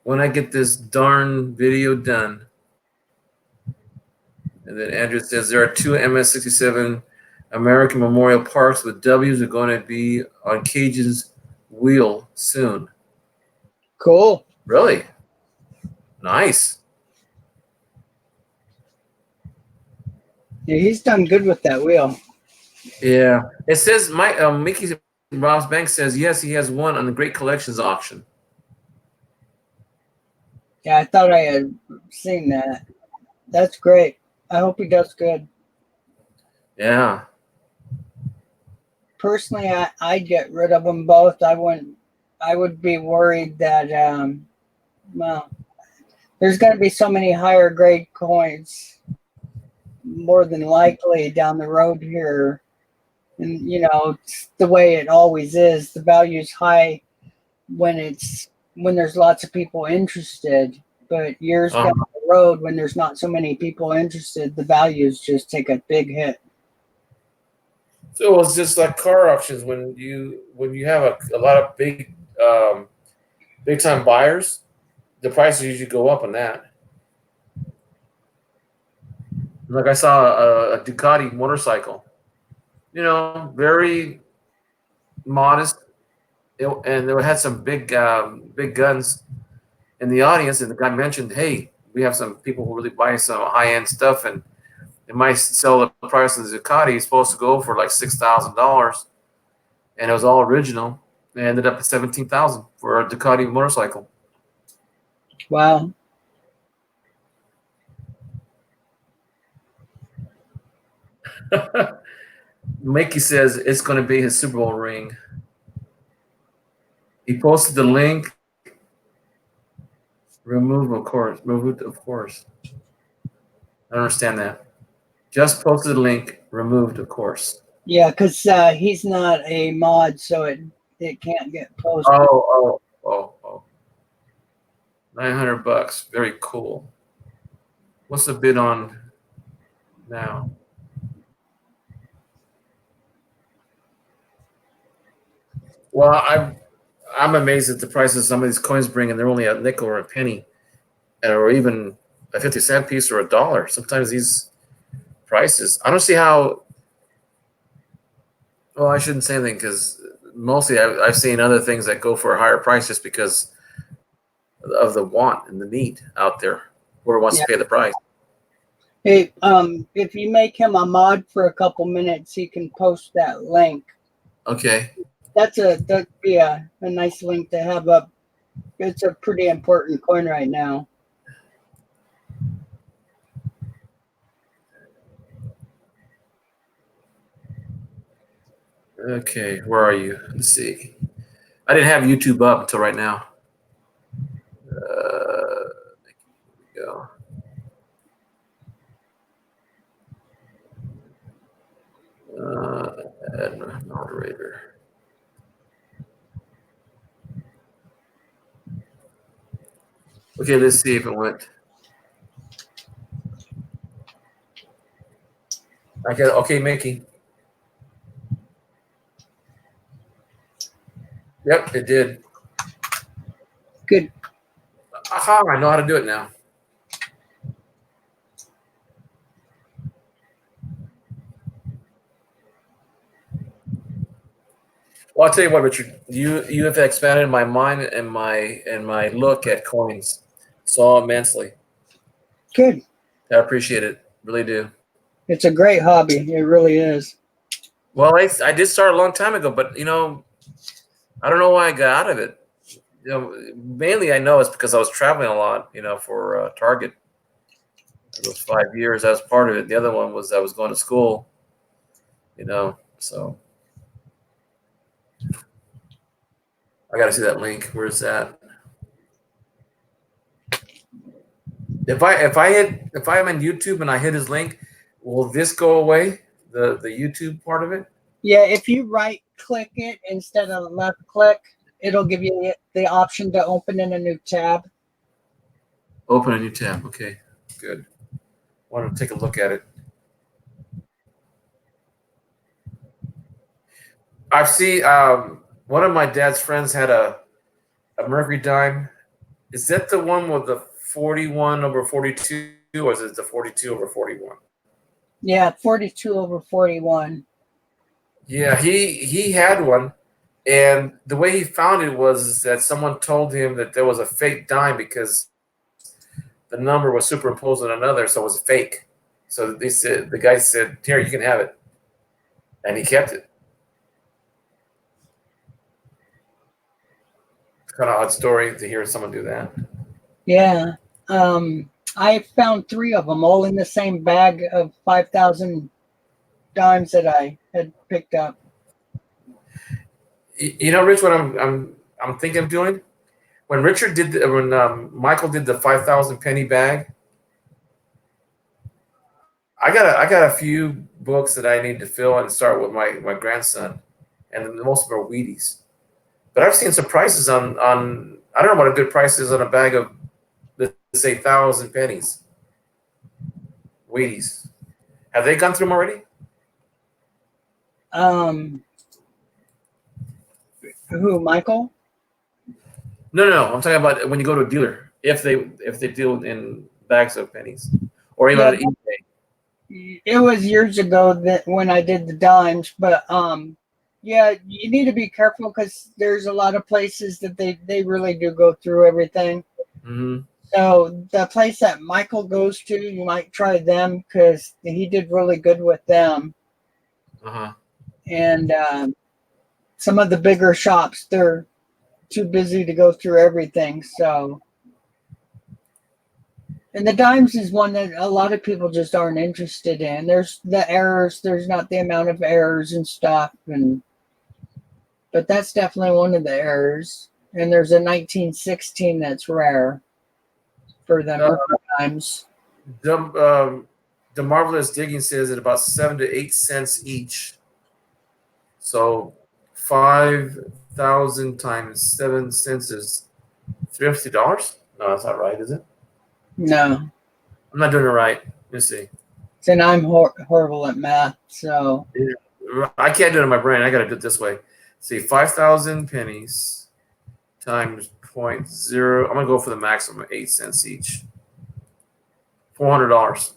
when I get this darn video done. And then Andrew says there are 2 MS67 American Memorial Parks with W's are going to be on Cajun's wheel soon. Cool. Really? Nice. Yeah, he's done good with that wheel. Yeah. It says Mickey Ross Banks says yes, he has one on the Great Collections auction. Yeah, I thought I had seen that. That's great. I hope he does good. Yeah. Personally, I'd get rid of them both. I would be worried that there's going to be so many higher grade coins more than likely down the road here. And, it's the way it always is. The value's high when there's lots of people interested. But years down the road, when there's not so many people interested, the values just take a big hit. So it's just like car auctions when you have a lot of big time buyers. the prices usually go up on that. Like I saw a Ducati motorcycle, very modest, and they had some big guns in the audience. And the guy mentioned, "Hey, we have some people who really buy some high end stuff, and it might sell the price of the Ducati is supposed to go for like $6,000, and it was all original. It ended up at 17,000 for a Ducati motorcycle." Wow. Mickey says it's going to be his Super Bowl ring. He posted the link. Removed, of course. Removed, of course. I don't understand that. Just posted the link. Removed, of course. Yeah, because he's not a mod, so it can't get posted. Oh. $900. Very cool. What's the bid on now? Well, I'm amazed at the prices some of these coins bring, and they're only a nickel or a penny, or even a 50-cent piece or $1. Sometimes these prices, I don't see how. Well, I shouldn't say anything because mostly I've seen other things that go for a higher price just because of the want and the need out there, whoever wants to pay the price. Hey, if you make him a mod for a couple minutes, he can post that link. Okay. That'd be a nice link to have up. It's a pretty important coin right now. Okay, where are you? Let's see. I didn't have YouTube up until right now. There we go. Add moderator. Okay, let's see if it went. Okay, Mickey. Yep, it did. Good. Aha, I know how to do it now. Well, I'll tell you what, Richard. You have expanded my mind and my look at coins so immensely. Good. I appreciate it. Really do. It's a great hobby. It really is. Well, I did start a long time ago, but I don't know why I got out of it. Mainly I know it's because I was traveling a lot. For Target. Those 5 years, I was part of it. The other one was I was going to school. So I got to see that link. Where's that? If I'm on YouTube and I hit his link, will this go away? The YouTube part of it? Yeah, if you right click it instead of left click, it'll give you the option to open in a new tab. Open a new tab. Okay, good. Want to take a look at it. I've seen one of my dad's friends had a Mercury dime. Is that the one with the 41/42, or is it the 42/41? Yeah, 42/41. Yeah, he had one, and the way he found it was that someone told him that there was a fake dime because the number was superimposed on another, so it was fake. So the guy said, "Here, you can have it," and he kept it. It's kind of odd story to hear someone do that. Yeah. I found 3 of them all in the same bag of 5,000 dimes that I had picked up. Rich, what I'm thinking of doing when Michael did the 5,000 penny bag. I got a few books that I need to fill and start with my grandson, and most of them are Wheaties. But I've seen some prices on I don't know what a good price is on a bag of, let's say, 1,000 pennies. Wheaties. Have they gone through them already? Who, Michael? No. I'm talking about when you go to a dealer. if they deal in bags of pennies or even Yeah. on eBay. It was years ago that when I did the dimes, but yeah, you need to be careful because there's a lot of places that they really do go through everything. Mm-hmm. So the place that Michael goes to, you might try them because he did really good with them. Uh-huh. And some of the bigger shops, they're too busy to go through everything. So, and the dimes is one that a lot of people just aren't interested in. There's the errors. There's not the amount of errors and stuff, but that's definitely one of the errors. And there's a 1916 that's rare for them times. The Marvelous Digging says at about 7 to 8 cents each. So 5,000 times 7 cents is $350. No, that's not right, is it? No, I'm not doing it right. Let me see. and I'm horrible at math, so I can't do it in my brain. I got to do it this way. See, 5,000 pennies times 0.0. I'm gonna go for the maximum, 8 cents each. $400.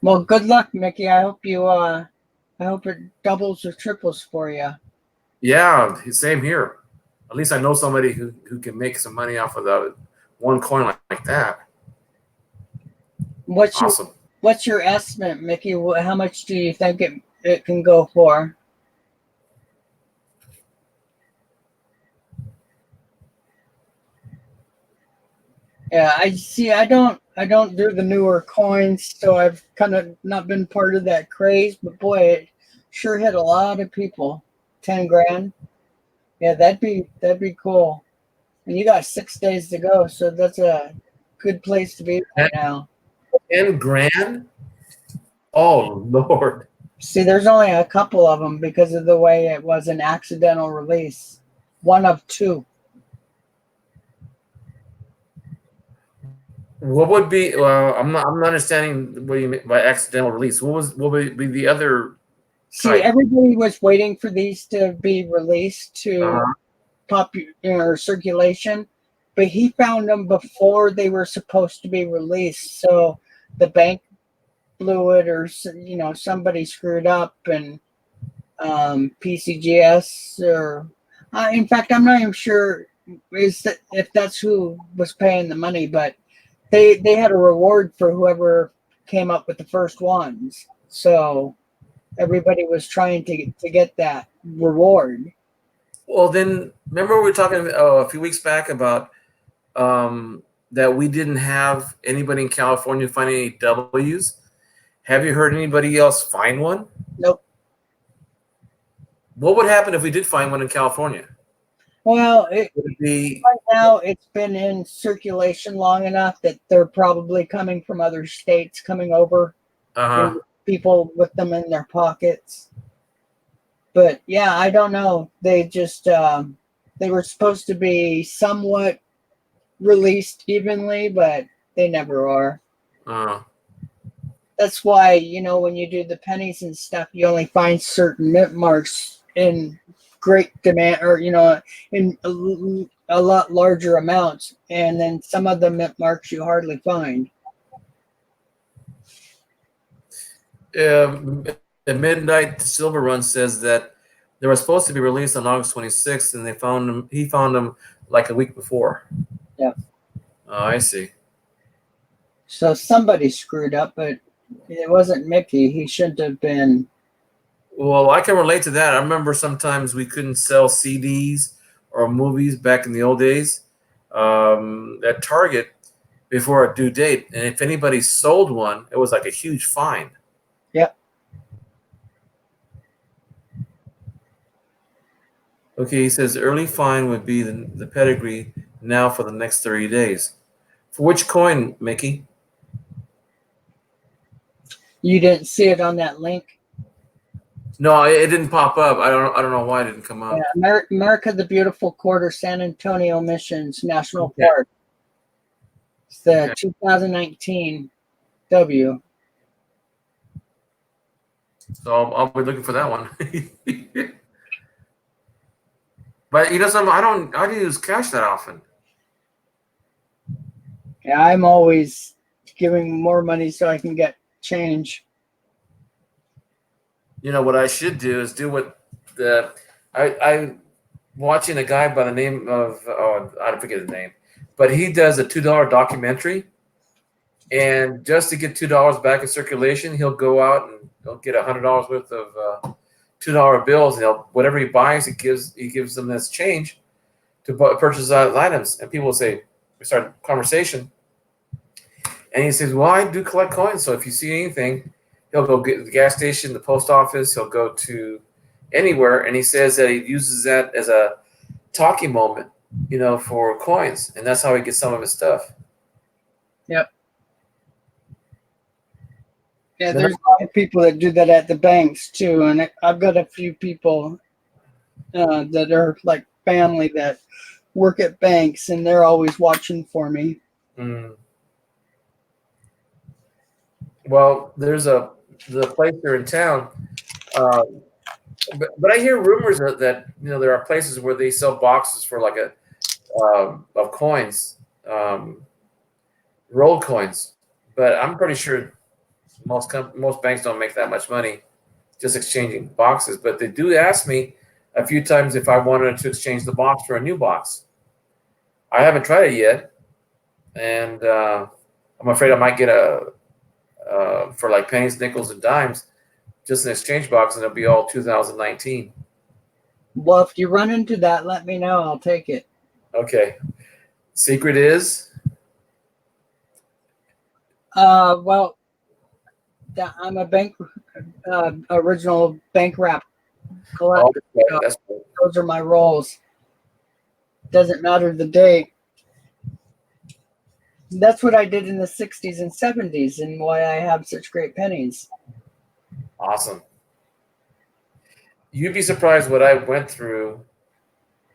well, good luck, Mickey. I hope it doubles or triples for you. Yeah, same here. At least I know somebody who can make some money off of the one coin like that. Awesome. What's your estimate, Mickey? How much do you think it can go for? Yeah, I see. I don't do the newer coins, so I've kind of not been part of that craze. But boy, it sure hit a lot of people. 10 grand. Yeah, that'd be cool. And you got 6 days to go, so that's a good place to be right now. 10 grand? Oh Lord. See, there's only a couple of them because of the way it was an accidental release. One of two. What would be? Well, I'm not understanding what you mean by accidental release. What would be the other? See, type? everybody was waiting for these to be released to popular circulation, but he found them before they were supposed to be released. So the bank blew it, or somebody screwed up, and PCGS, or in fact, I'm not even sure if that's who was paying the money, but they had a reward for whoever came up with the first ones. So everybody was trying to get that reward. Well, then remember we were talking a few weeks back about that we didn't have anybody in California find any W's. Have you heard anybody else find one? Nope. What would happen if we did find one in California? Well, Would it be right now it's been in circulation long enough that they're probably coming from other states coming over. People with them in their pockets. But yeah, I don't know. They just they were supposed to be somewhat released evenly, but they never are. That's why, when you do the pennies and stuff, you only find certain mint marks in great demand, or in a lot larger amounts, and then some of the mint marks you hardly find. the Midnight Silver Run says that they were supposed to be released on August 26th, and he found them like a week before. Yeah. Oh, I see. So somebody screwed up, but it wasn't Mickey. He shouldn't have been. Well, I can relate to that. I remember sometimes we couldn't sell CDs or movies back in the old days at Target before a due date. And if anybody sold one, it was like a huge fine. Yep. Okay, he says early fine would be the pedigree now for the next 30 days. For which coin, Mickey? You didn't see it on that link? No, it didn't pop up. I don't know why it didn't come up. Yeah, America the Beautiful Quarter, San Antonio Missions National Park. It's the 2019 W. So I'll be looking for that one. But something, I don't use cash that often. Yeah, I'm always giving more money so I can get change. You know what I should do is do what the I watching a guy by the name of I forget his name, but he does a $2 documentary, and just to get $2 back in circulation, he'll go out and he'll get $100 worth of $2 bills, and he'll whatever he buys, he gives them this change to purchase items, and people will say we start a conversation, and he says, "Well, I do collect coins, so if you see anything." He'll go get the gas station, the post office. He'll go to anywhere, and he says that he uses that as a talking moment, for coins, and that's how he gets some of his stuff. Yep. Yeah, there's a lot of people that do that at the banks too, and I've got a few people that are like family that work at banks, and they're always watching for me. Mm. Well, there's the place here in town, but I hear rumors that there are places where they sell boxes for like of coins, rolled coins. But I'm pretty sure most banks don't make that much money just exchanging boxes. But they do ask me a few times if I wanted to exchange the box for a new box. I haven't tried it yet, and I'm afraid I might get for like pennies, nickels, and dimes, just an exchange box, and it'll be all 2019. Well, if you run into that, let me know. I'll take it. Okay. Secret is? Well, I'm a bank, original bank wrap collector. Oh, that's cool. Those are my rolls. Doesn't matter the date. That's what I did in the 60s and 70s, and why I have such great pennies. Awesome. You'd be surprised what I went through,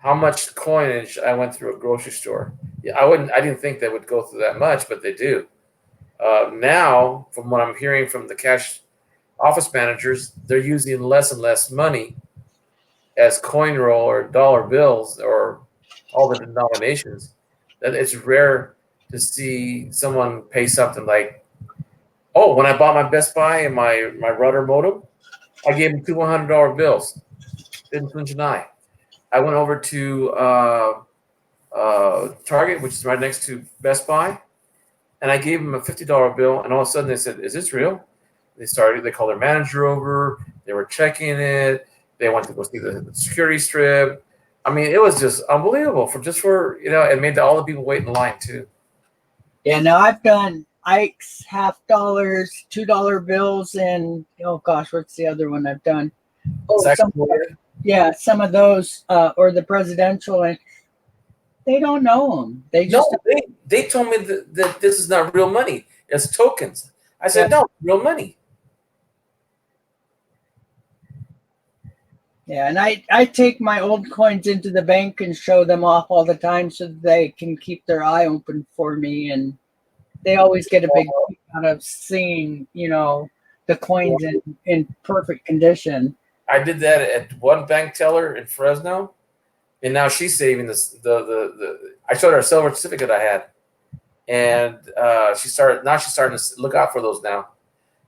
how much coinage I went through a grocery store. Yeah, I didn't think they would go through that much, but they do. Now, from what I'm hearing from the cash office managers, they're using less and less money as coin roll or dollar bills or all the denominations. That it's rare to see someone pay something like, oh, when I bought my Best Buy and my router modem, I gave them two $100 bills. Didn't flinch an eye. I went over to Target, which is right next to Best Buy, and I gave them a $50 bill, and all of a sudden they said, "Is this real?" They called their manager over. They were checking it. They went to go see the security strip. I mean, it was just unbelievable it made all the people wait in line too. Yeah, now I've done Ike's $50, $2 bills, and oh gosh, what's the other one I've done? Oh, some of those, or the presidential, and they don't know them. They told me that this is not real money. It's tokens. I said, no, real money. Yeah, and I take my old coins into the bank and show them off all the time so that they can keep their eye open for me, and they always get a big kick out of seeing, the coins in perfect condition. I did that at one bank teller in Fresno, and now she's saving this. I showed her a silver certificate I had, and she's starting to look out for those now.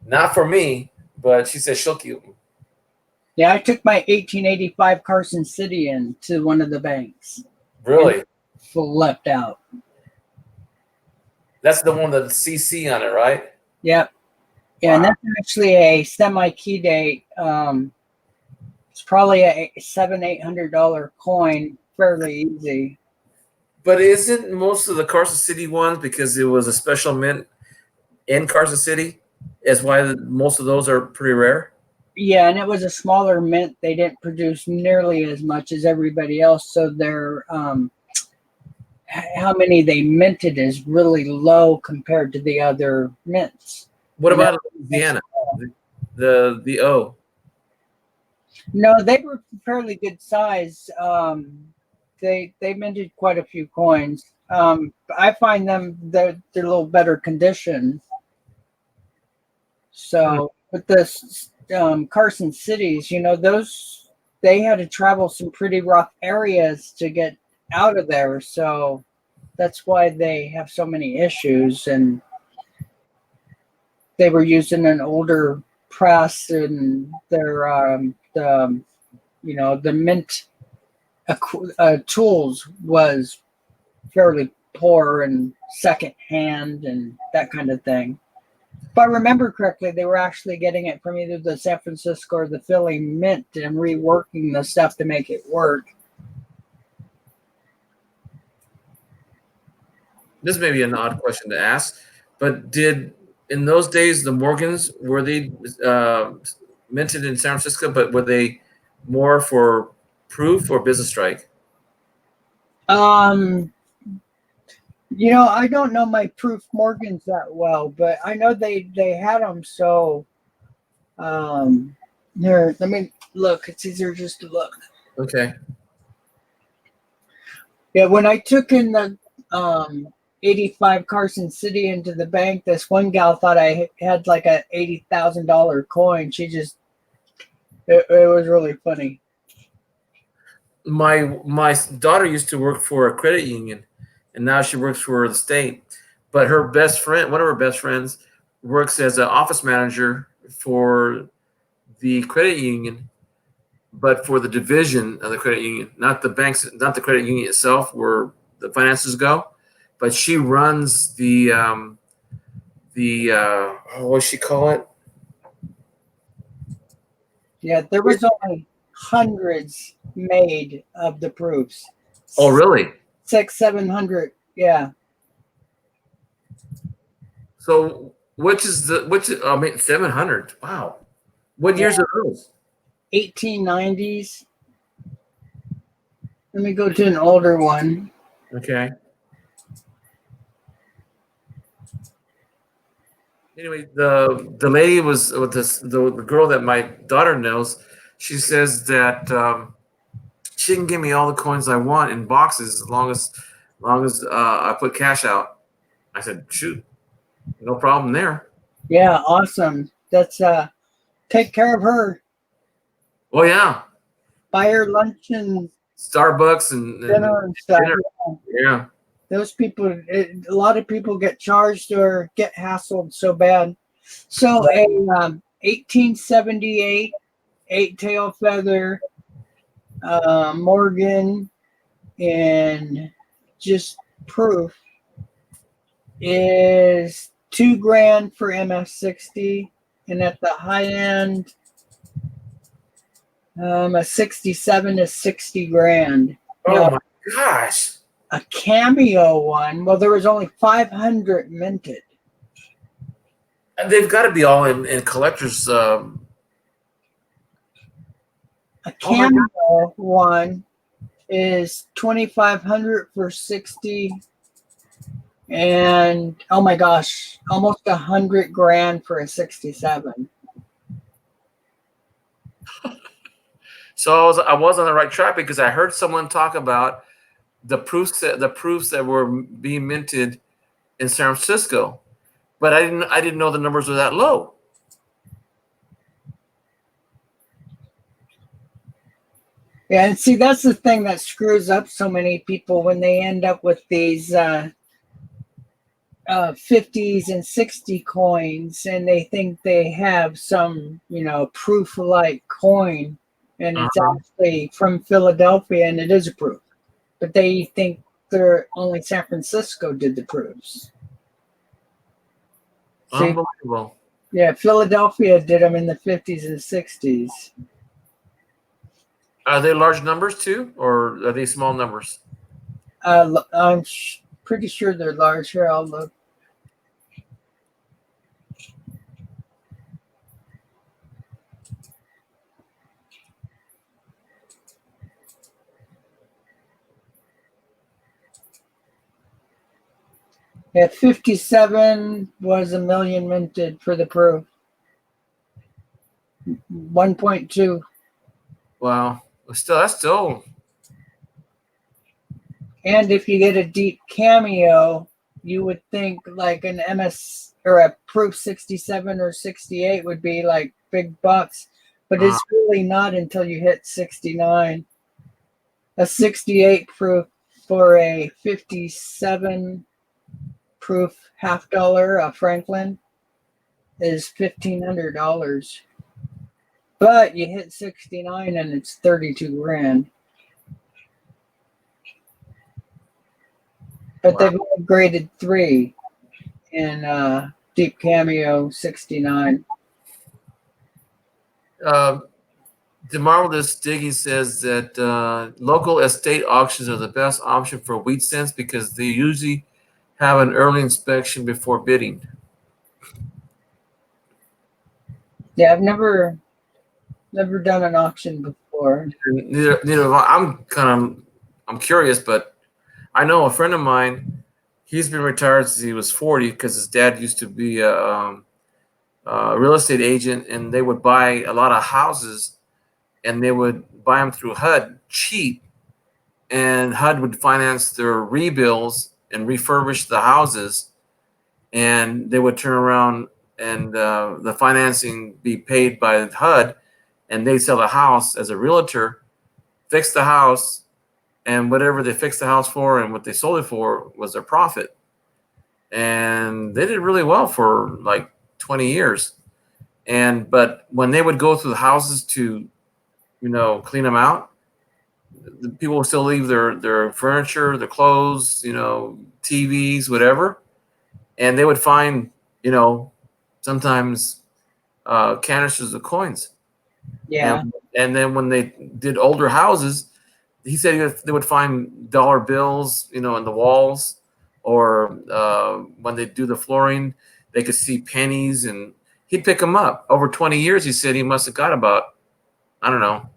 Not for me, but she says she'll keep them. Yeah, I took my 1885 Carson City into one of the banks. Really? Left out. That's the one with the CC on it, right? Yep. Yeah, wow. And that's actually a semi-key date. It's probably a $700-800 coin, fairly easy. But isn't most of the Carson City ones, because it was a special mint in Carson City, is why most of those are pretty rare? Yeah, and it was a smaller mint. They didn't produce nearly as much as everybody else, so their how many they minted is really low compared to the other mints. What about Louisiana? The O? No, they were fairly good size. They minted quite a few coins. I find they're a little better condition. So with this Carson Cities, those they had to travel some pretty rough areas to get out of there. So That's why they have so many issues, and they were using an older press, and their the mint tools was fairly poor and secondhand and that kind of thing. If I remember correctly, they were actually getting it from either the San Francisco or the Philly mint and reworking the stuff to make it work. This may be an odd question to ask, but in those days the Morgans, were they minted in San Francisco, but were they more for proof or business strike? I don't know my proof Morgans that well, but I know they had them. So, here, let me look. It's easier just to look. Okay. Yeah, when I took in the 85 Carson City into the bank, this one gal thought I had like a $80,000 coin. It was really funny. My daughter used to work for a credit union, and now she works for the state. But her best friend, one of her best friends, works as an office manager for the credit union, but for the division of the credit union, not the banks, not the credit union itself, where the finances go. But she runs the what does she call it? Yeah, there was only hundreds made of the proofs. Oh, really? 700. Yeah. So which is 700? Wow. What years are those? 1890s. Let me go to an older one. Okay. Anyway, the lady was with the girl that my daughter knows. She says that she can give me all the coins I want in boxes as long as I put cash out. I said, shoot, no problem there. Yeah, awesome. That's take care of her. Oh yeah, Buy her lunch and Starbucks and dinner and stuff. dinner. Yeah. Those people, a lot of people get charged or get hassled so bad. So a 1878 eight-tail feather Morgan and just proof is $2,000 for MS60, and at the high end, a 67 is $60,000. Oh Now, my gosh. a cameo one, well, there was only 500 minted. And they've got to be all in collectors. A cameo one is 2,500 for 60, and oh my gosh, almost $100,000 for a 67. So I was on the right track because I heard someone talk about the proofs that were being minted in San Francisco, but I didn't know the numbers were that low. Yeah, and see, that's the thing that screws up so many people when they end up with these 50s and 60 coins, and they think they have some, proof-like coin, and it's actually from Philadelphia, and it is a proof. But they think only San Francisco did the proofs. See, Unbelievable. yeah, Philadelphia did them in the 50s and 60s. Are they large numbers too, or are they small numbers? I'm pretty sure they're large. Here, I'll look. Yeah, 57 was $1 million minted for the proof. 1.2. Wow. That's still. And if you get a deep cameo, you would think like an MS or a proof 67 or 68 would be like big bucks, but it's really not until you hit 69. A 68 proof for a 57 proof $half a Franklin is $1,500. But you hit 69 and it's 32 grand. But they've upgraded 3 in Deep Cameo 69. The Marvelous Diggy says that local estate auctions are the best option for wheat cents because they usually have an early inspection before bidding. Yeah, I've never done an auction before. Neither I'm curious, but I know a friend of mine. He's been retired since he was 40 because his dad used to be a real estate agent, and they would buy a lot of houses. And they would buy them through HUD cheap, and HUD would finance their rebuilds and refurbish the houses, and they would turn around and the financing be paid by HUD, and they'd sell the house as a realtor, fix the house, and whatever they fixed the house for and what they sold it for was their profit. And they did really well for like 20 years. But when they would go through the houses to clean them out, the people will still leave their furniture, their clothes, TVs, whatever. And they would find, sometimes canisters of coins. Yeah. And then when they did older houses, he said they would find dollar bills, in the walls, or when they do the flooring, they could see pennies, and he'd pick them up. Over 20 years, he said he must have got about, I don't know,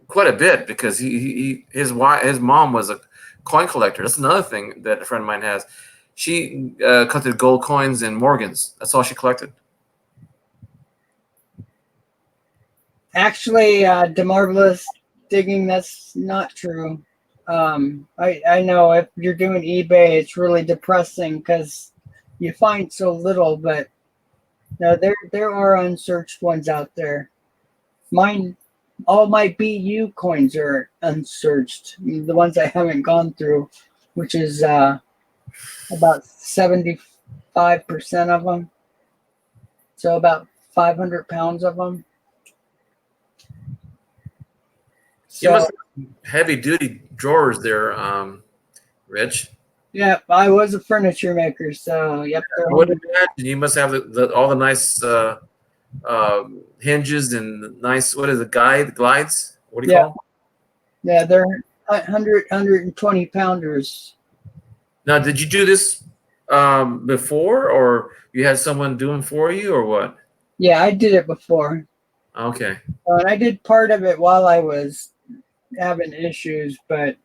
quite a bit, because his mom was a coin collector. That's another thing that a friend of mine has. She collected gold coins and Morgans. That's all she collected. Actually, DeMarvelous Digging, that's not true. I know if you're doing eBay, it's really depressing because you find so little, but no, there are unsearched ones out there. Mine, all my BU coins are unsearched. The ones I haven't gone through, which is about 75% of them. So about 500 pounds of them. You must have heavy duty drawers there, Rich. Yeah, I was a furniture maker, so yep. I would imagine you must have all the nice hinges and the nice, what is it, glides? What do you call them? Yeah, they're 120 pounders. Now, did you do this before, or you had someone doing for you, or what? Yeah, I did it before. Okay. And I did part of it while I was having issues, but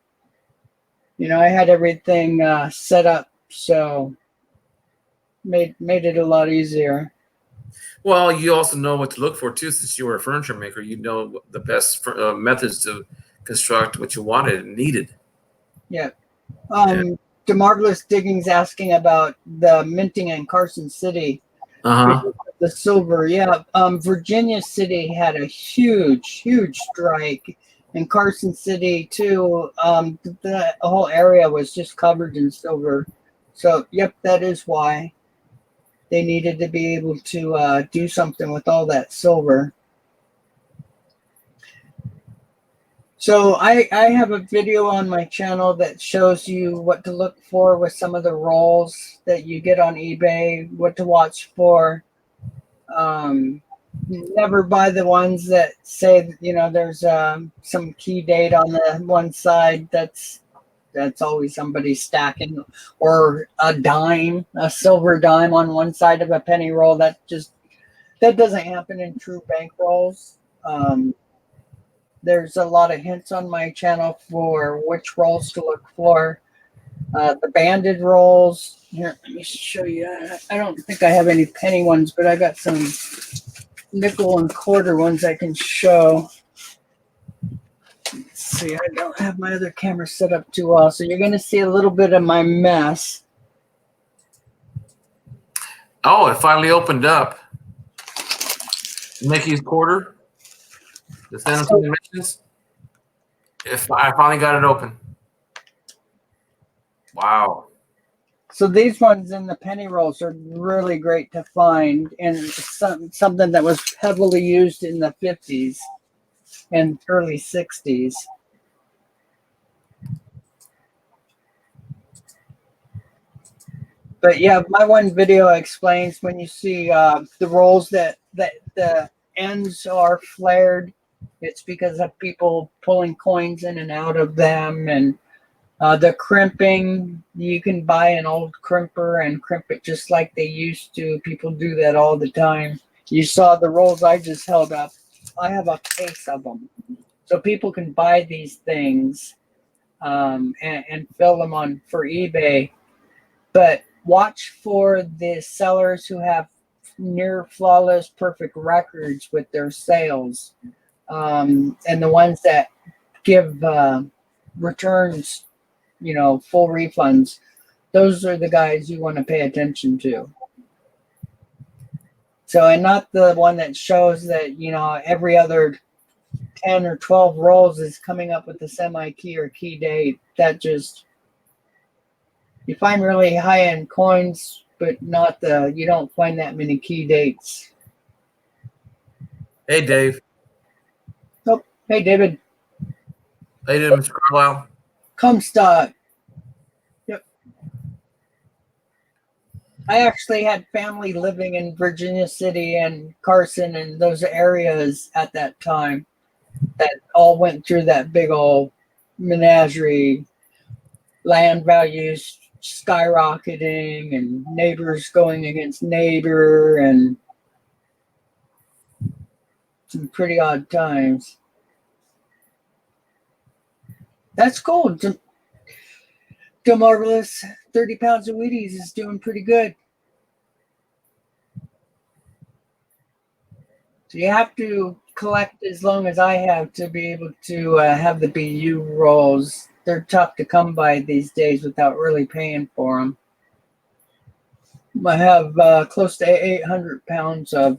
I had everything set up, so made it a lot easier. Well, you also know what to look for too, since you were a furniture maker. You know the best methods to construct what you wanted and needed. Yeah. DeMarvelous Digging's asking about the minting in Carson City. The silver, yeah. Virginia City had a huge strike. In Carson City too, the whole area was just covered in silver. So, yep, that is why they needed to be able to do something with all that silver. So I have a video on my channel that shows you what to look for with some of the rolls that you get on eBay, what to watch for. Never buy the ones that say, there's some key date on the one side. That's always somebody stacking, or a silver dime on one side of a penny roll. That doesn't happen in true bank rolls. There's a lot of hints on my channel for which rolls to look for. The banded rolls. Here, let me show you. I don't think I have any penny ones, but I got some nickel and quarter ones I can show. Let's see, I don't have my other camera set up too well, so you're going to see a little bit of my mess. Oh, it finally opened up. Mickey's quarter. The San Antonio Missions. I finally got it open. Wow. So these ones in the penny rolls are really great to find, and something that was heavily used in the 50s and early 60s. But yeah, my one video explains when you see the rolls that the ends are flared, it's because of people pulling coins in and out of them. And the crimping, you can buy an old crimper and crimp it just like they used to. People do that all the time. You saw the rolls I just held up. I have a case of them. So people can buy these things and fill them on for eBay. But watch for the sellers who have near flawless, perfect records with their sales, and the ones that give returns, full refunds. Those are the guys you want to pay attention to. So, and not the one that shows that, every other 10 or 12 rolls is coming up with the semi-key or key date. That just, you find really high-end coins, but you don't find that many key dates. Hey, Dave. Oh, hey, David. How you doing, Mr. Carlisle? Comstock. Yep. I actually had family living in Virginia City and Carson and those areas at that time that all went through that big old menagerie, land values skyrocketing and neighbors going against neighbor, and some pretty odd times. That's cool. Still marvelous. 30 pounds of Wheaties is doing pretty good. So you have to collect as long as I have to be able to have the BU rolls. They're tough to come by these days without really paying for them. I have close to 800 pounds of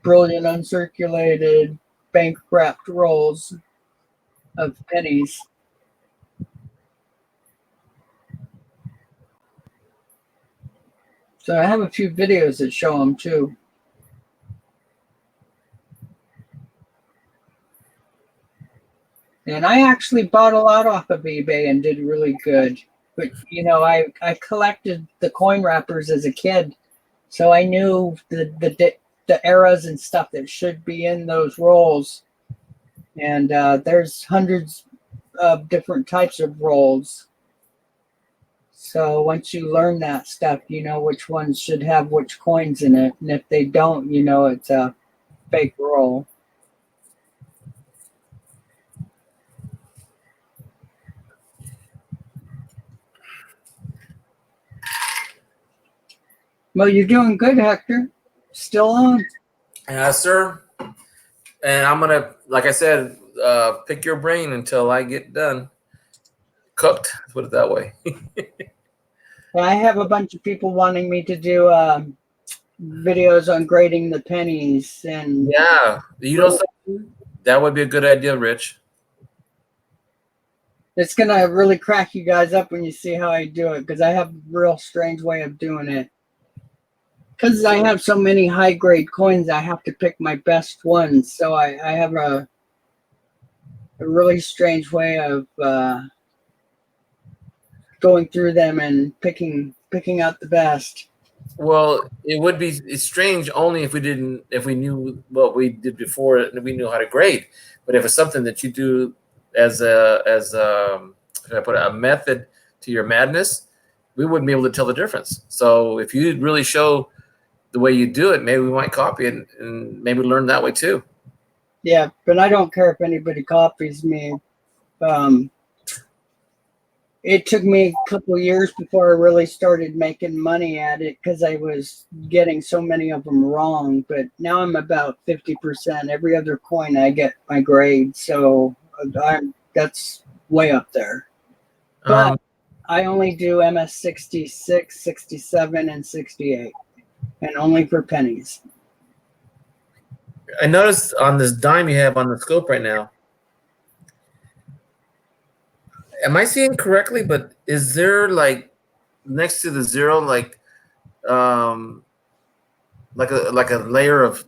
brilliant uncirculated bank wrapped rolls of pennies. So I have a few videos that show them too. And I actually bought a lot off of eBay and did really good. But, I collected the coin wrappers as a kid. So I knew the eras and stuff that should be in those rolls. And there's hundreds of different types of rolls. So once you learn that stuff, you know which ones should have which coins in it. And if they don't, it's a fake roll. Well, you're doing good, Hector. Still on. Yes, sir. And I'm going to, like I said, pick your brain until I get done. Cooked, let's put it that way. I have a bunch of people wanting me to do videos on grading the pennies. And Yeah. That would be a good idea, Rich. it's going to really crack you guys up when you see how I do it, because I have a real strange way of doing it. Because I have so many high-grade coins, I have to pick my best ones. So I have a really strange way of going through them and picking out the best. Well, it's strange only if we knew what we did before and we knew how to grade. But if it's something that you do as how can I put it, a method to your madness, we wouldn't be able to tell the difference. So if you really show the way you do it, maybe we might copy it and maybe learn that way too. Yeah, but I don't care if anybody copies me. It took me a couple years before I really started making money at it because I was getting so many of them wrong. But now I'm about 50%. Every other coin I get my grade, so that's way up there. But I only do MS 66, 67, and 68, and only for pennies. I noticed on this dime you have on the scope right now, Am I seeing correctly? But is there like next to the zero, um, like a layer of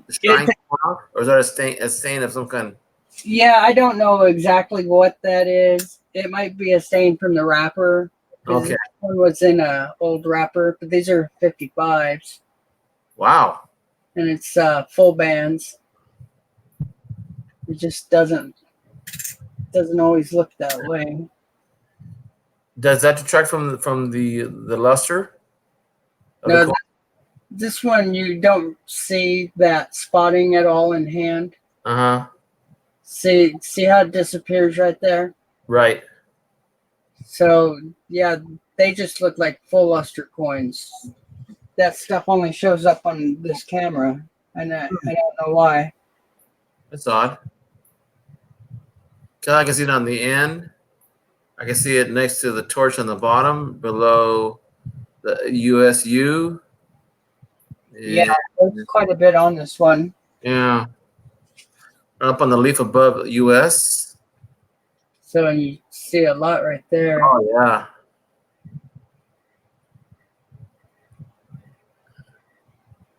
shine, It- or is that a stain of some kind? yeah, I don't know exactly what that is. It might be a stain from the wrapper because Okay. this one was in a old wrapper, but these are 55s Wow. and it's full bands. It just doesn't always look that way. Does that detract from the luster of the No, coin? this one you don't see that spotting at all in hand. Uh huh. See how it disappears right there? Right. So yeah, they just look like full luster coins. That stuff only shows up on this camera, and I don't know why. That's odd. 'Cause I can see it on the end. I can see it next to the torch on the bottom below the USU. Yeah, there's quite a bit on this one. Yeah. Up on the leaf above US. So you see a lot right there. Oh yeah.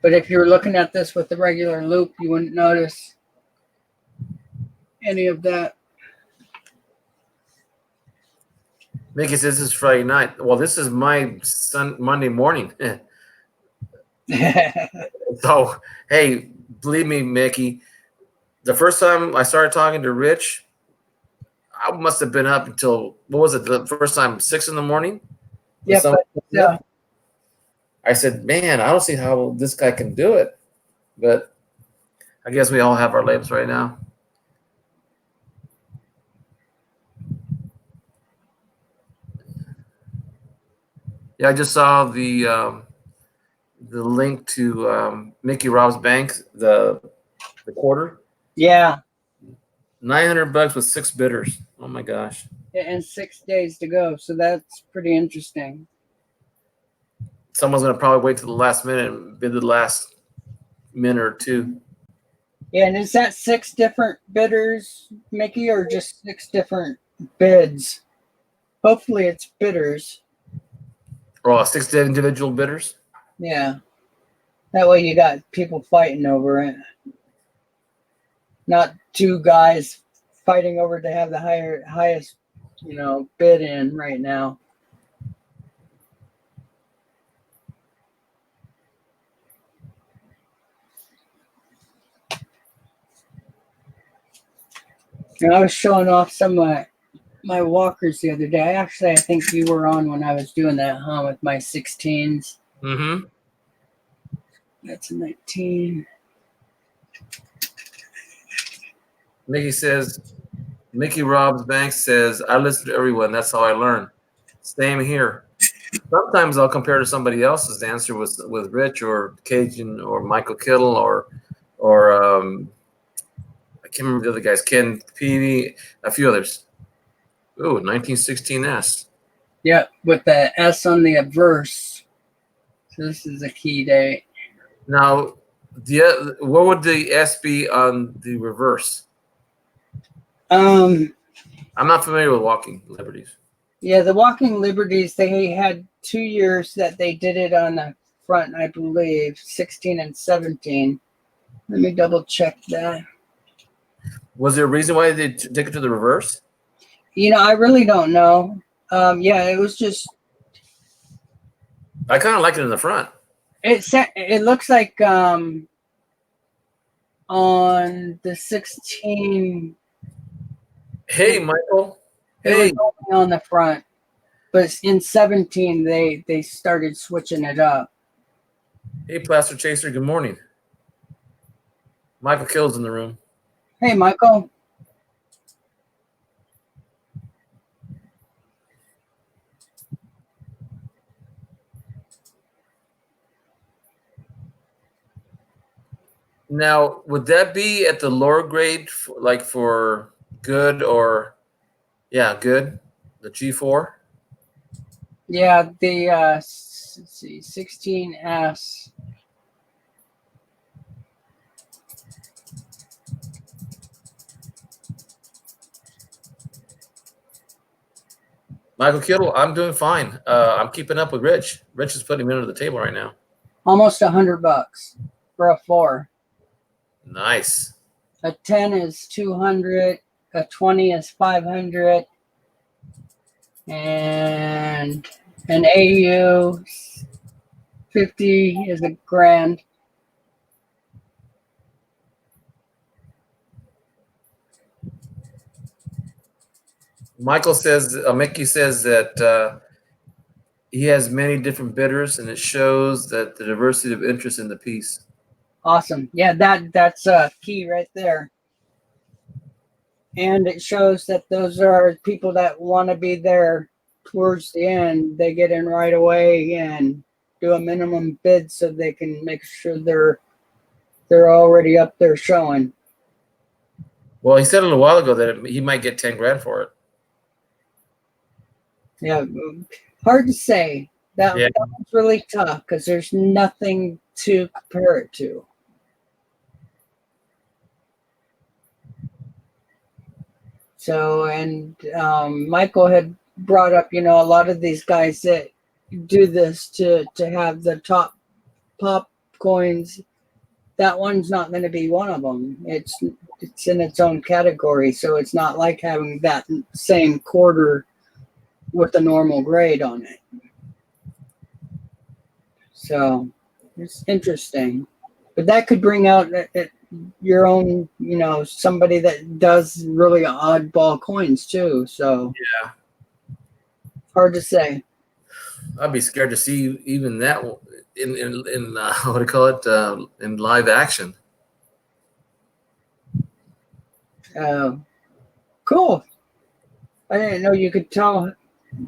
But if you were looking at this with the regular loop, you wouldn't notice any of that. Mickey says this is Friday night. Well, this is my Monday morning. So, hey, believe me, Mickey, the first time I started talking to Rich, I must have been up until, what was it, the first time, 6 in the morning? Yeah, yeah. I said, man, I don't see how this guy can do it. But I guess we all have our labs right now. Yeah, I just saw the link to Mickey Rob's Bank, the quarter. Yeah, $900 with 6 bidders. Oh my gosh. and 6 days to go. So that's pretty interesting. Someone's gonna probably wait to the last minute and bid the last minute or two. Yeah, and is that 6 different bidders, Mickey, or just 6 different bids? Hopefully it's bidders. Or 6 individual bidders. Yeah. That way you got people fighting over it. Not 2 guys fighting over to have the highest, bid in right now. And I was showing off some of my walkers the other day. I think you were on when I was doing that, huh? With my 16s. Mm-hmm. That's a 19. Mickey Rob's Bank says, I listen to everyone. That's how I learn. Same here. Sometimes I'll compare to somebody else's answer with Rich or Cajun or Michael Kittle or I can't remember the other guys, Ken Peavy, a few others. Ooh, 1916S. Yep, with the S on the obverse. So this is a key date. Now, what would the S be on the reverse? I'm not familiar with walking liberties. Yeah, the Walking Liberties, they had 2 years that they did it on the front, I believe, 16 and 17. Let me double check that. Was there a reason why they took it to the reverse? I really don't know. Yeah, it was just I kind of like it in the front. it looks like on the 16 Hey, Michael. it Hey. was only on the front. But in 17 they started switching it up. Hey, Plaster Chaser. Good morning. Michael Kill's in the room. Hey, Michael. Now, would that be at the lower grade, like for good or, yeah, good, the G4? Yeah, the let's see, 16S. Michael Kittle, I'm doing fine. I'm keeping up with Rich. Rich is putting me under the table right now. Almost $100 for a 4. Nice. A 10 is 200. A 20 is 500. And an AU 50 is a grand. Michael says, Mickey says that he has many different bidders, and it shows that the diversity of interest in the piece. Awesome. Yeah, that's key right there. And it shows that those are people that want to be there towards the end. They get in right away and do a minimum bid so they can make sure they're already up there showing. Well, he said a little while ago that he might get 10 grand for it. Yeah, hard to say. That Yeah. was really tough because there's nothing to compare it to. So, and Michael had brought up, a lot of these guys that do this to have the top pop coins. That one's not going to be one of them. It's in its own category, so it's not like having that same quarter with a normal grade on it. So it's interesting, but that could bring out your own, somebody that does really oddball coins too. So Yeah. hard to say. I'd be scared to see even that in what do you call it, in live action. Cool. I didn't know you could tell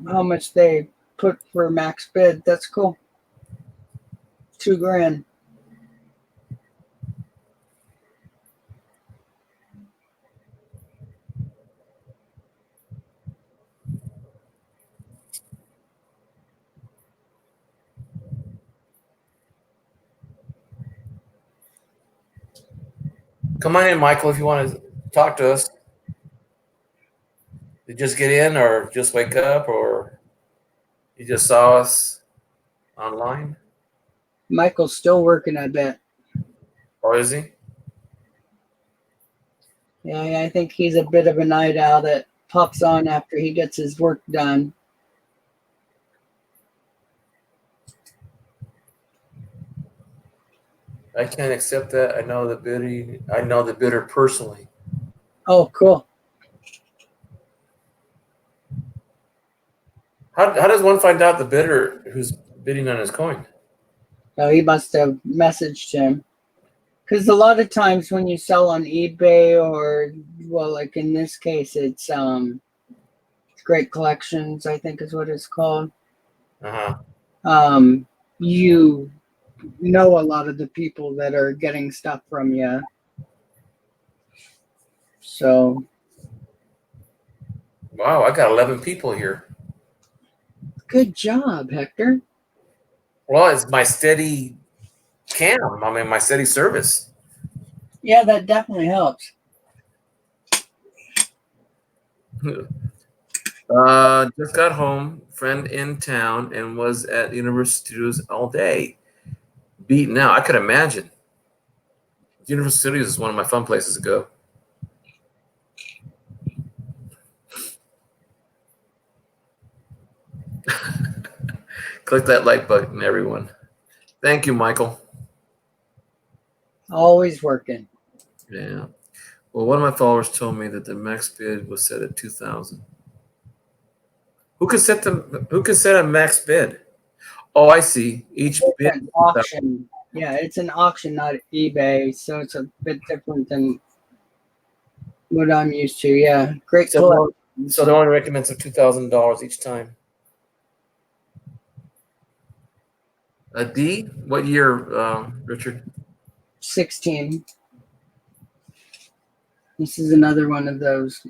how much they put for max bid. That's cool. $2 grand. Come on in, Michael, if you want to talk to us. You just get in, or just wake up, or you just saw us online, Michael's still working, I bet. or is he? Yeah, I think he's a bit of a night owl that pops on after he gets his work done. I can't accept that. I know the bidder personally. Oh, cool. How does one find out the bidder who's bidding on his coin? So he must have messaged him. Because a lot of times when you sell on eBay or, well, like in this case, it's Great Collections, I think is what it's called. You know a lot of the people that are getting stuff from you. So. Wow, I got 11 people here. Good job, Hector. Well, it's my steady cam. I mean, my steady service. Yeah, that definitely helps. Just got home, friend in town, and was at Universal Studios all day. Beaten out. I could imagine. Universal Studios is one of my fun places to go. Click that like button, everyone. Thank you, Michael. Always working. Yeah. Well, one of my followers told me that the max bid was set at 2,000. Who can set a max bid? Oh, I see. Each bid An auction. Yeah, it's an auction, not eBay, so it's a bit different than what I'm used to. Yeah, great. So the only recommends of $2,000 each time. A D? What year, Richard? 16. This is another one of those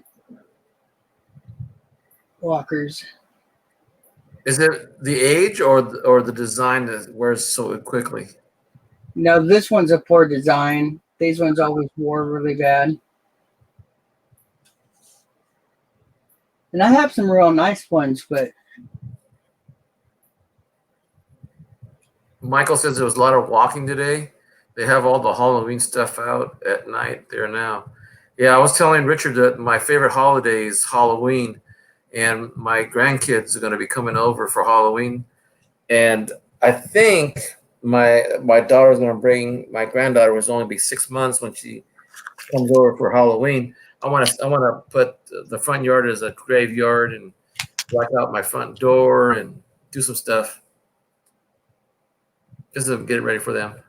walkers. Is it the age or the design that wears so quickly? No, this one's a poor design. These ones always wore really bad. And I have some real nice ones, but Michael says there was a lot of walking today. They have all the Halloween stuff out at night there now. Yeah, I was telling Richard that my favorite holiday is Halloween, and my grandkids are going to be coming over for Halloween. And I think my daughter's going to bring my granddaughter, was only be 6 months when she comes over for Halloween. I want to put the front yard as a graveyard and black out my front door and do some stuff just to get it ready for them.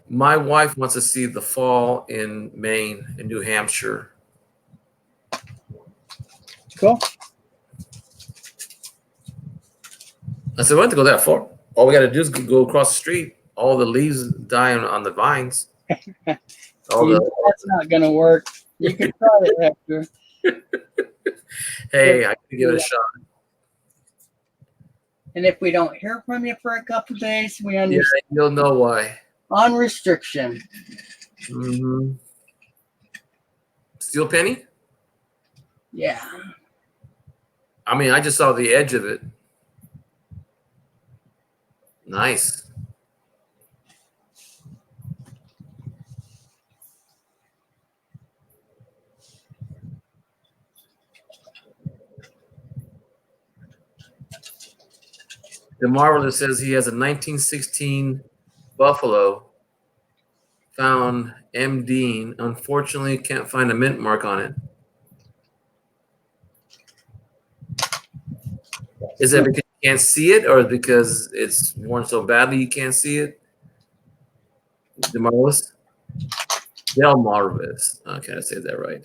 My wife wants to see the fall in Maine and New Hampshire. cool. I said, we don't have to go that far. All we got to do is go across the street. All the leaves die on the vines. That's not going to work. You can try it, Hector. Hey, I can give it a shot. And if we don't hear from you for a couple days, we Yeah, understand. you'll know why. On restriction. Mm-hmm. Steel penny? Yeah. I mean, I just saw the edge of it. Nice. The Marvelous says he has a 1916 Buffalo found M. Dean. Unfortunately, can't find a mint mark on it. Is that because you can't see it, or because it's worn so badly you can't see it? The Marvelous? Del Marvelous. Okay, I say that right.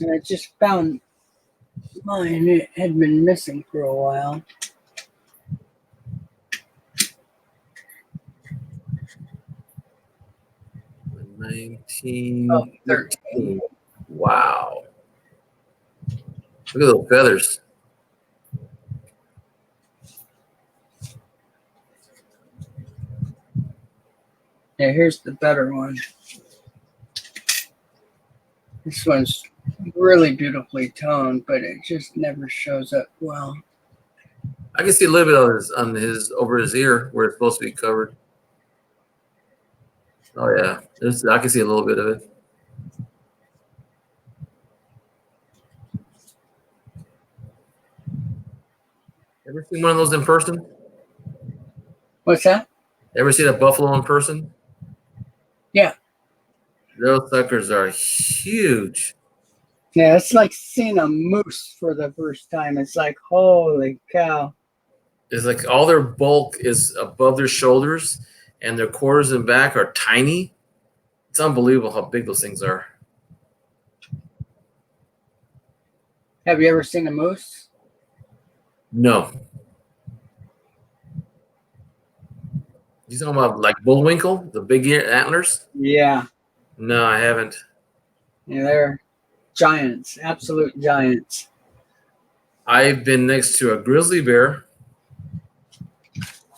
And I just found mine. It had been missing for a while. Oh, 1913. Wow. Look at those feathers. Yeah, here's the better one. This one's really beautifully toned, but it just never shows up well. I can see a little bit on his over his ear where it's supposed to be covered. Oh yeah, I can see a little bit of it. Ever seen one of those in person? What's that? Ever seen a buffalo in person? Yeah. Those suckers are huge. Yeah, it's like seeing a moose for the first time. It's like, holy cow. It's like all their bulk is above their shoulders, and their quarters and back are tiny. It's unbelievable how big those things are. Have you ever seen a moose? No. You talking about like bullwinkle, the big ear antlers? Yeah. No, I haven't. Yeah, they're giants, absolute giants. I've been next to a grizzly bear.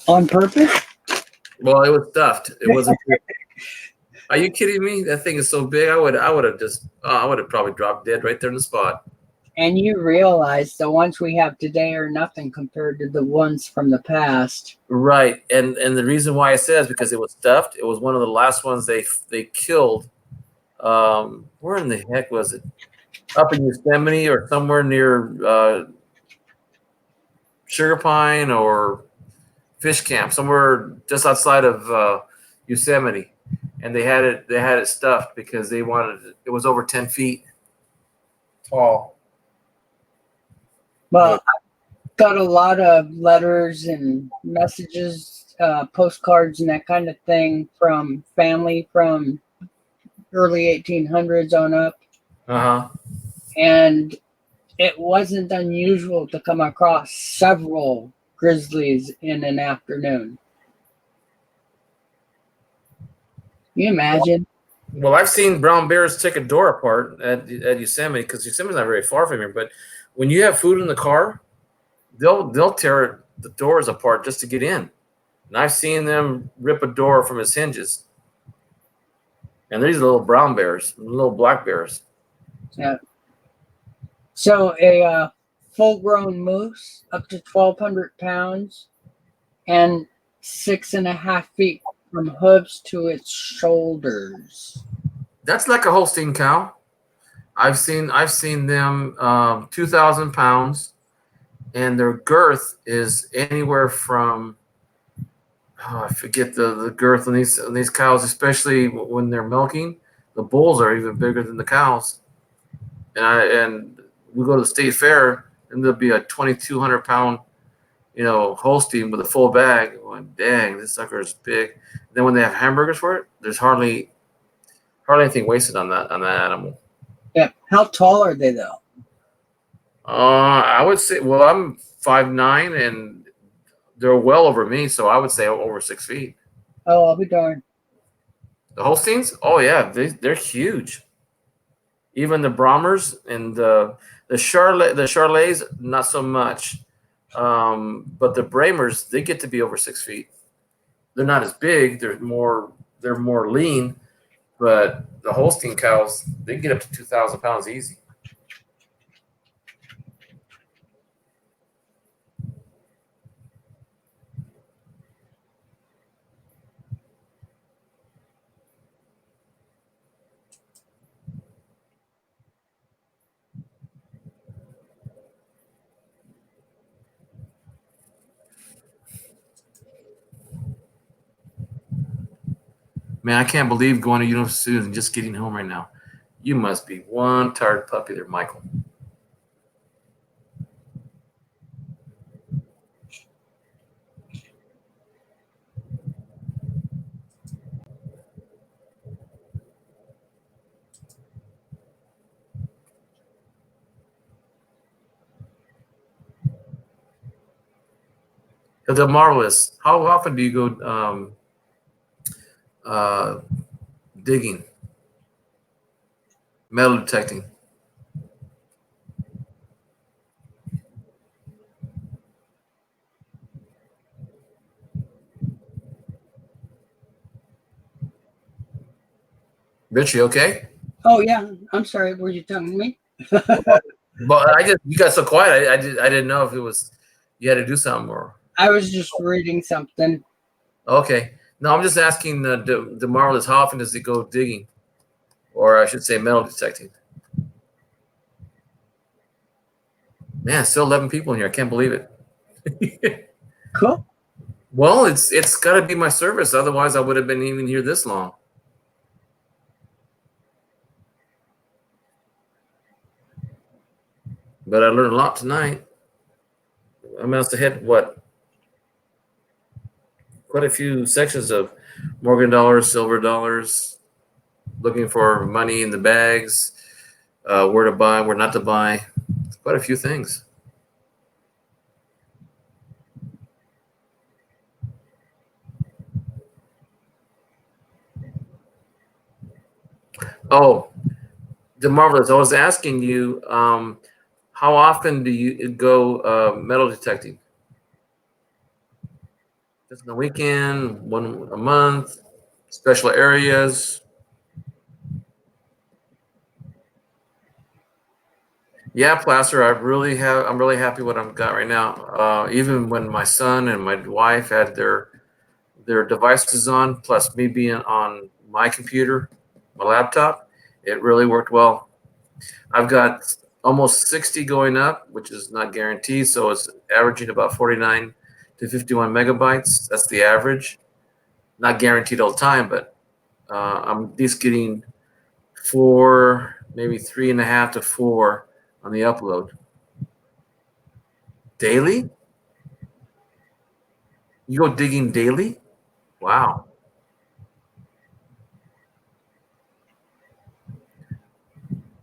On purpose? Well, it was stuffed. It wasn't. Are you kidding me? That thing is so big. I would have probably dropped dead right there in the spot. And you realize the ones we have today are nothing compared to the ones from the past. Right, and the reason why I said is because it was stuffed. It was one of the last ones they killed. Where in the heck was it? Up in Yosemite or somewhere near Sugar Pine or Fish Camp, somewhere just outside of Yosemite, and they had it stuffed because they wanted it. It was over 10 feet tall. Well, I got a lot of letters and messages, postcards and that kind of thing from family from early 1800s on up. Uh-huh. And it wasn't unusual to come across several grizzlies in an afternoon. Can you imagine? Well, I've seen brown bears take a door apart at Yosemite because Yosemite's not very far from here. But when you have food in the car they'll tear the doors apart just to get in. And I've seen them rip a door from its hinges. And these are little brown bears, little black bears. Yeah. So a full-grown moose up to 1,200 pounds and 6.5 feet from hooves to its shoulders. That's like a Holstein cow. I've seen them 2,000 pounds, and their girth is anywhere from I forget the girth on these cows, especially when they're milking. The bulls are even bigger than the cows, and we go to the state fair, and there'll be a 2,200 pound, Holstein with a full bag. Going, dang, this sucker is big. And then when they have hamburgers for it, there's hardly anything wasted on that animal. Yeah. How tall are they though? I would say, well, I'm 5'9", and they're well over me, so I would say over 6 feet. Oh, I'll be darned. The Holsteins, oh yeah, they're huge. Even the Brahmers and the Charolais, not so much. But the Brahmers, they get to be over 6 feet. They're not as big. They're more lean. But the Holstein cows, they get up to 2,000 pounds easy. Man, I can't believe going to Universal Studios and just getting home right now. You must be one tired puppy there, Michael. The Marvelous. How often do you go digging, metal detecting? Bitch, you okay? Oh yeah. I'm sorry. Were you talking to me? But you got so quiet. I didn't know if it was you had to do something or. I was just reading something. Okay. No, I'm just asking the Marvelous, how often does he go digging? Or I should say metal detecting. Man, still 11 people in here. I can't believe it. Cool. Well, it's got to be my service. Otherwise, I would have been even here this long. But I learned a lot tonight. I must have hit, quite a few sections of Morgan dollars, silver dollars, looking for money in the bags, where to buy, where not to buy. Quite a few things. Oh, the Marvelous, I was asking you, how often do you go metal detecting? Just on the weekend, one a month, special areas? Yeah, Placer, I'm really happy what I've got right now. Even when my son and my wife had their devices on, plus me being on my computer, my laptop, it really worked well. I've got almost 60 going up, which is not guaranteed, so it's averaging about 49 to 51 megabytes. That's the average. Not guaranteed all the time, but I'm at least getting 4, maybe 3.5 to 4 on the upload. Daily? You go digging daily? Wow.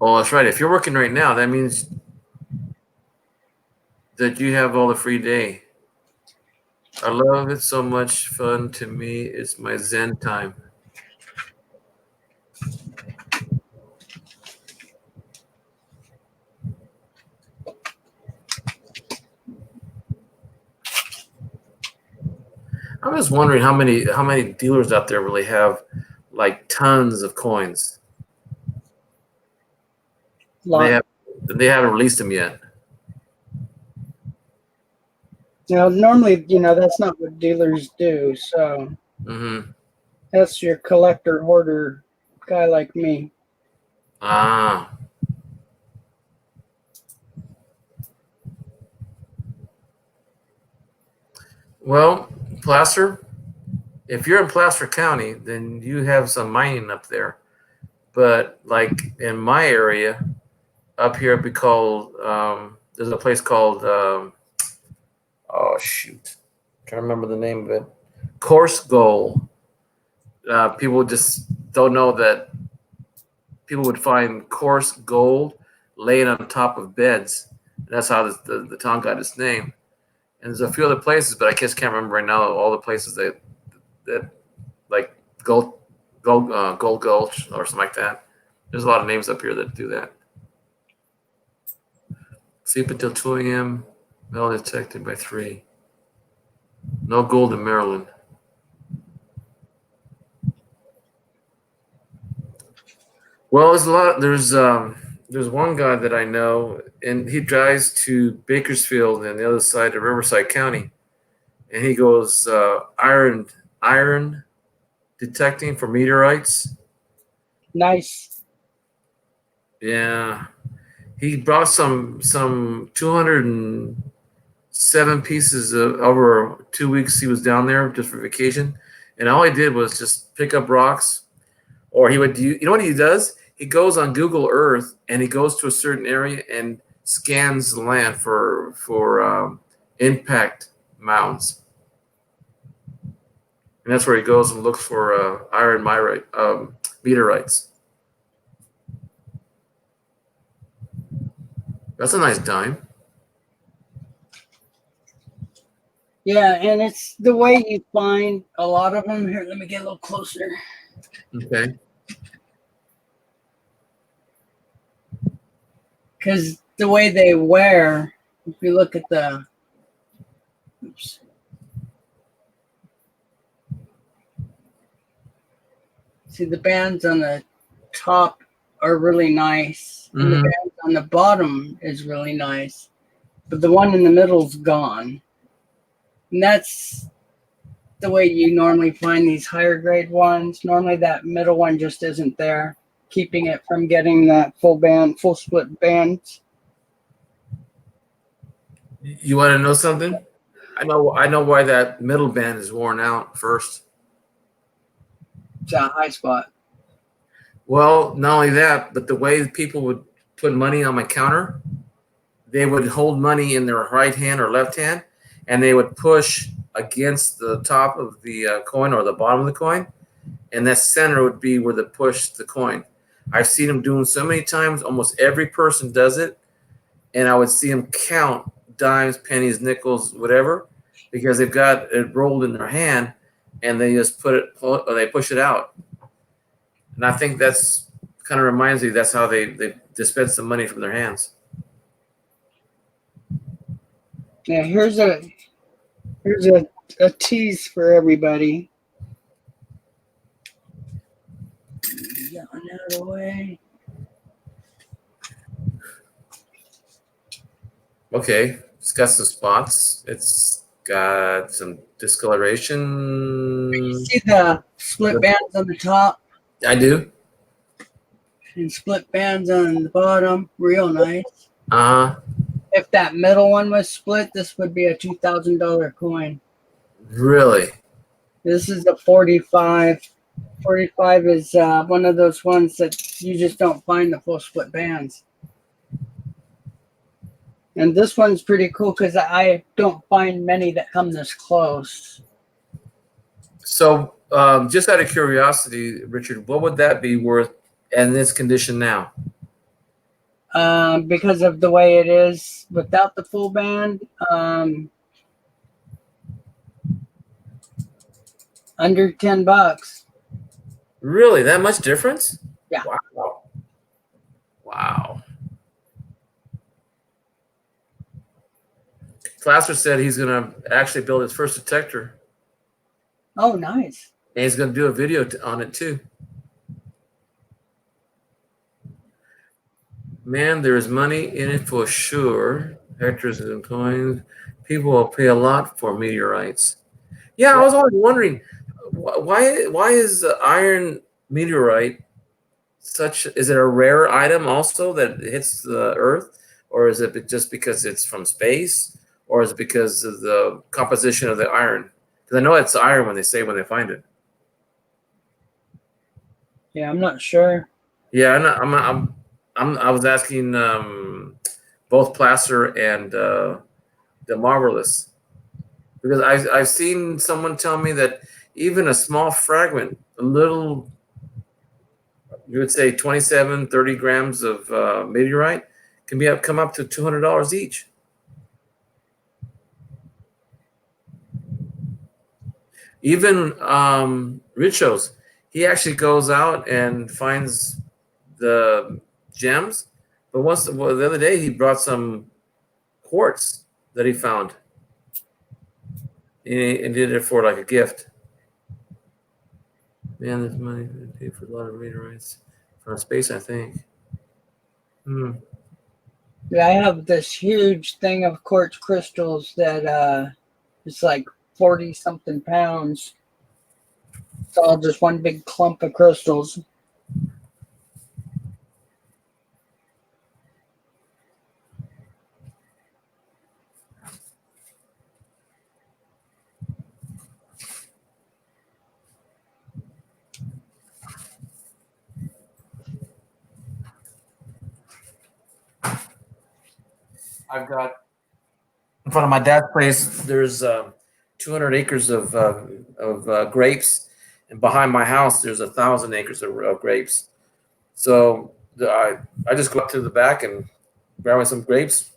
Oh, that's right. If you're working right now, that means that you have all the free day. I love it so much. Fun to me. It's my Zen time. I was wondering how many dealers out there really have like tons of coins. Lot. They haven't released them yet. Normally, that's not what dealers do. So Mm-hmm. that's your collector hoarder guy like me. Ah. Well, Placer, if you're in Placer County, then you have some mining up there. But like in my area, up here, it'd be called. There's a place called. Oh shoot, trying to remember the name of it. Coarse Gold. People just don't know that people would find coarse gold laying on top of beds. That's how the town got its name. And there's a few other places, but I just can't remember right now all the places that like Gold Gulch or something like that. There's a lot of names up here that do that. Sleep until 2 a.m. Metal detected by 3. No gold in Maryland. Well, there's a lot. There's one guy that I know, and he drives to Bakersfield and the other side of Riverside County, and he goes iron detecting for meteorites. Nice. Yeah, he brought some 207 pieces over 2 weeks. He was down there just for vacation, and all he did was just pick up rocks, or he would. You know what he does? He goes on Google Earth and he goes to a certain area and scans the land for impact mounds, and that's where he goes and looks for iron meteorites. That's a nice dime. Yeah, and it's the way you find a lot of them. Here, let me get a little closer. Okay. Because the way they wear, if you look at the, oops. See, the bands on the top are really nice, and the bands on the bottom is really nice, but the one in the middle's gone. And that's the way you normally find these higher grade ones. Normally that middle one just isn't there, keeping it from getting that full split bands. You want to know something? I know why that middle band is worn out first. It's a high spot. Well, not only that, but the way people would put money on my counter, they would hold money in their right hand or left hand, and they would push against the top of the coin or the bottom of the coin, and that center would be where they push the coin. I've seen them doing so many times. Almost every person does it, and I would see them count dimes, pennies, nickels, whatever, because they've got it rolled in their hand, and they just they push it out. And I think that's kind of reminds me that's how they dispense the money from their hands. Yeah, here's a tease for everybody. Get one out of the way. Okay, it's got some spots. It's got some discoloration. You see the split bands on the top I do. and split bands on the bottom. Real nice. Uh-huh. If that middle one was split, this would be a $2,000 coin. Really? This is a 45. 45 is one of those ones that you just don't find the full split bands. And this one's pretty cool because I don't find many that come this close. So, just out of curiosity, Richard, what would that be worth in this condition now? Because of the way it is without the full band, under $10. Really? That much difference? Yeah. Wow. Wow. Placer said he's going to actually build his first detector. Oh, nice. And he's going to do a video on it too. Man, there is money in it for sure. Hectares and coins. People will pay a lot for meteorites. Yeah, I was always wondering why is the iron meteorite such? Is it a rare item also that hits the Earth, or is it just because it's from space, or is it because of the composition of the iron? Because I know it's iron when they find it. Yeah, I'm not sure. Yeah, I was asking both Placer and the Marvelous, because I've seen someone tell me that even a small fragment, a little, you would say 27, 30 grams of meteorite can come up to $200 each. Even Richos, he actually goes out and finds the gems. But the other day, he brought some quartz that he found, and did it for like a gift. Man, there's money to pay for a lot of meteorites from space, I think. Yeah, I have this huge thing of quartz crystals that it's like 40 something pounds. It's all just one big clump of crystals. I've got in front of my dad's place. There's 200 acres of grapes, and behind my house there's 1,000 acres of grapes. So I just go up to the back and grab me some grapes,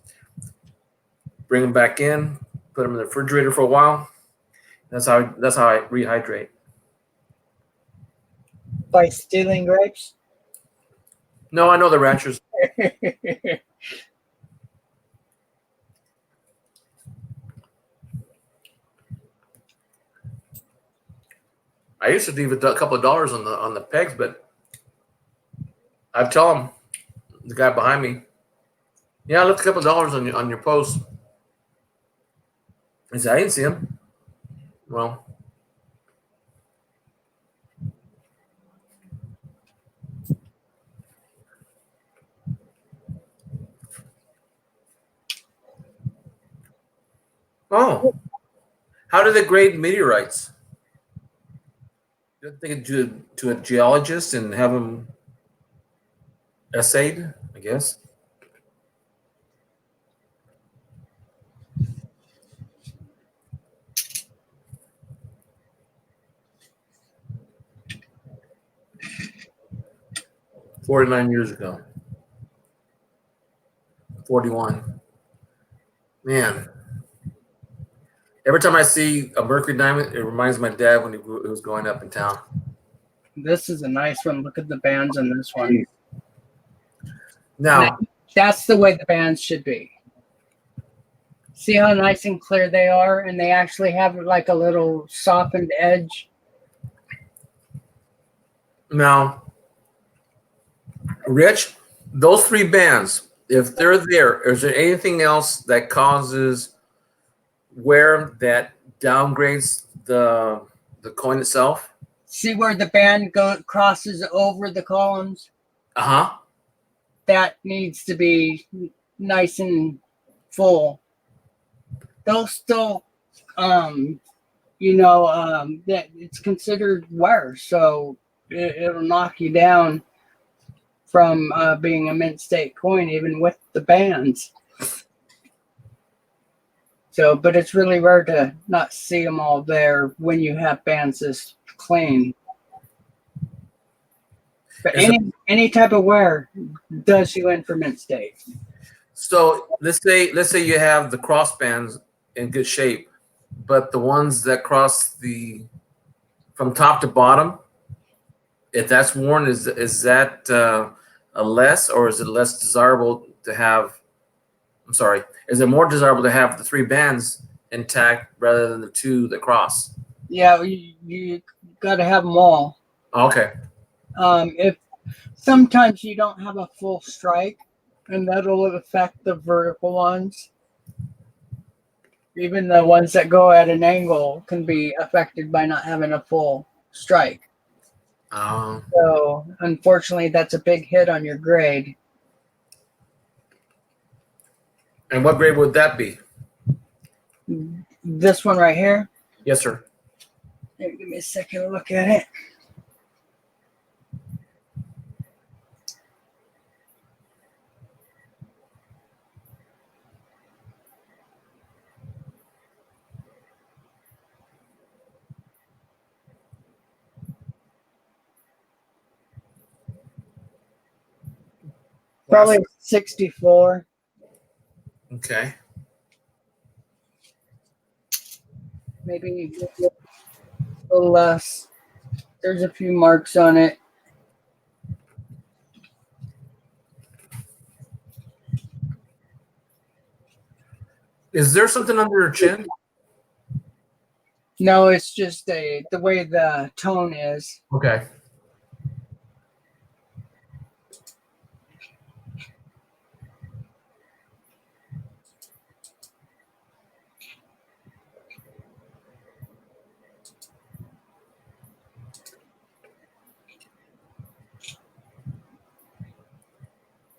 bring them back in, put them in the refrigerator for a while. That's how I rehydrate. By stealing grapes? No, I know the ranchers. I used to leave a couple of dollars on the pegs, but I tell him, the guy behind me, yeah, I left a couple of dollars on your post. He said, I didn't see him. Well, oh, how do they grade meteorites? You think to a geologist and have him assayed, I guess. $49 years ago. 41. Man. Every time I see a Mercury diamond, it reminds my dad when he was growing up in town. This is a nice one. Look at the bands on this one. Now, that's the way the bands should be. See how nice and clear they are? And they actually have like a little softened edge. Now, Rich, those three bands, if they're there, is there anything else that causes wear that downgrades the coin itself? See where the band crosses over the columns? Uh-huh. That needs to be nice and full. They'll still, that it's considered wear, so it'll knock you down from being a mint state coin, even with the bands. So, but it's really rare to not see them all there when you have bands this clean. But any type of wear does you in for mint state. So let's say you have the cross bands in good shape, but the ones that cross from top to bottom, if that's worn, is that a less, or is it less desirable to have? I'm sorry. Is it more desirable to have the three bands intact rather than the two that cross? Yeah, you got to have them all. Okay. If sometimes you don't have a full strike, and that'll affect the vertical ones. Even the ones that go at an angle can be affected by not having a full strike. Um, So, unfortunately, that's a big hit on your grade. and what grade would that be? This one right here. Yes, sir. Give me a second to look at it. Probably 64. Okay. Maybe a little less. There's a few marks on it. Is there something under your chin? No, it's just the way the tone is. Okay.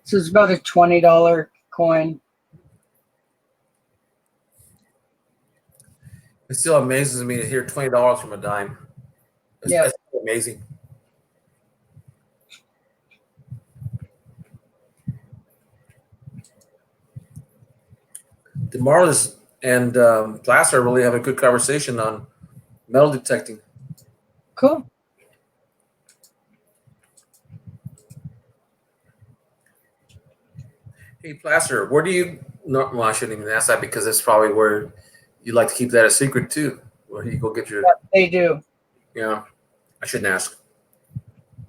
So it's about a $20 coin. It still amazes me to hear $20 from a dime. Yeah. That's amazing. DeMarlis and Glasser really have a good conversation on metal detecting. Cool. Hey, Placer, where do you? No, well, I shouldn't even ask that because it's probably where you like to keep that a secret too. Where do you go get your? They do. Yeah, I shouldn't ask.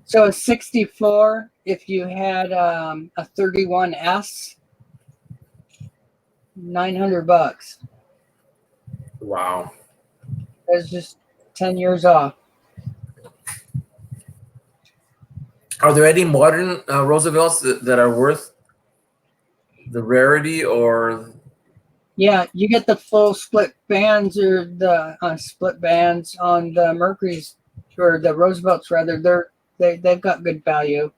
So a 64, if you had a 31S, $900. Wow. That's just 10 years off. Are there any modern Roosevelts that are worth the rarity or? Yeah, you get the full split bands or the split bands on the Mercury's or the Roosevelts rather. They've got good value.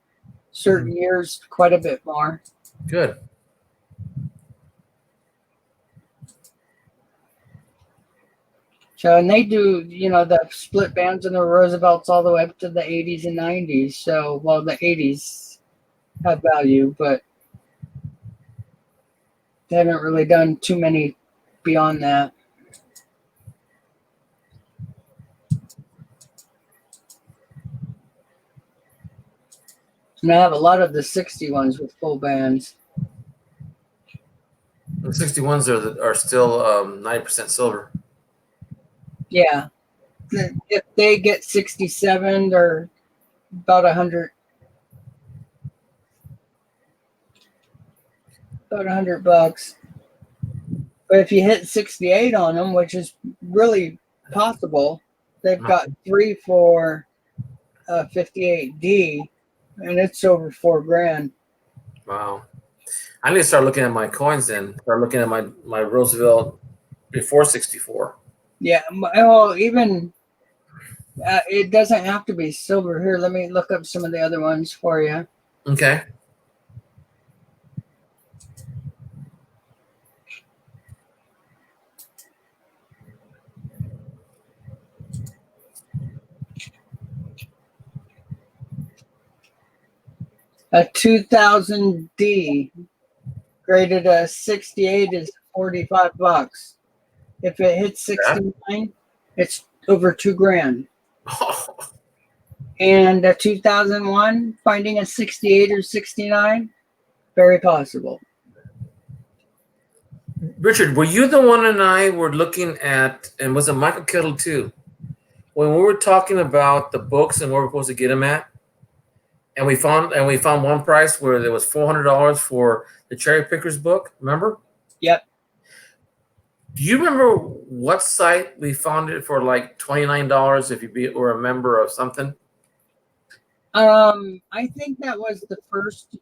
Certain years, quite a bit more. Good. So, and they do, the split bands and the Roosevelts all the way up to the 80s and 90s. So, well, the 80s have value, but they haven't really done too many beyond that. And I have a lot of the 60 ones with full bands. The 61s are still 90% silver. Yeah. If they get 67, they're about 100. About $100. But if you hit 68 on them, which is really possible, they've got 3 for 58D, and it's over $4,000. Wow. I need to start looking at my coins then. Start looking at my Roosevelt before 64. Yeah. Well, even it doesn't have to be silver. Here, let me look up some of the other ones for you. Okay. A 2000D graded a 68 is $45. If it hits 69, it's over $2,000. And a 2001, finding a 68 or 69, very possible. Richard, were you the one and I were looking at, and was it Michael Kittle too, when we were talking about the books and where we're supposed to get them at? And we found one price where there was $400 for the Cherry Pickers book. Remember? Yep. Do you remember what site we found it for like $29 if you were a member of something? I think that was the first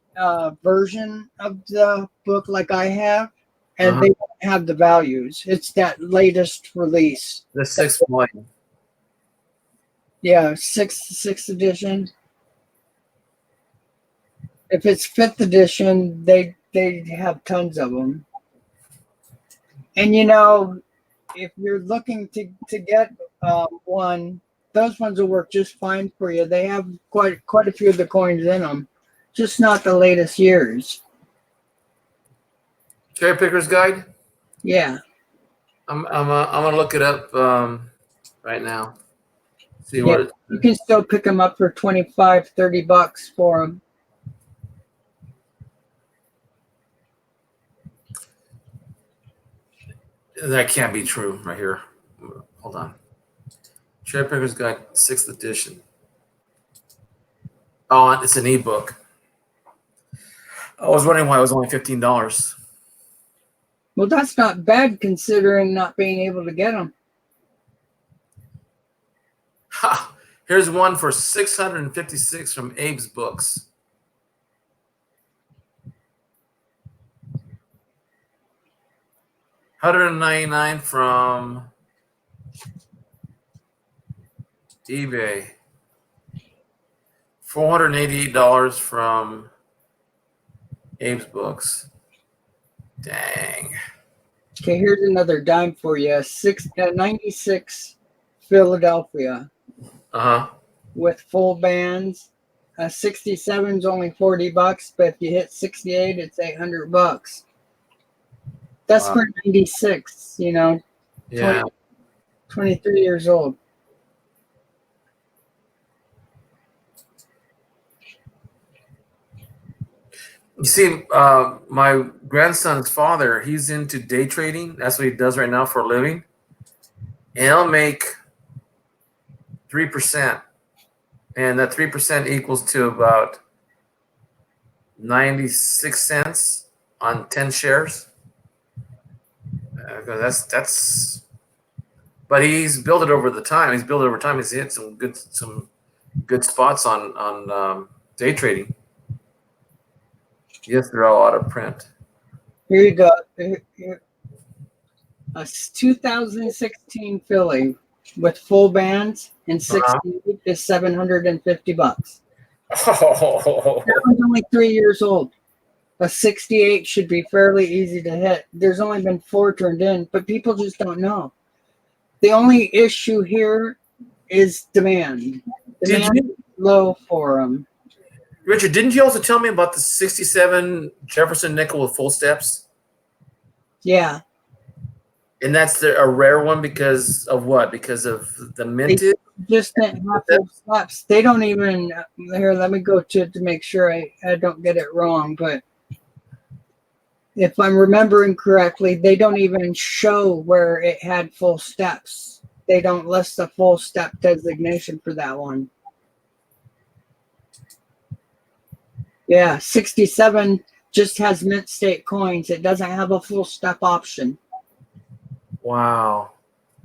version of the book, like I have, and Uh-huh. they don't have the values. It's that latest release. The 6th volume. Yeah, sixth edition. If it's 5th edition, they have tons of them. And you know, if you're looking to get one, those ones will work just fine for you. They have quite a few of the coins in them, just not the latest years. Cherry Picker's Guide. Yeah. I'm gonna look it up right now. See Yeah, what. you can still pick them up for $25-$30 for them. That can't be true right here. Hold on. Cherry Picker's Guide, 6th edition. Oh, it's an ebook. I was wondering why it was only $15. Well, that's not bad considering not being able to get them. Ha! Here's one for $656 from Abe's Books. $199 from eBay. $488 from Abe's Books. Dang. Okay, here's another dime for you. 96 Philadelphia Uh-huh. with full bands. 67 is only $40, but if you hit 68, it's $800. That's Wow. for 96, you know, Yeah. 23 years old. You see, my grandson's father, he's into day trading. That's what he does right now for a living. And he'll make 3%. And that 3% equals to about 96 cents on 10 shares. That's but he's built it over the time. He's built it over time. He's hit some good spots on day trading. Yes, they're all out of print. Here you go. A 2016 Philly with full bands and 68 is $750. Oh, That one's only 3 years old. A 68 should be fairly easy to hit. There's only been 4 turned in, but people just don't know. The only issue here is demand. Demand is low for them. Richard, didn't you also tell me about the 67 Jefferson nickel with full steps? Yeah. And that's a rare one because of what? Because of the minted? Just didn't have full steps. They don't even, here, let me go to make sure I don't get it wrong, but if I'm remembering correctly, they don't even show where it had full steps. They don't list the full step designation for that one. Yeah, 67 just has mint state coins. It doesn't have a full step option. Wow.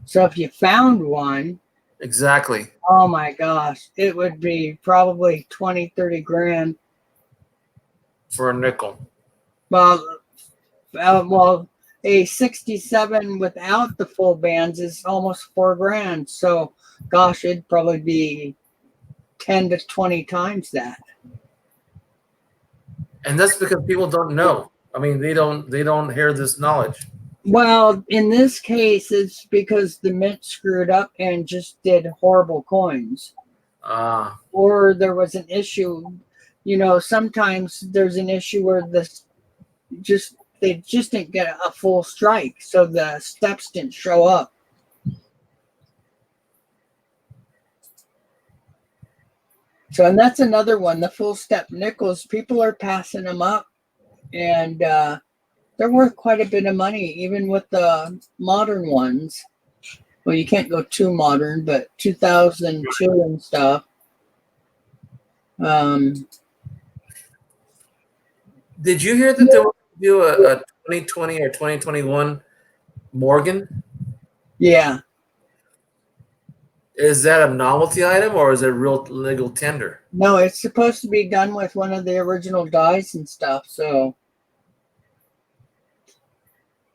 So if you found one, Exactly. oh my gosh, it would be probably 20, 30 grand. For a nickel. Well, a 67 without the full bands is almost 4 grand. So, gosh, it'd probably be 10 to 20 times that. And that's because people don't know. I mean, they don't hear this knowledge. Well, in this case, it's because the mint screwed up and just did horrible coins. Or there was an issue. You know, sometimes there's an issue where they just didn't get a full strike, so the steps didn't show up. So, and that's another one, the full step nickels. People are passing them up, and they're worth quite a bit of money, even with the modern ones. Well, you can't go too modern, but 2002 and stuff. Did you hear that they were going to do a 2020 or 2021 Morgan. Yeah. Is that a novelty item or is it real legal tender? No, it's supposed to be done with one of the original dies and stuff. So,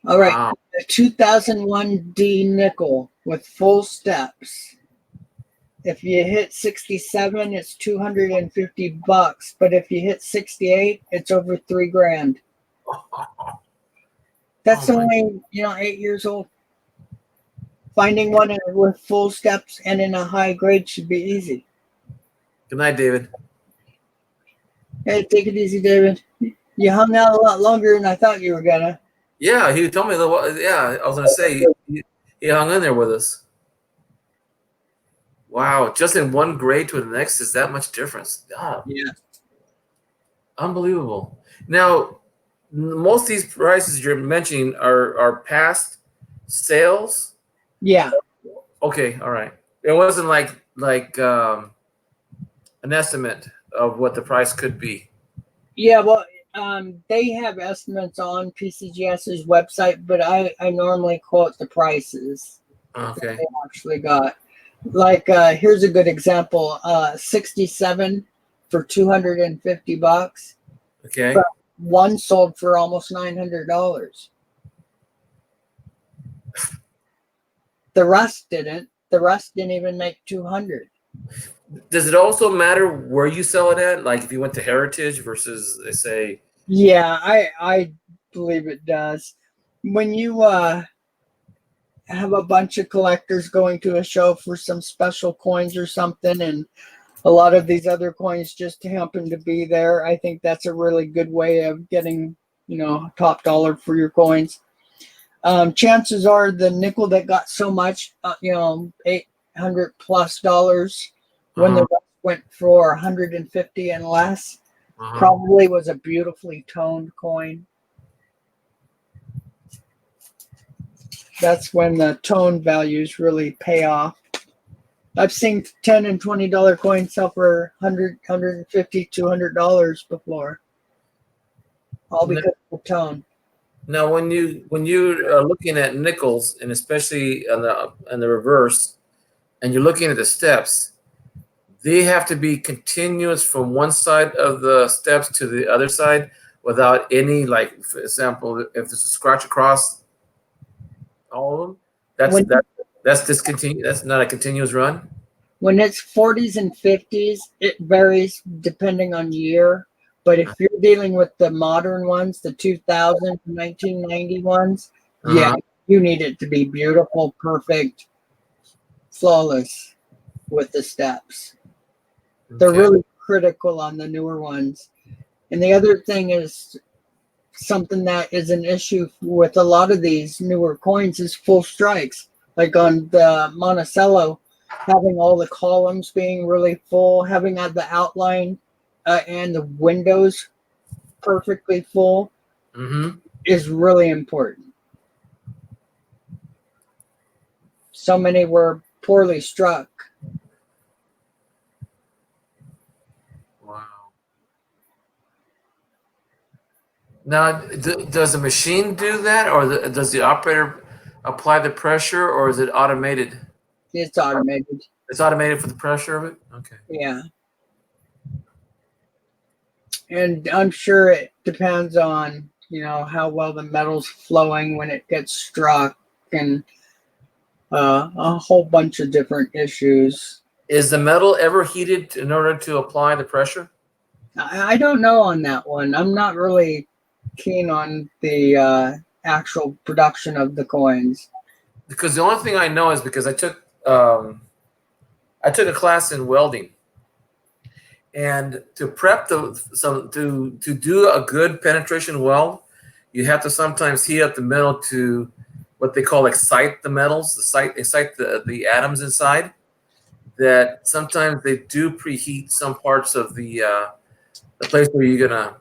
all right. Wow. The 2001 D nickel with full steps. If you hit 67, it's $250. But if you hit 68, it's over $3,000. That's Oh my- only 8 years old. Finding one with full steps and in a high grade should be easy. Good night, David. Hey, take it easy, David. You hung out a lot longer than I thought you were gonna. Yeah, he told me that. Yeah, I was gonna say he hung in there with us. Wow, just in one grade to the next is that much difference. God, Yeah. unbelievable. Now, most of these prices you're mentioning are past sales. Yeah. Okay, all right. It wasn't like an estimate of what the price could be. Yeah, well, they have estimates on PCGS's website, but I normally quote the prices Okay. they actually got. Like, here's a good example: 67 for $250. Okay. But one sold for almost $900. The rest didn't. The rest didn't even make 200. Does it also matter where you sell it at? Like if you went to Heritage versus, they say, Yeah, I believe it does. When you have a bunch of collectors going to a show for some special coins or something, and a lot of these other coins just happen to be there, I think that's a really good way of getting, top dollar for your coins. Chances are the nickel that got so much, $800+ when the rest went for 150 and less, probably was a beautifully toned coin. That's when the tone values really pay off. I've seen $10 and $20 coins sell for $100, $150, $200 before, all because of the tone. now when you are looking at nickels, and especially on the reverse, and you're looking at the steps, they have to be continuous from one side of the steps to the other side without any, like, for example, if there's a scratch across all of them, that's discontinued. That's not a continuous run. When it's 40s and 50s, it varies depending on year. But if you're dealing with the modern ones, the 2000 to 1990 ones, yeah, you need it to be beautiful, perfect, flawless with the steps. They're really critical on the newer ones. And the other thing is something that is an issue with a lot of these newer coins is full strikes. Like on the Monticello, having all the columns being really full, having the outline and the windows perfectly full is really important. So many were poorly struck. Wow. Now, does the machine do that, or does the operator apply the pressure, or is it automated? It's automated. It's automated for the pressure of it? Okay. Yeah. And I'm sure it depends on, how well the metal's flowing when it gets struck, and a whole bunch of different issues. Is the metal ever heated in order to apply the pressure? I don't know on that one. I'm not really keen on the actual production of the coins. Because the only thing I know is because I took a class in welding, and to prep to do a good penetration weld, you have to sometimes heat up the metal to what they call excite the metals, excite the atoms inside. That sometimes they do preheat some parts of the place where you're gonna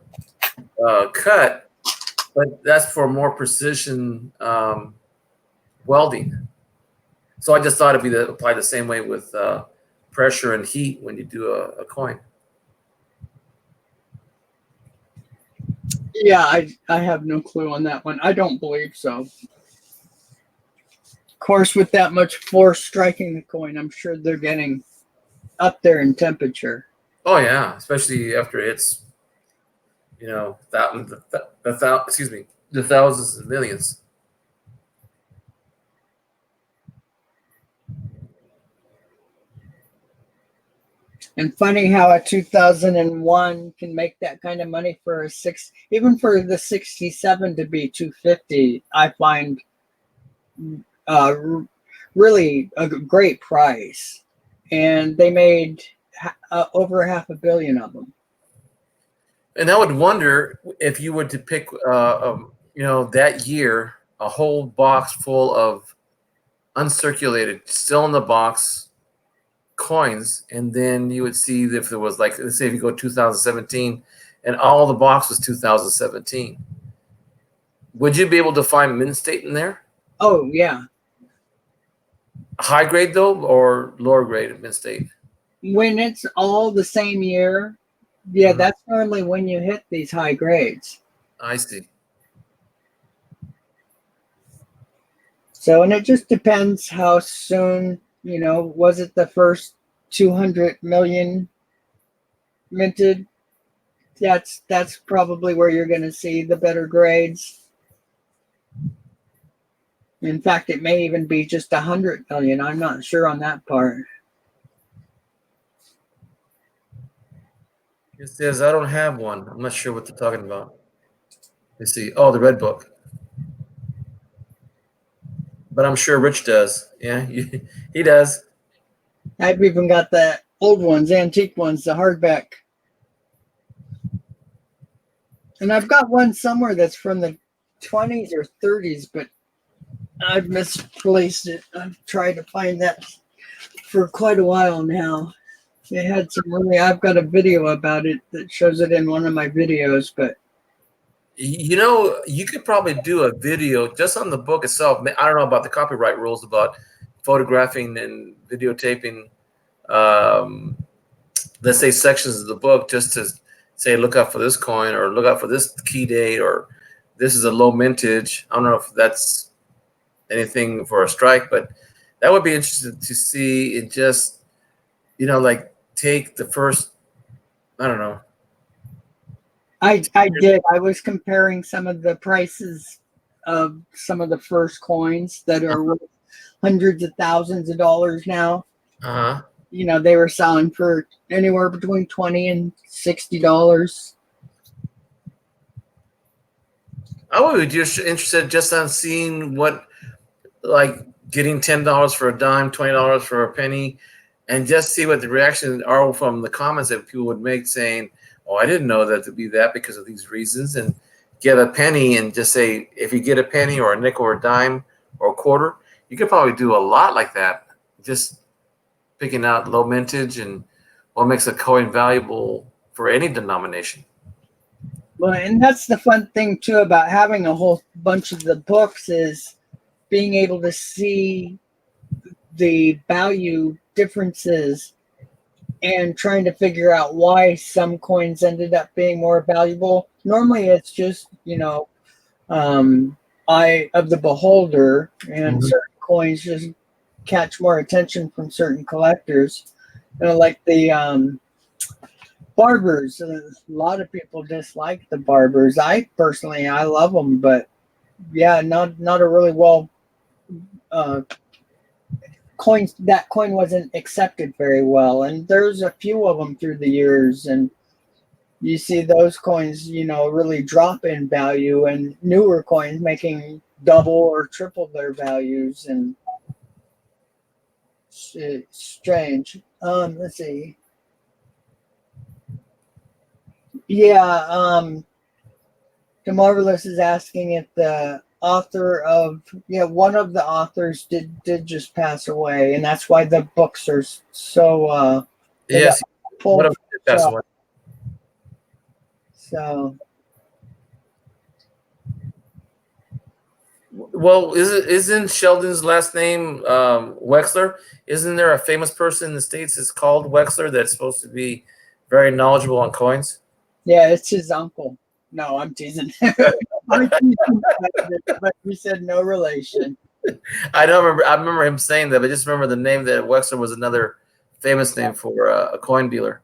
cut, but that's for more precision welding. So I just thought it'd be apply the same way with pressure and heat when you do a coin. Yeah, I have no clue on that one. I don't believe so. course, with that much force striking the coin, I'm sure they're getting up there in temperature. Oh yeah, especially after it's the thousands and millions. And funny how a 2001 can make that kind of money for even for the 67 to be 250. I find really a great price, and they made over $500 million of them. And I would wonder if you were to pick, that year, a whole box full of uncirculated, still in the box coins, and then you would see if there was, like, let's say if you go 2017 and all the box was 2017, would you be able to find mint state in there? Oh yeah. High grade though, or lower grade mint state? When it's all the same year, yeah, that's normally when you hit these high grades. I see. So, and it just depends how soon, was it the first 200 million minted? That's probably where you're going to see the better grades. In fact, it may even be just 100 million. I'm not sure on that part. It says I don't have one. I'm not sure what they're talking about. Let's see. Oh, the red book. But I'm sure Rich does. Yeah, he does. I've even got the old ones, antique ones, the hardback. And I've got one somewhere that's from the 20s or 30s, but I've misplaced it. I've tried to find that for quite a while now. It had I've got a video about it that shows it in one of my videos, but you could probably do a video just on the book itself. I don't know about the copyright rules about photographing and videotaping, let's say sections of the book, just to say, look out for this coin, or look out for this key date, or this is a low mintage. I don't know if that's anything for a strike, but that would be interesting to see. It just, like, take the first, I don't know. I did. I was comparing some of the prices of some of the first coins that are worth hundreds of thousands of dollars now. Uh-huh. They were selling for anywhere between $20 and $60. I would be just interested just on seeing what, like, getting $10 for a dime, $20 for a penny, and just see what the reactions are from the comments that people would make, saying, oh, I didn't know that to be that because of these reasons, and get a penny and just say, if you get a penny or a nickel or a dime or a quarter, you could probably do a lot like that, just picking out low mintage and what makes a coin valuable for any denomination. Well, and that's the fun thing too about having a whole bunch of the books, is being able to see the value differences and trying to figure out why some coins ended up being more valuable. Normally it's just, eye of the beholder, and certain coins just catch more attention from certain collectors. Like the barbers. A lot of people dislike the barbers. I personally love them, but yeah, not a really well coins. That coin wasn't accepted very well, and there's a few of them through the years, and you see those coins, really drop in value, and newer coins making double or triple their values, and it's strange. Let's see. Yeah, the Marvelous is asking if the author of one of the authors did just pass away, and that's why the books are so yes. full. Away. So, well, isn't Sheldon's last name Wexler? Isn't there a famous person in the States that's called Wexler that's supposed to be very knowledgeable on coins? Yeah, it's his uncle. No, I'm teasing. But you said no relation. I don't remember. I remember him saying that, but just remember the name that Wexler was another famous name for a coin dealer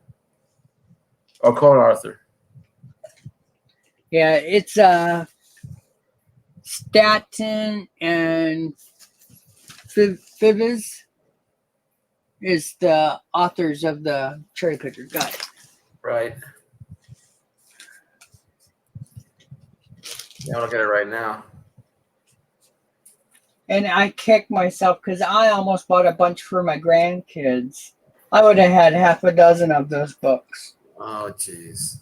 or coin author. Yeah, it's Staten and Fives is the authors of the cherry picker. Got it. Right. Yeah, I'll look at it right now. And I kick myself because I almost bought a bunch for my grandkids. I would have had half a dozen of those books. Oh, jeez.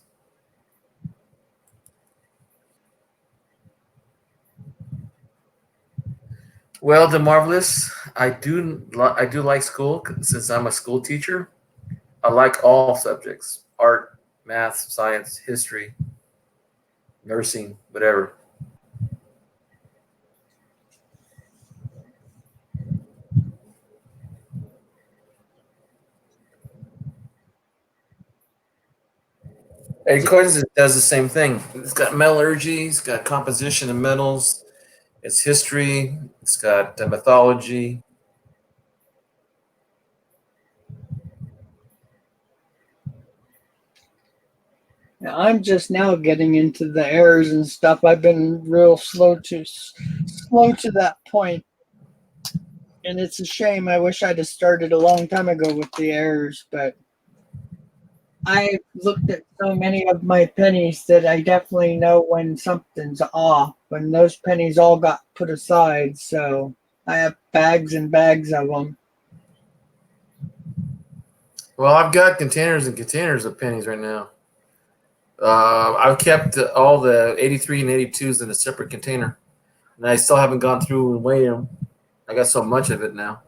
Well, the marvelous. I do like school since I'm a school teacher. I like all subjects: art, math, science, history, nursing, whatever. And coins does the same thing. It's got metallurgy, it's got composition of metals, it's history, it's got mythology. Now, I'm just now getting into the errors and stuff. I've been real slow to that point, and it's a shame. I wish I'd have started a long time ago with the errors, but I looked at so many of my pennies that I definitely know when something's off. When those pennies all got put aside, so I have bags and bags of them. Well, I've got containers and containers of pennies right now. I've kept all the 83 and 82s in a separate container, and I still haven't gone through and weighed them. I got so much of it now.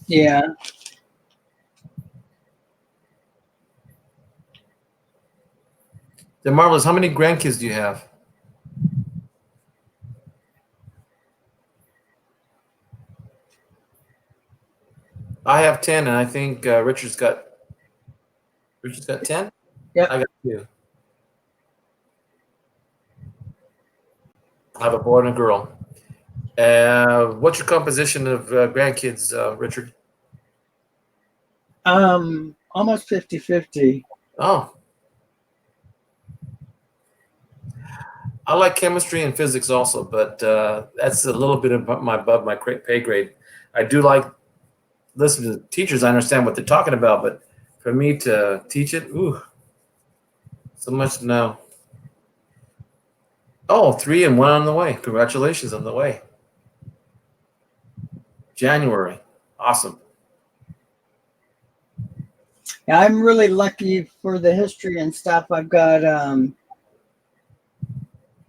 Yeah. The marvelous. How many grandkids do you have? I have 10, and I think Richard's got 10. Yep. I got 2. I have a boy and a girl. What's your composition of grandkids, Richard? Almost 50-50. Oh, I like chemistry and physics also, but that's a little bit above my pay grade. I do like listening to teachers. I understand what they're talking about, but for me to teach it, ooh, so much to know. Oh, 3 and 1 on the way. Congratulations on the way. January. Awesome. Yeah, I'm really lucky for the history and stuff. I've got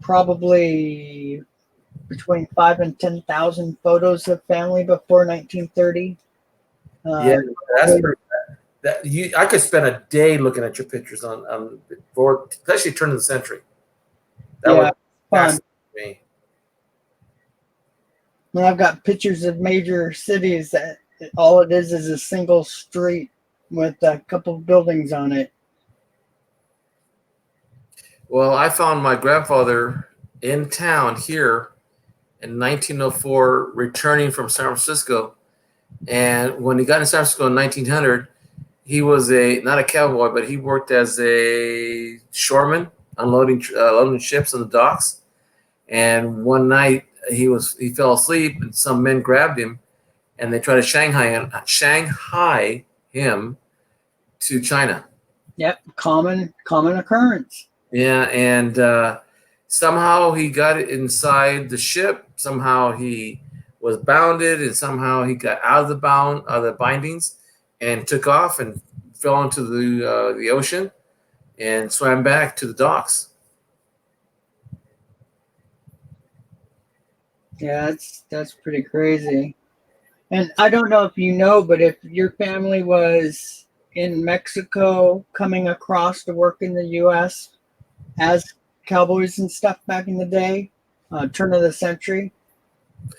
probably between 5 and 10,000 photos of family before 1930. Yeah, that's pretty, I could spend a day looking at your pictures on for especially turn of the century. That Yeah, was fun. fascinating to me. And I've got pictures of major cities that all it is a single street with a couple of buildings on it. Well, I found my grandfather in town here in 1904, returning from San Francisco. And when he got in San Francisco in 1900, he was not a cowboy, but he worked as a shoreman, unloading ships on the docks. And one night he fell asleep, and some men grabbed him, and they tried to Shanghai him to China. Yep, common occurrence. Yeah, and somehow he got it inside the ship. Somehow he was bounded, and somehow he got out of the bindings, and took off and fell into the ocean, and swam back to the docks. Yeah, that's pretty crazy. And I don't know if you know, but if your family was in Mexico coming across to work in the U.S. as cowboys and stuff back in the day, turn of the century,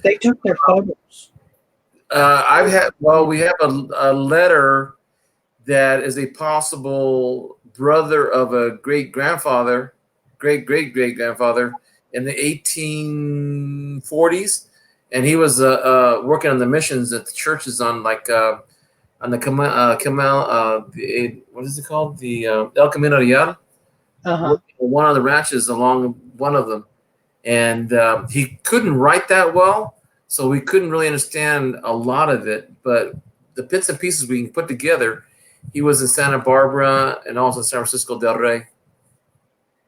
they took their photos. We have a letter that is a possible brother of a great great grandfather in the 1840s, and he was working on the missions at the churches on like on the what is it called, the El Camino Real, Uh-huh. one of the ranches along one of them, and he couldn't write that well, so we couldn't really understand a lot of it, but the bits and pieces we can put together. He was in Santa Barbara and also San Francisco del Rey,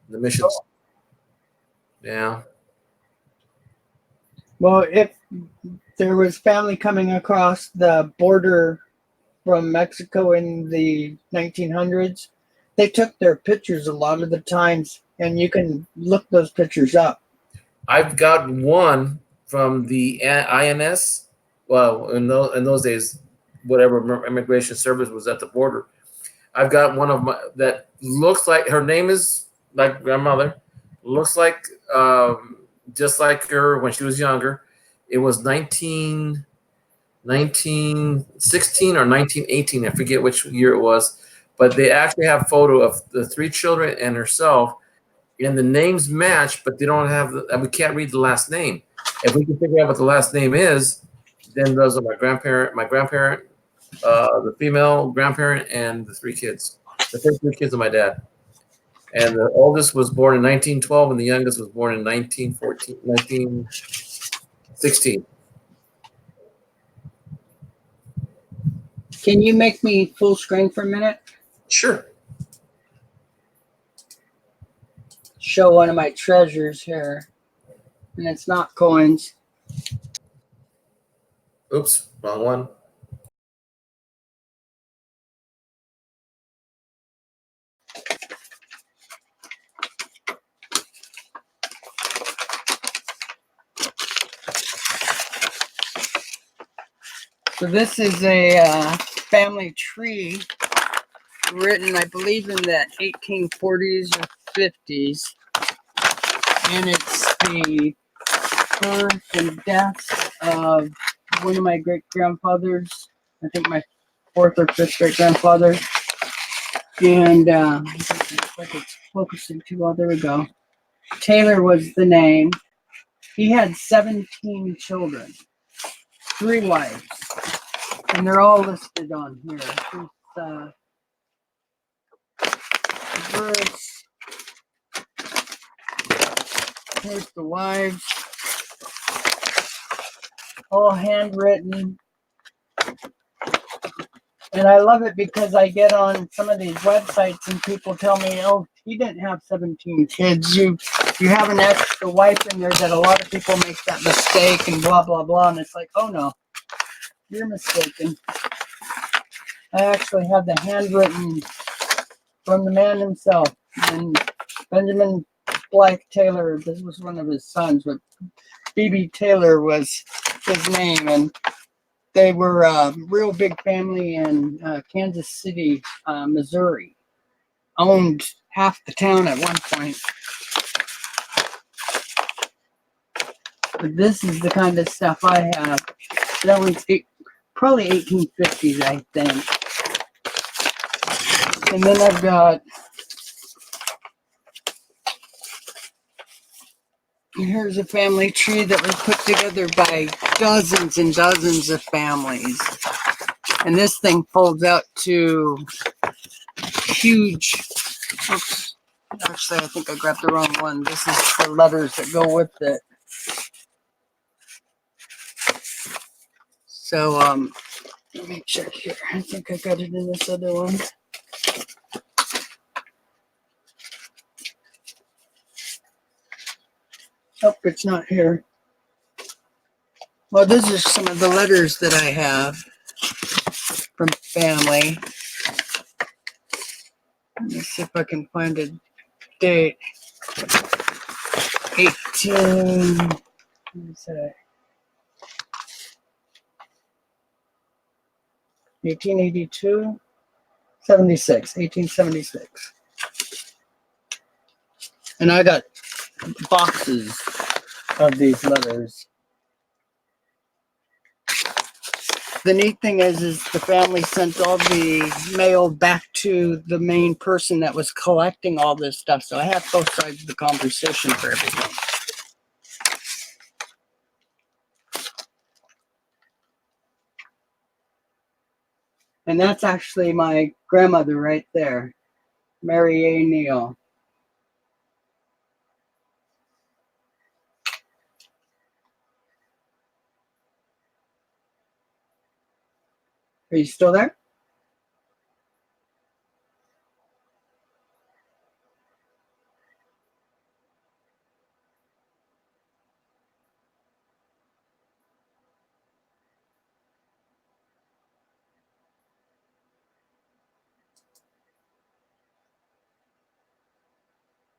the missions. Yeah. Well, if there was family coming across the border from Mexico in the 1900s, they took their pictures a lot of the times, and you can look those pictures up. I've got one from the INS. Well, in those days, whatever immigration service was at the border. I've got one of my that looks like, her name is like grandmother, looks like just like her when she was younger. It was 1916 or 1918. I forget which year it was, but they actually have a photo of the three children and herself, and the names match, but they don't have we can't read the last name. If we can figure out what the last name is, then those are my grandparent, the female grandparent, and the three kids. The first three kids of my dad. And the oldest was born in 1912, and the youngest was born in 1916. Can you make me full screen for a minute? Sure. Show one of my treasures here. And it's not coins. Oops, wrong one. So this is a family tree written, I believe, in the 1840s or 50s. And it's the birth and death of one of my great-grandfathers. I think my fourth or fifth great-grandfather. And looks like it's focusing too well. There we go. Taylor was the name. He had 17 children, 3 wives, and they're all listed on here. Here's the wives, all handwritten. And I love it because I get on some of these websites and people tell me, oh, he didn't have 17 kids. You have an extra wife in there that a lot of people make that mistake and blah, blah, blah. And it's like, oh, no, you're mistaken. I actually have the handwritten from the man himself. And Benjamin Blythe Taylor, this was one of his sons, but B.B. Taylor was his name. And they were a real big family in Kansas City, Missouri. Owned half the town at one point. But this is the kind of stuff I have. That one's probably 1850s, I think. And then I've got, here's a family tree that was put together by dozens and dozens of families. And this thing folds out to huge. Oops. Actually, I think I grabbed the wrong one. This is the letters that go with it. So, let me check here. I think I got it in this other one. Oh, it's not here. Well, these are some of the letters that I have from family. Let me see if I can find a date. 1882, 76, 1876. And I got boxes of these letters. The neat thing is the family sent all the mail back to the main person that was collecting all this stuff. So I have both sides of the conversation for everything. And that's actually my grandmother right there, Mary A. Neal. Are you still there?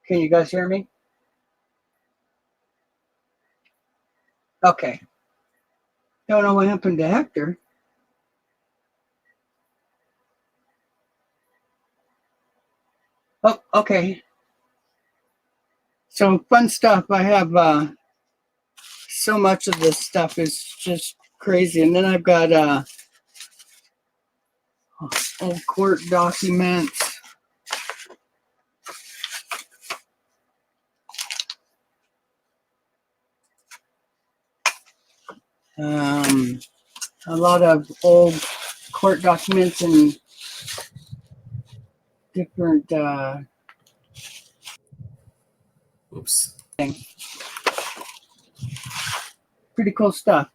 Can you guys hear me? Okay. Don't know what happened to Hector. Oh, okay. So fun stuff. I have so much of this stuff is just crazy. And then I've got old court documents. A lot of old court documents and different Oops. pretty cool stuff.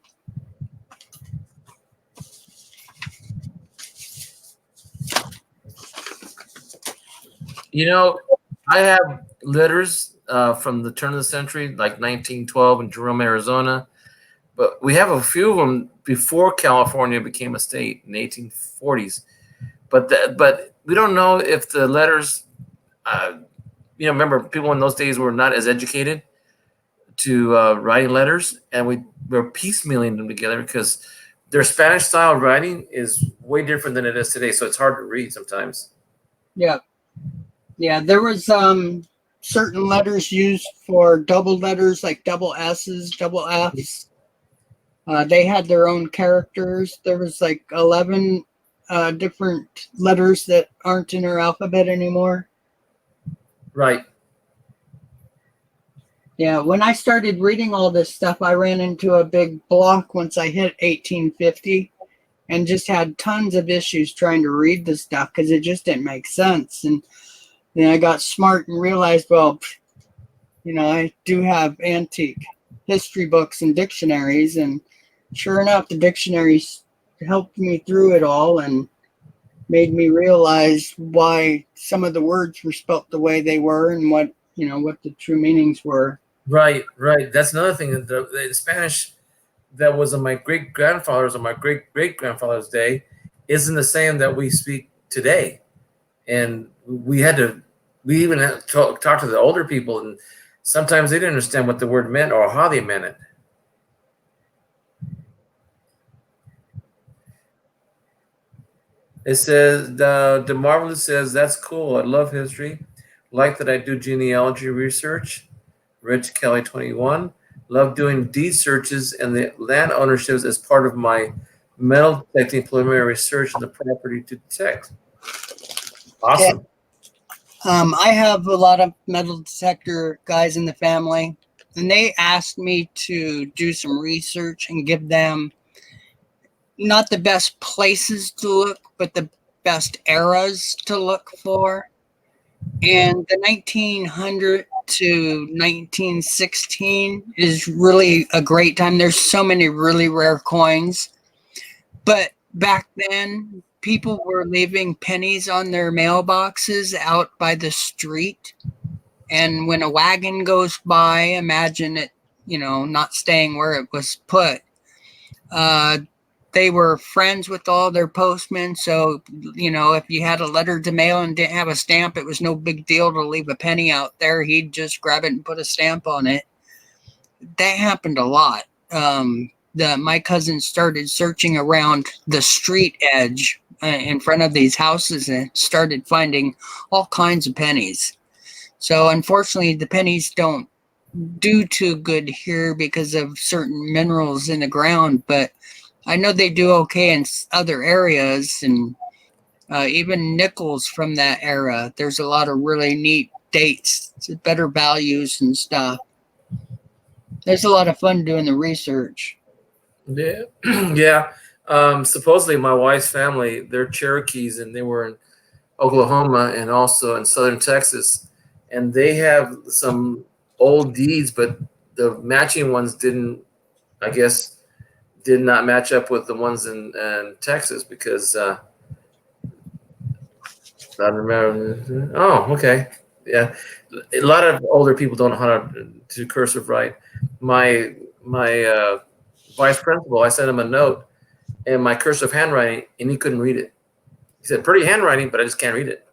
You know, I have letters from the turn of the century, like 1912 in Jerome, Arizona. But we have a few of them before California became a state in the 1840s. But we don't know if the letters, remember people in those days were not as educated to writing letters, and we were piecemealing them together because their Spanish style of writing is way different than it is today. So it's hard to read sometimes. Yeah. Yeah, there was certain letters used for double letters like double S's, double F's. They had their own characters. There was like 11 different letters that aren't in our alphabet anymore. Right. Yeah, when I started reading all this stuff, I ran into a big block once I hit 1850 and just had tons of issues trying to read the stuff because it just didn't make sense. And then I got smart and realized, well, I do have antique history books and dictionaries, and sure enough, the dictionaries helped me through it all and made me realize why some of the words were spelt the way they were and what the true meanings were. Right. That's another thing. The Spanish that was on my great grandfather's or my great great grandfather's day isn't the same that we speak today. And we even had to talk to the older people, and sometimes they didn't understand what the word meant or how they meant it. It says the Marvelous says that's cool. I love history. Like that I do genealogy research. Rich Kelly 21. Love doing deed searches and the land ownerships as part of my metal detecting preliminary research on the property to detect. Awesome. I have a lot of metal detector guys in the family, and they asked me to do some research and give them not the best places to look, but the best eras to look for. And the 1900 to 1916 is really a great time. There's so many really rare coins. But back then, people were leaving pennies on their mailboxes out by the street. And when a wagon goes by, imagine it, not staying where it was put. They were friends with all their postmen. So, if you had a letter to mail and didn't have a stamp, it was no big deal to leave a penny out there. He'd just grab it and put a stamp on it. That happened a lot. My cousin started searching around the street edge in front of these houses and started finding all kinds of pennies. So unfortunately, the pennies don't do too good here because of certain minerals in the ground, but I know they do okay in other areas, and even nickels from that era. There's a lot of really neat dates, better values and stuff. There's a lot of fun doing the research. Yeah. Yeah. Supposedly, my wife's family, they're Cherokees, and they were in Oklahoma and also in southern Texas, and they have some old deeds, but the matching ones didn't, I guess, did not match up with the ones in Texas because I remember. Oh, okay, yeah. A lot of older people don't know how to do cursive write. My vice principal, I sent him a note in my cursive handwriting, and he couldn't read it. He said, "Pretty handwriting, but I just can't read it."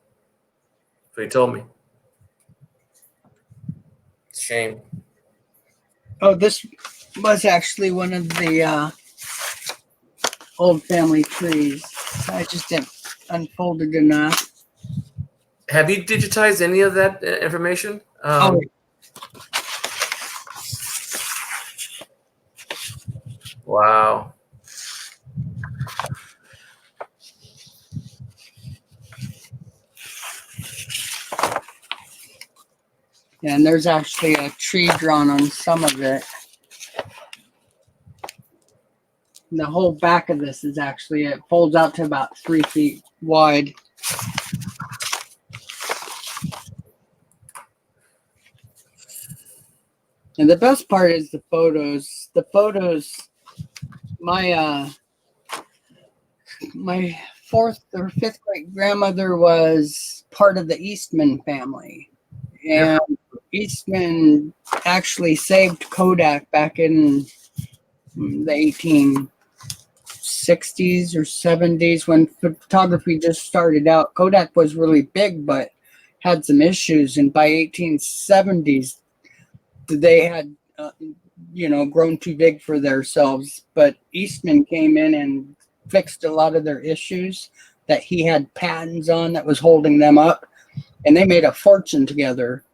So he told me. It's a shame. Oh, this was actually one of the old family trees. I just didn't unfold it enough. Have you digitized any of that information? Wow. Yeah, and there's actually a tree drawn on some of it. And the whole back of this is actually, it folds out to about 3 feet wide. And the best part is the photos. The photos, my fourth or fifth great grandmother was part of the Eastman family. And Eastman actually saved Kodak back in the 1860s or 70s when photography just started out. Kodak was really big, but had some issues. And by 1870s, they had, grown too big for themselves. But Eastman came in and fixed a lot of their issues that he had patents on that was holding them up. And they made a fortune together.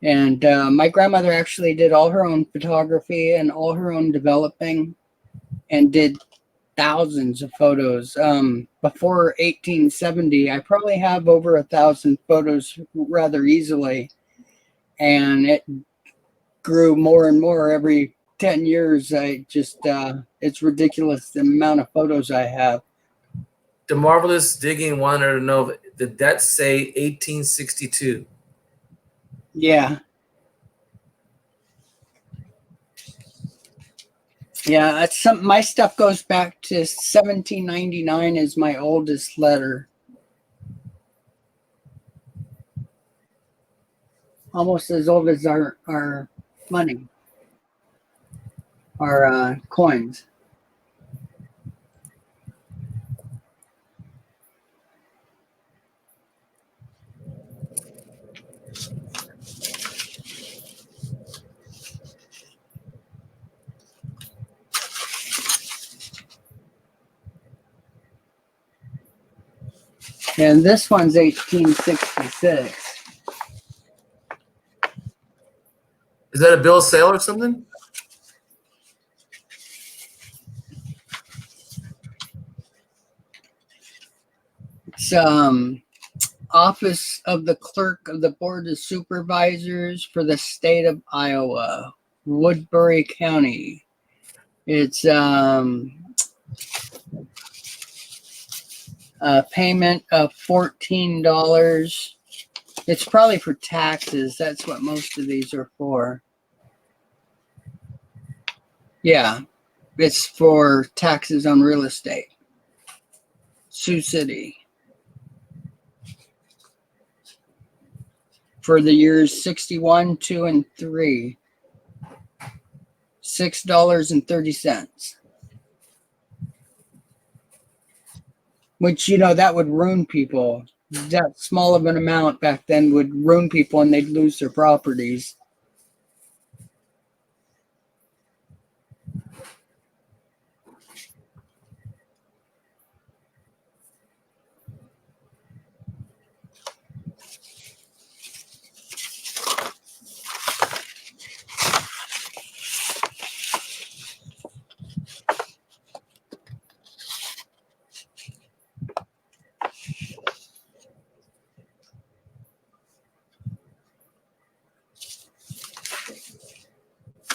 And my grandmother actually did all her own photography and all her own developing and did thousands of photos. Before 1870, I probably have over 1,000 photos rather easily. And it grew more and more every 10 years. It's ridiculous the amount of photos I have. The Marvelous Digging wanted to know, did that say 1862? Yeah. Yeah, it's my stuff goes back to 1799 is my oldest letter. Almost as old as our money, our coins. And this one's 1866. Is that a bill of sale or something? It's Office of the Clerk of the Board of Supervisors for the state of Iowa, Woodbury County. It's a payment of $14. It's probably for taxes. That's what most of these are for. Yeah, it's for taxes on real estate. Sioux City. For the years 61, 2, and 3. $6.30. Which, that would ruin people. That small of an amount back then would ruin people and they'd lose their properties.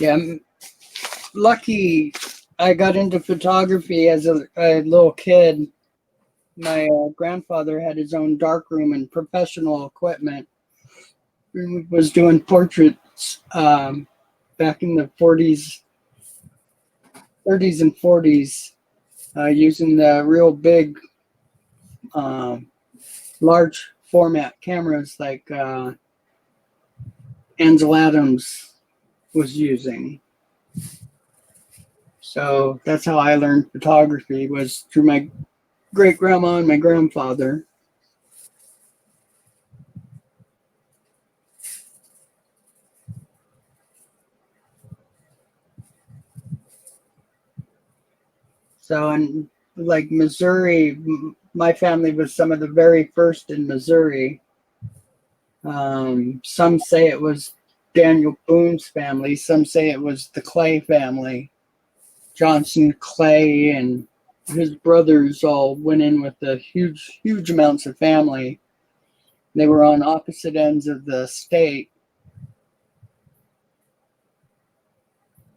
Yeah, I'm lucky I got into photography as a little kid. My grandfather had his own darkroom and professional equipment. He was doing portraits back in the 30s and 40s using the real big, large format cameras like Ansel Adams was using. So that's how I learned photography, was through my great grandma and my grandfather. So in like Missouri, my family was some of the very first in Missouri. Some say it was Daniel Boone's family. Some say it was the Clay family. Johnson Clay and his brothers all went in with the huge amounts of family. They were on opposite ends of the state.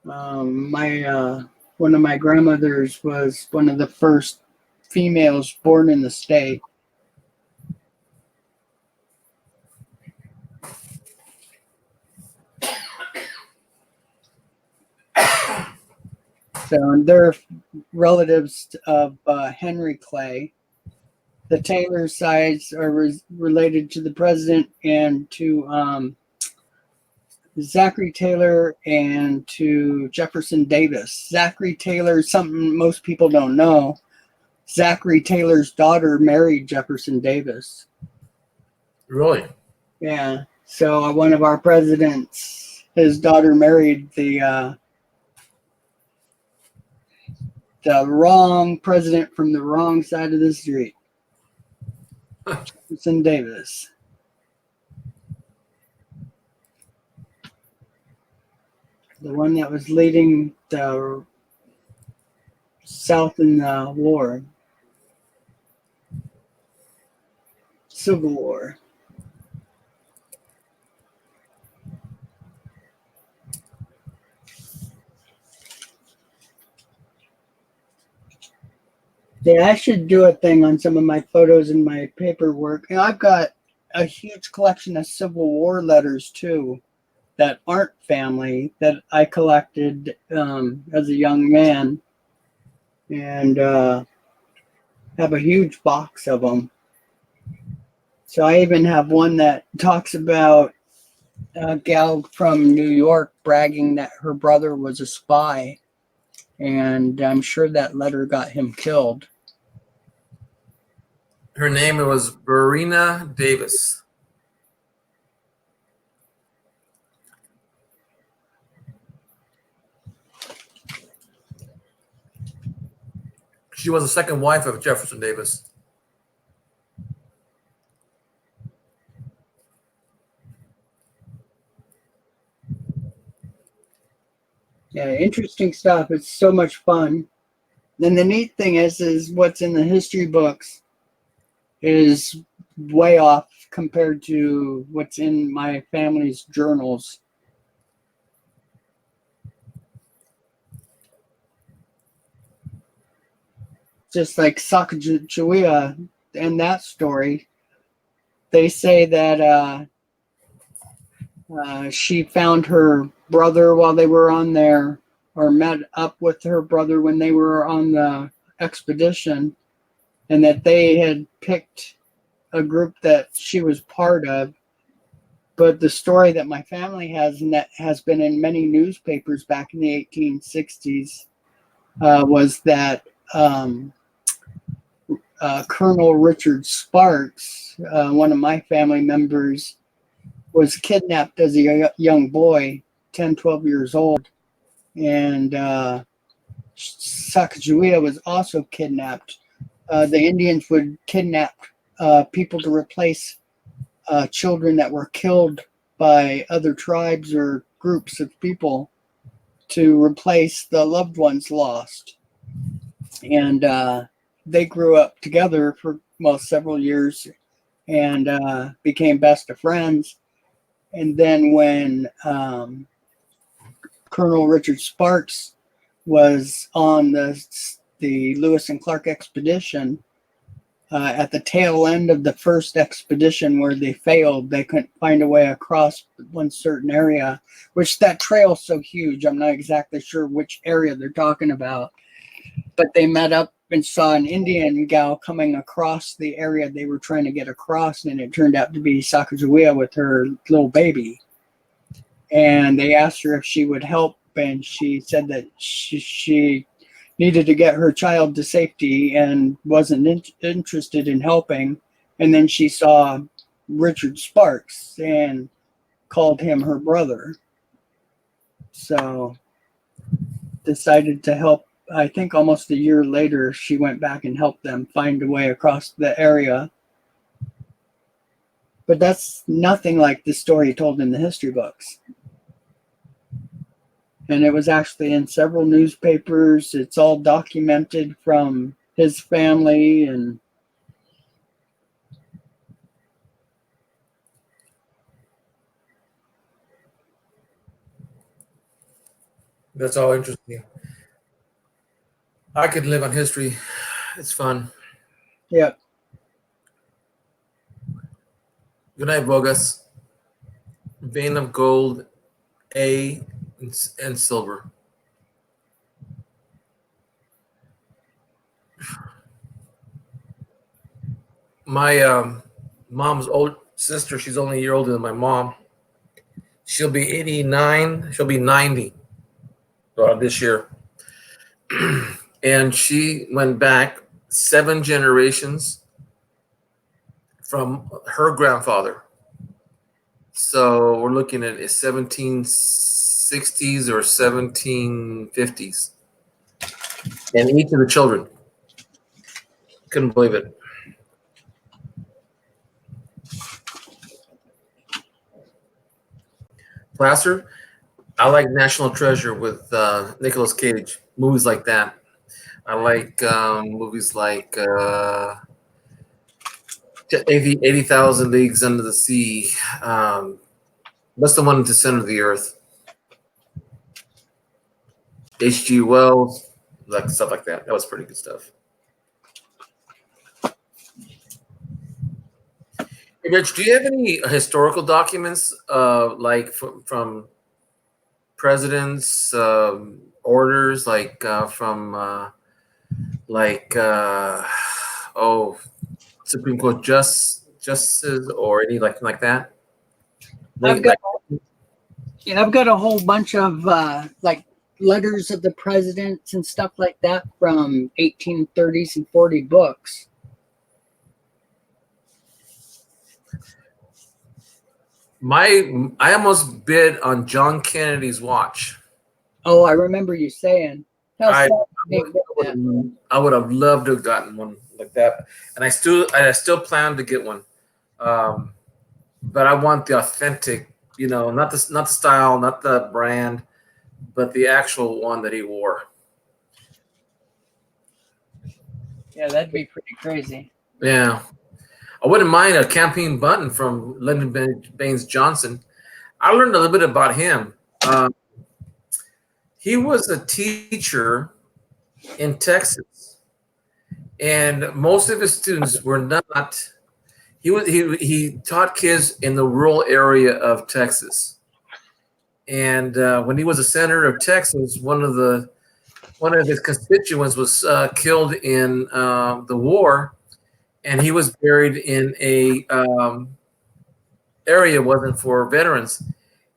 One of my grandmothers was one of the first females born in the state. So they're relatives of Henry Clay. The Taylor sides are related to the president and to Zachary Taylor and to Jefferson Davis. Zachary Taylor, something most people don't know. Zachary Taylor's daughter married Jefferson Davis. Really? Yeah. So one of our presidents, his daughter married the wrong president from the wrong side of the street. Jefferson Davis. The one that was leading the South in the war. Civil War. Yeah, I should do a thing on some of my photos and my paperwork. And I've got a huge collection of Civil War letters too that aren't family that I collected as a young man, and have a huge box of them. So I even have one that talks about a gal from New York bragging that her brother was a spy, and I'm sure that letter got him killed. Her name was Verena Davis. She was the second wife of Jefferson Davis. Yeah, interesting stuff. It's so much fun. And the neat thing is what's in the history books is way off compared to what's in my family's journals. Just like Sacagawea and that story, they say that she found her brother while they were on there, or met up with her brother when they were on the expedition, and that they had picked a group that she was part of. But the story that my family has, and that has been in many newspapers back in the 1860s, was that Colonel Richard Sparks, one of my family members, was kidnapped as a young boy, 10, 12 years old. And Sacagawea was also kidnapped. The Indians would kidnap people to replace children that were killed by other tribes or groups of people, to replace the loved ones lost. And they grew up together for several years and became best of friends. And then when Colonel Richard Sparks was on the Lewis and Clark expedition. At the tail end of the first expedition where they failed, they couldn't find a way across one certain area, which that trail's so huge, I'm not exactly sure which area they're talking about. But they met up and saw an Indian gal coming across the area they were trying to get across, and it turned out to be Sacagawea with her little baby. And they asked her if she would help, and she said that she needed to get her child to safety and wasn't interested in helping. And then she saw Richard Sparks and called him her brother. So decided to help. I think almost a year later, she went back and helped them find a way across the area. But that's nothing like the story told in the history books. And it was actually in several newspapers. It's all documented from his family. And That's all interesting. I could live on history. It's fun. yeah, Good night, Bogus. Vein of gold, A, and silver. My mom's old sister, she's only a year older than my mom. She'll be 89. She'll be 90 this year. And she went back 7 generations from her grandfather. So we're looking at 1760s or 1750s. And each of the children. Couldn't believe it. Placer, I like National Treasure with Nicolas Cage. Movies like that. I like movies like 80,000 Leagues Under the Sea. What's the one at the center of the earth? H.G. Wells, like stuff like that. That was pretty good stuff. Hey, Rich, do you have any historical documents, like from presidents, orders, like from Supreme Court justices or any like that? I've got a whole bunch of like letters of the presidents and stuff like that from 1830s and 40 books. I almost bid on John Kennedy's watch. Oh, I remember you saying. I would have loved to have gotten one like that, and I still plan to get one. But I want the authentic, not the style, not the brand, but the actual one that he wore. Yeah, that'd be pretty crazy. Yeah. I wouldn't mind a campaign button from Lyndon Baines Johnson. I learned a little bit about him. He was a teacher in Texas, and most of his students were not. He taught kids in the rural area of Texas, and when he was a senator of Texas, one of his constituents was killed in the war. And he was buried in a area wasn't for veterans,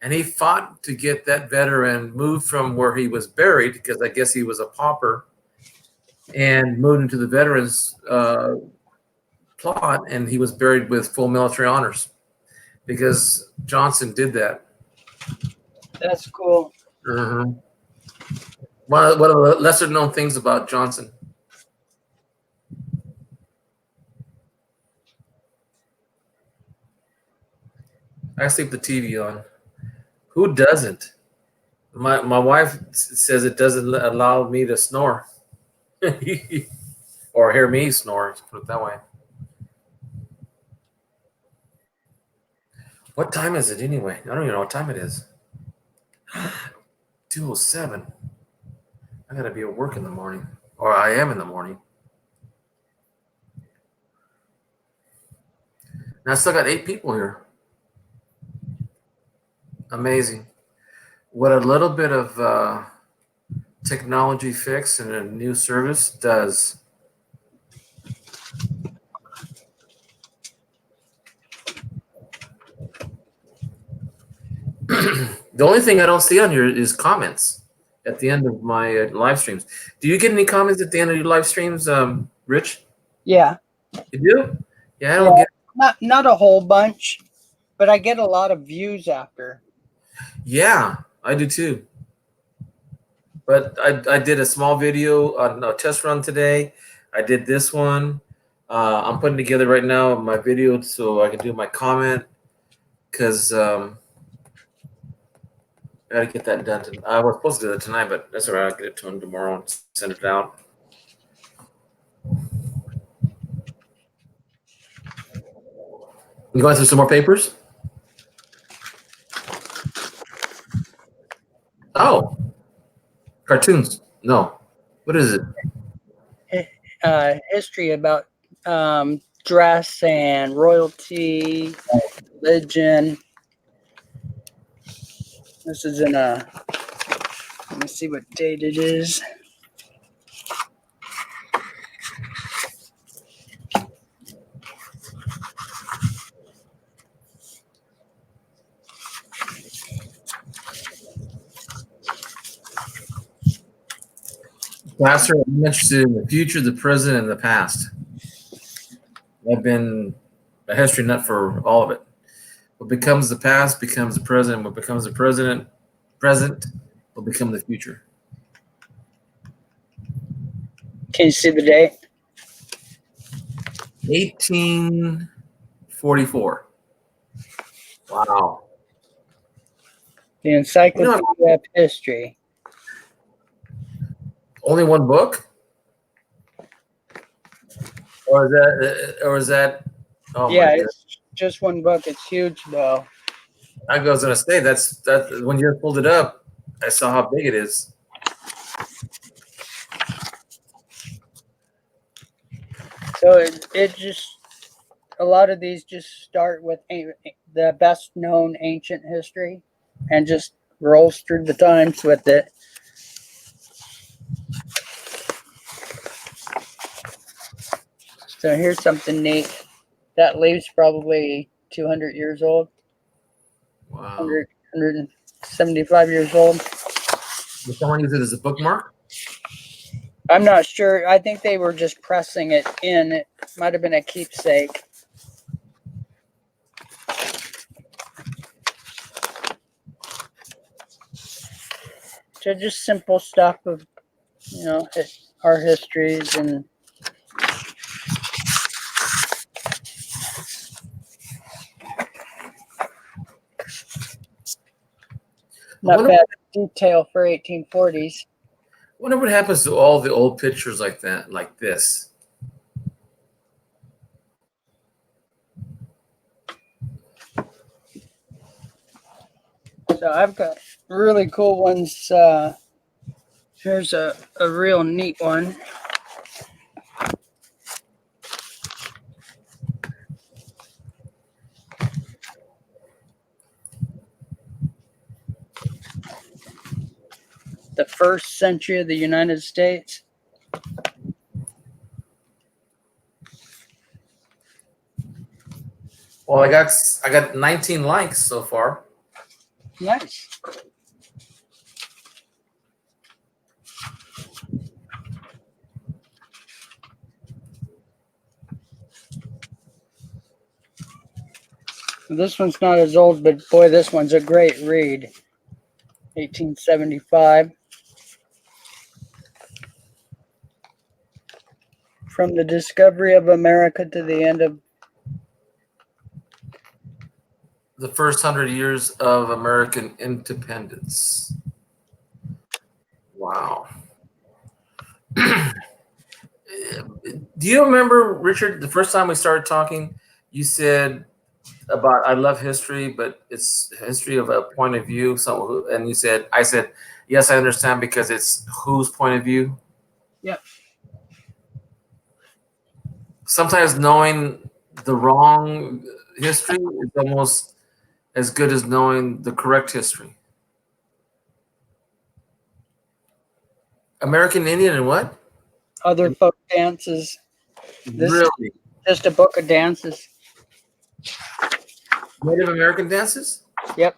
and he fought to get that veteran moved from where he was buried, because I guess he was a pauper, and moved into the veterans plot, and he was buried with full military honors because Johnson did that. That's cool. Mm-hmm. One of the lesser known things about Johnson. I sleep the TV on. Who doesn't? My wife says it doesn't allow me to snore or hear me snore. Let's put it that way. What time is it anyway? I don't even know what time it is. 2:07. I gotta be at work in the morning, or I am in the morning. And I still got 8 people here. Amazing. What a little bit of technology fix and a new service does. The only thing I don't see on here is comments at the end of my live streams. Do you get any comments at the end of your live streams, Rich? Yeah. You do? Yeah, I don't get. Not a whole bunch, but I get a lot of views after. Yeah, I do too. But I did a small video on a test run today. I did this one. I'm putting together right now my video so I can do my comment because I got to get that done. I was supposed to do that tonight, but that's all right. I'll get it to him tomorrow and send it out. You going through some more papers? Oh, cartoons. No. What is it? History about dress and royalty, religion. This is in a. Let me see what date it is. Pastor, I'm interested in the future, the present, and the past. I've been a history nut for all of it. What becomes the past becomes the present. What becomes the present will become the future. Can you see the date? 1844. Wow. The Encyclopedia of History. Only one book? Or is that oh Yeah, my goodness. it's just one book. It's huge though. I was gonna say that's when you pulled it up, I saw how big it is. So it just a lot of these just start with the best known ancient history and just rolls through the times with it. So here's something neat. That leaf's probably 200 years old. Wow. 175 years old. Did someone use it as a bookmark? I'm not sure. I think they were just pressing it in. It might have been a keepsake. So just simple stuff of, our histories and not bad detail for 1840s. I wonder what happens to all the old pictures like that, like this. So I've got really cool ones. Here's a real neat one. The first century of the United States. Well, I got 19 likes so far. Nice. This one's not as old, but boy, this one's a great read. 1875. From the discovery of America to the end of The first 100 years of American independence. Wow. Do you remember, Richard, the first time we started talking, you said about I love history, but it's history of a point of view. So, and you said, I said, yes, I understand because it's whose point of view. Yep. Sometimes knowing the wrong history is almost as good as knowing the correct history. American Indian and what? Other folk dances. This is Really? just a book of dances. Native American dances? Yep.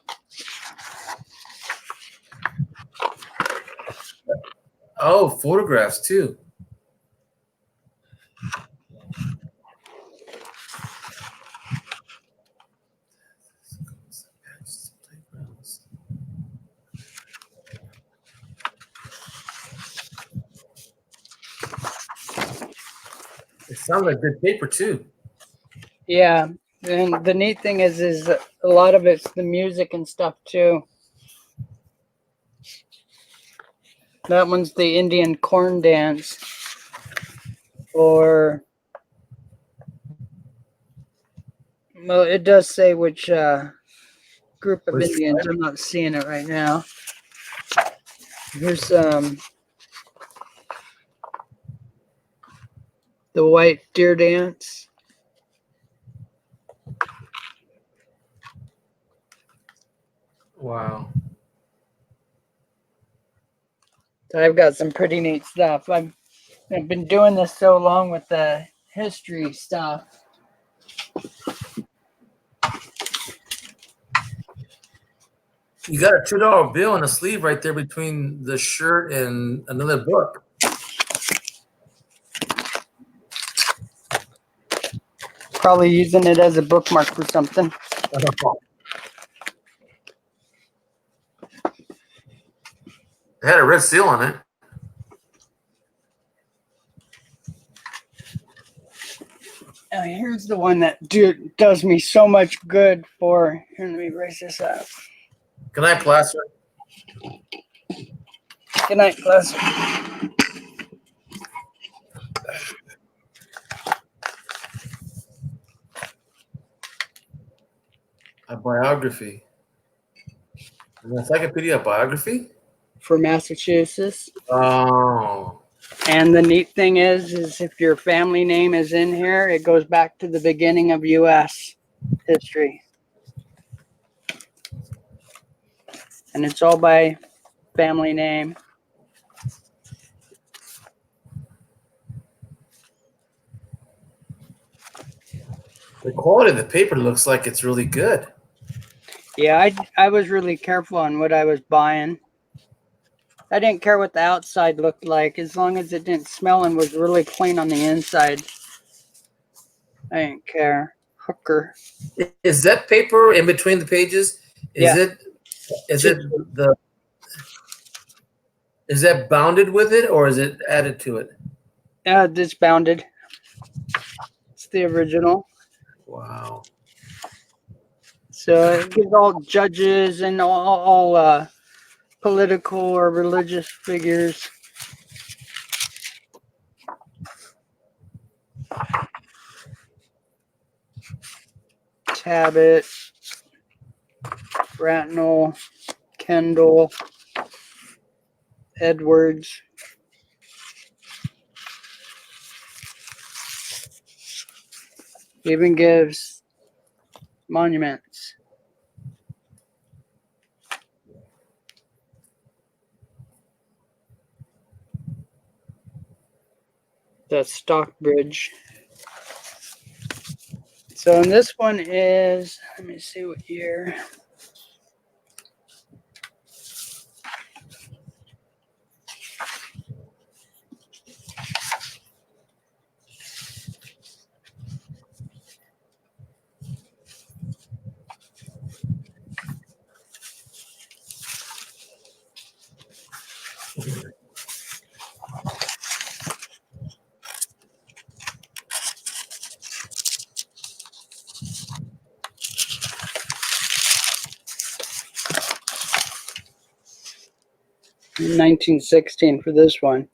Oh, photographs too. It sounds like good paper too. Yeah. And the neat thing is a lot of it's the music and stuff too. That one's the Indian corn dance. Or, well, it does say which group of Which Indians. tribe? I'm not seeing it right now. Here's the white deer dance. Wow. So I've got some pretty neat stuff. I've been doing this so long with the history stuff. You got a $2 bill and a sleeve right there between the shirt and another book. Probably using it as a bookmark for something. It had a red seal on it. Here's the one that does me so much good for. Here, let me raise this up. Good night, Placer. Good night, Placer. A biography. An encyclopedia biography? For Massachusetts. Oh. And the neat thing is if your family name is in here, it goes back to the beginning of U.S. history. And it's all by family name. The quality of the paper looks like it's really good. Yeah, I was really careful on what I was buying. I didn't care what the outside looked like as long as it didn't smell and was really clean on the inside. I didn't care. Hooker. Is that paper in between the pages? Yeah. Is that bounded with it or is it added to it? It's bounded. It's the original. Wow. So it gives all judges and all political or religious figures. Tabit, Ratnell, Kendall, Edwards. Even gives monuments. The Stockbridge. So, and this one is, let me see what year. In 1916 for this one,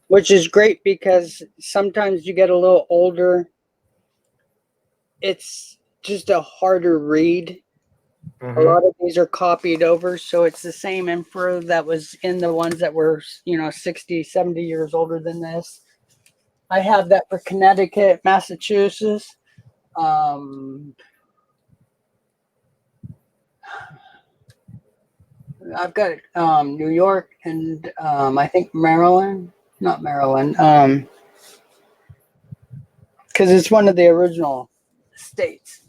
which is great because sometimes you get a little older. It's just a harder read. A lot of these are copied over, so it's the same emperor that was in the ones that were, 60, 70 years older than this. I have that for Connecticut, Massachusetts. I've got New York and I think Maryland. Not Maryland. Because it's one of the original states.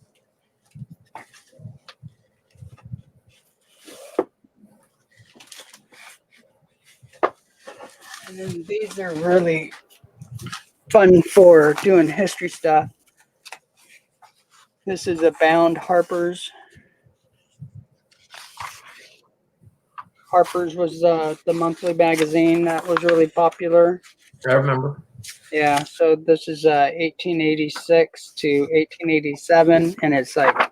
And then these are really fun for doing history stuff. This is a bound Harper's. Harper's was the monthly magazine that was really popular. I remember. Yeah, so this is 1886 to 1887, and it's like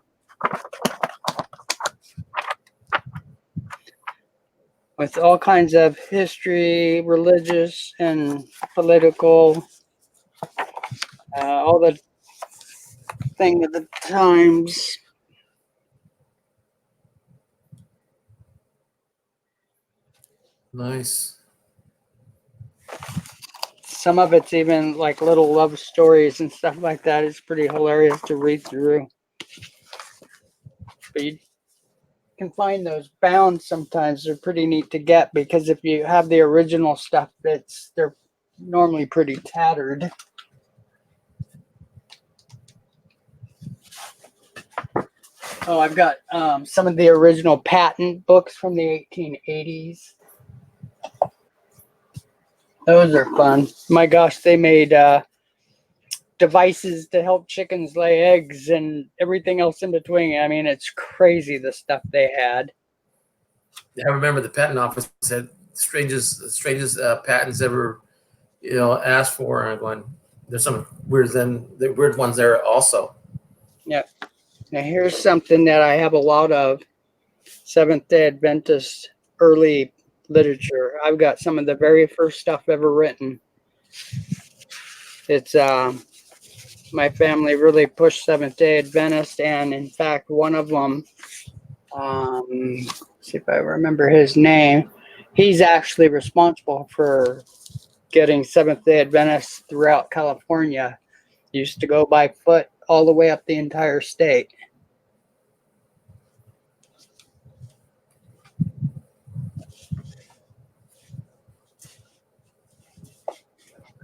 with all kinds of history, religious, and political, all the thing of the times. Nice. Some of it's even like little love stories and stuff like that. It's pretty hilarious to read through. But you can find those bound sometimes. They're pretty neat to get because if you have the original stuff, they're normally pretty tattered. Oh, I've got some of the original patent books from the 1880s. Those are fun. My gosh, they made devices to help chickens lay eggs and everything else in between. I mean, it's crazy the stuff they had. I remember the patent office said strangest patents ever, asked for. And I'm going, there's some weird ones there also. Yep. Now here's something that I have a lot of. Seventh-day Adventist early literature. I've got some of the very first stuff ever written. It's my family really pushed Seventh-day Adventist, and in fact, one of them, see if I remember his name, he's actually responsible for getting Seventh-day Adventists throughout California. Used to go by foot all the way up the entire state.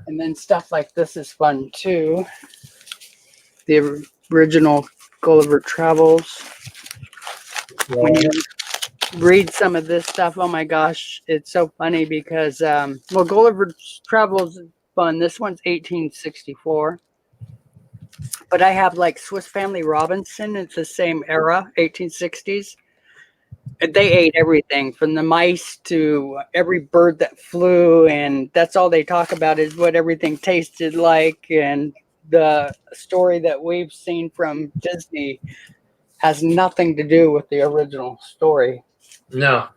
And then stuff like this is fun too. The original Gulliver Travels. Yeah. When you read some of this stuff, oh my gosh, it's so funny because, Gulliver Travels is fun. This one's 1864. But I have like Swiss Family Robinson. It's the same era, 1860s. They ate everything from the mice to every bird that flew, and that's all they talk about is what everything tasted like. And the story that we've seen from Disney has nothing to do with the original story. No.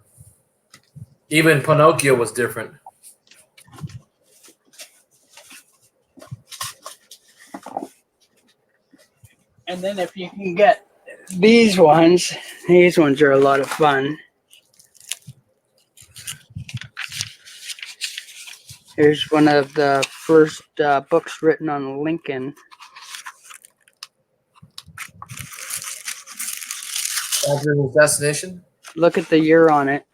Even Pinocchio was different. And then if you can get these ones are a lot of fun. Here's one of the first books written on Lincoln. After his assassination? Look at the year on it.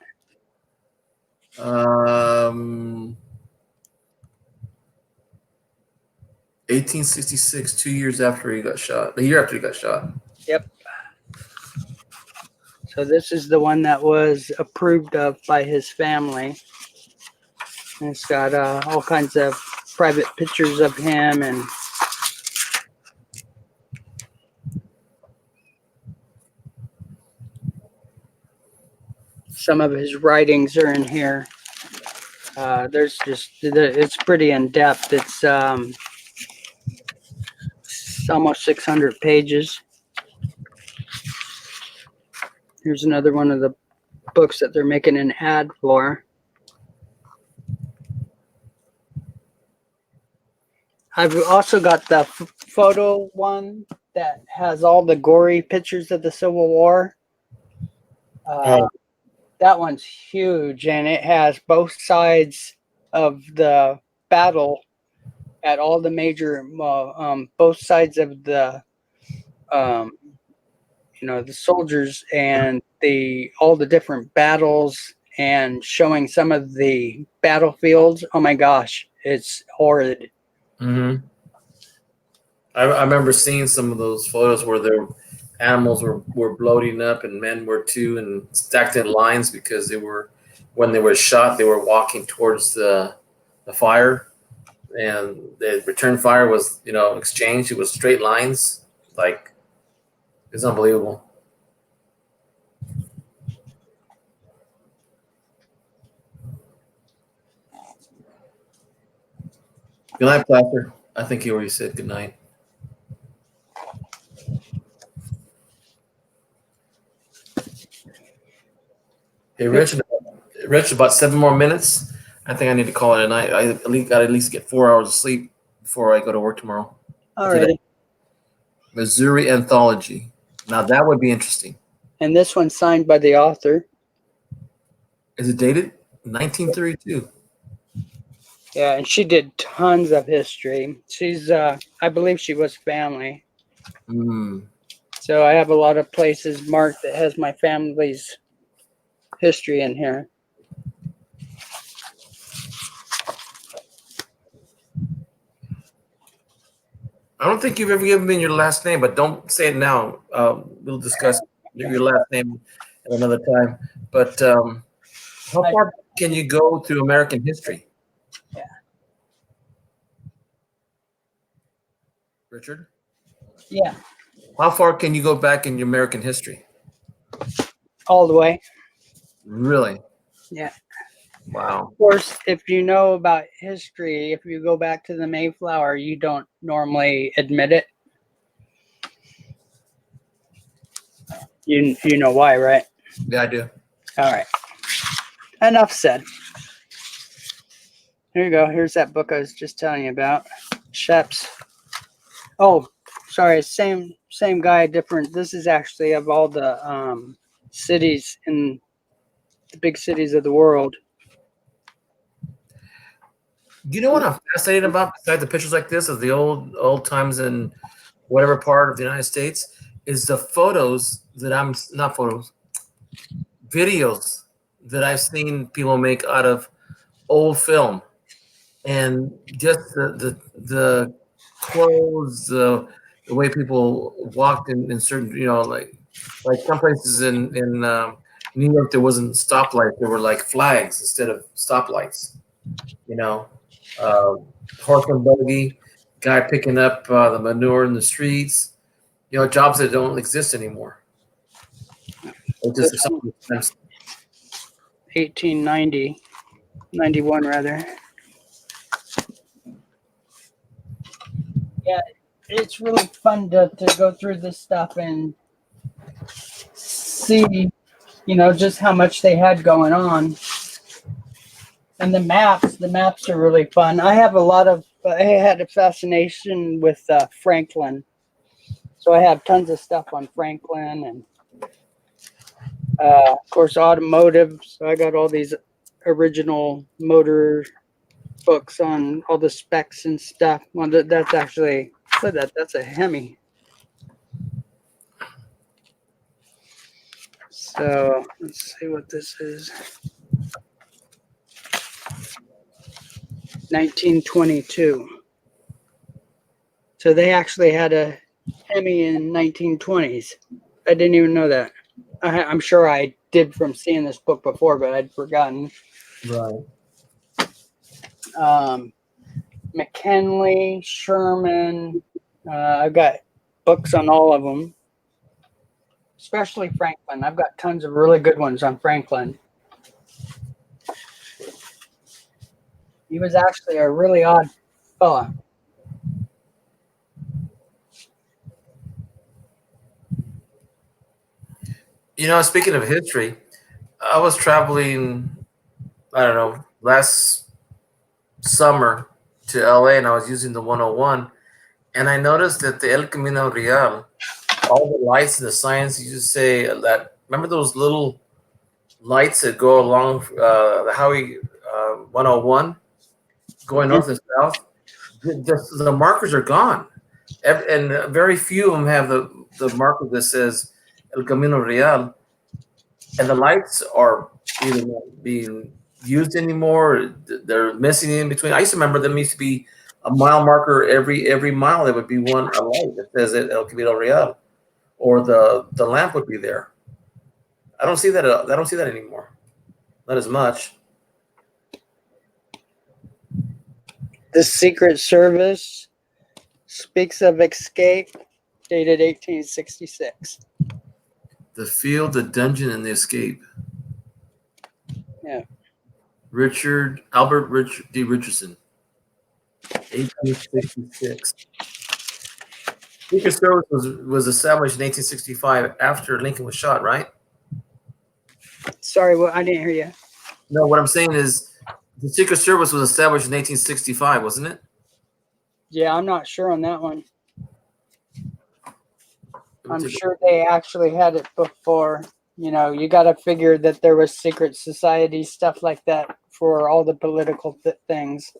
1866, 2 years after he got shot. A year after he got shot. Yep. So this is the one that was approved of by his family. And it's got all kinds of private pictures of him and some of his writings are in here. It's pretty in depth. It's almost 600 pages. Here's another one of the books that they're making an ad for. I've also got the photo one that has all the gory pictures of the Civil War. Oh. That one's huge, and it has both sides of the battle at all the major, both sides of the, the soldiers and all the different battles, and showing some of the battlefields. Oh my gosh, it's horrid. Mm-hmm. I remember seeing some of those photos where their animals were bloating up and men were too, and stacked in lines because when they were shot, they were walking towards the fire, and the return fire was exchanged. It was straight lines, like it's unbelievable. Good night, Plaster. I think he already said good night. Hey, Rich, about 7 more minutes. I think I need to call it a night. I got to at least get 4 hours of sleep before I go to work tomorrow. All right. Missouri Anthology. Now that would be interesting. And this one's signed by the author. Is it dated? 1932. Yeah, and she did tons of history. She's, I believe she was family. So I have a lot of places marked that has my family's history in here. I don't think you've ever given me your last name, but don't say it now. We'll discuss your last name at another time. But how far can you go through American history? Yeah. Richard? Yeah. How far can you go back in your American history? All the way. Really? Yeah. Wow. Of course, if you know about history, if you go back to the Mayflower, you don't normally admit it. You know why, right? Yeah, I do. All right. Enough said. Here you go. Here's that book I was just telling you about. Shep's. Oh, sorry. Same guy, different. This is actually of all the cities in the big cities of the world. You know what I'm fascinated about besides the pictures like this of the old times in whatever part of the United States is the photos that videos that I've seen people make out of old film, and just the clothes, the way people walked in certain, like some places in New York there wasn't stoplights, there were like flags instead of stoplights, horse and buggy, guy picking up the manure in the streets, jobs that don't exist anymore. It just 1890, 91 rather. Yeah, it's really fun to go through this stuff and see, just how much they had going on. And the maps are really fun. I had a fascination with Franklin. So I have tons of stuff on Franklin and, of course, automotive. So I got all these original motor books on all the specs and stuff. Well, that's actually, that's a Hemi. So let's see what this is. 1922. So they actually had a Hemi in 1920s. I didn't even know that. I'm sure I did from seeing this book before, but I'd forgotten. right. McKinley, Sherman. I've got books on all of them, especially Franklin. I've got tons of really good ones on Franklin. He was actually a really odd fella. Speaking of history, I was traveling, I don't know, last summer to LA, and I was using the 101, and I noticed that the El Camino Real, all the lights and the signs, you just say that. Remember those little lights that go along the highway 101, going north and south? The markers are gone, and very few of them have the marker that says El Camino Real, and the lights are either not being used anymore. They're missing in between. I used to remember there used to be a mile marker every mile. There would be a light that says El Camino Real, or the lamp would be there. I don't see that. I don't see that anymore. Not as much. The Secret Service speaks of escape, dated 1866. The field, the dungeon, and the escape. Yeah. Albert D. Richardson, 1866. Secret Service was established in 1865 after Lincoln was shot, right? Sorry, I didn't hear you. No, what I'm saying is the Secret Service was established in 1865, wasn't it? Yeah, I'm not sure on that one. I'm sure they actually had it before. You know, you got to figure that there was secret society stuff like that for all the political things.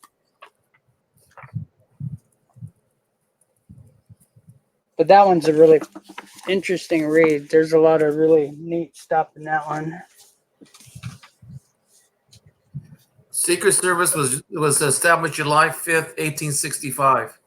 But that one's a really interesting read. There's a lot of really neat stuff in that one. Secret Service was established July 5th, 1865.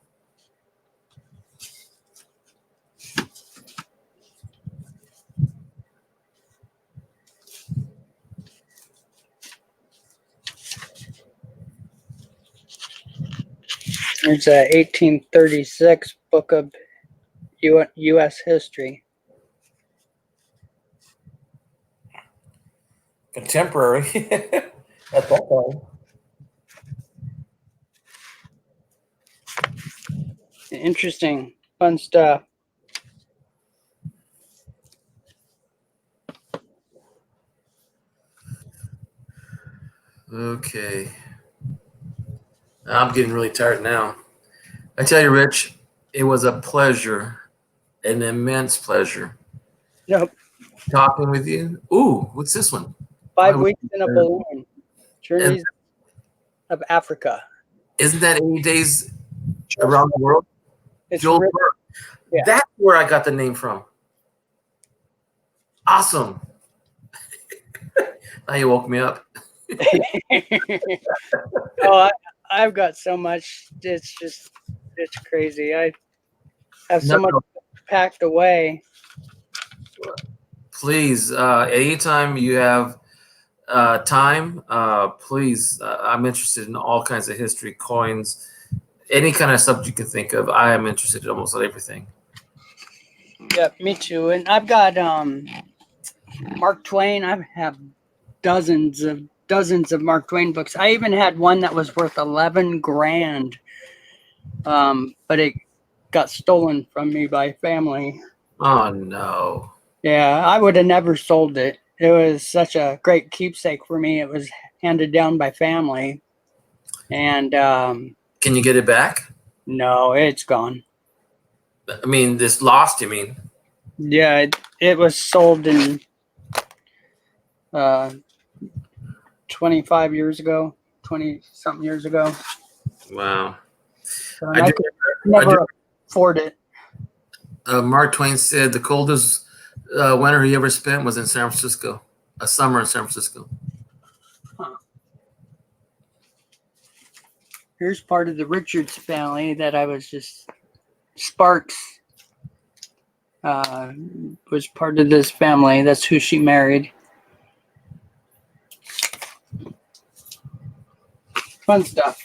It's a 1836 book of U.S. history. Contemporary. At that time. Interesting, fun stuff. Okay. I'm getting really tired now. I tell you, Rich, it was a pleasure, an immense pleasure. Yep. Talking with you. Ooh, what's this one? 5 weeks in a balloon. Journeys of Africa. Isn't that 80 days around the world? It's Joel really, Burke. yeah. That's where I got the name from. Awesome. Now you woke me up. I've got so much. It's crazy. I have so much packed away. Please, anytime you have time, please, I'm interested in all kinds of history, coins, any kind of subject you can think of. I am interested in almost everything. Yeah, me too. And I've got Mark Twain. I have dozens of Mark Twain books. I even had one that was worth $11,000, but it got stolen from me by family. Oh no! Yeah, I would have never sold it. It was such a great keepsake for me. It was handed down by family, and can you get it back? No, it's gone. I mean, this lost. You mean? Yeah, it was sold in 25 years ago, 20-something years ago. Wow. So I could never afford it. Mark Twain said the coldest winter he ever spent was in San Francisco, a summer in San Francisco. Huh. Here's part of the Richards family that I was just, Sparks was part of this family. That's who she married. Fun stuff.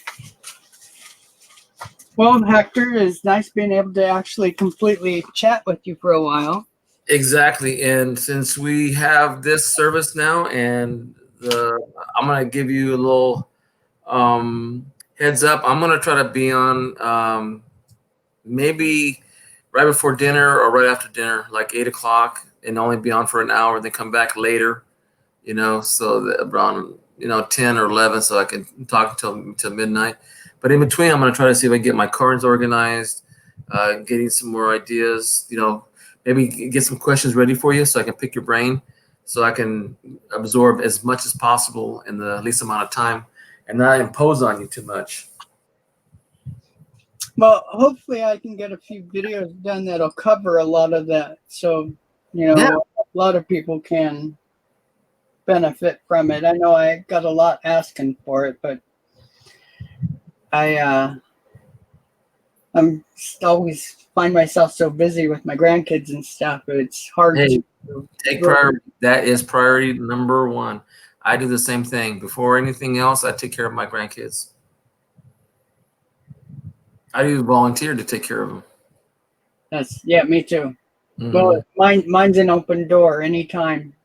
Well, Hector, it's nice being able to actually completely chat with you for a while. Exactly. And since we have this service now, and I'm going to give you a little heads up. I'm going to try to be on maybe right before dinner or right after dinner, like 8 o'clock, and only be on for an hour, then come back later, so that around, 10 or 11, so I can talk until midnight. But in between, I'm going to try to see if I can get my cards organized getting some more ideas. Maybe get some questions ready for you so I can pick your brain, so I can absorb as much as possible in the least amount of time and not impose on you too much. Well, hopefully I can get a few videos done that'll cover a lot of that. So, Yeah. a lot of people can benefit from it. I know I got a lot asking for it, but I'm always find myself so busy with my grandkids and stuff. It's hard Hey, to take priority. That is priority number one. I do the same thing. Before anything else, I take care of my grandkids. I do volunteer to take care of them. Me too. Mhm. Well, mine's an open door anytime,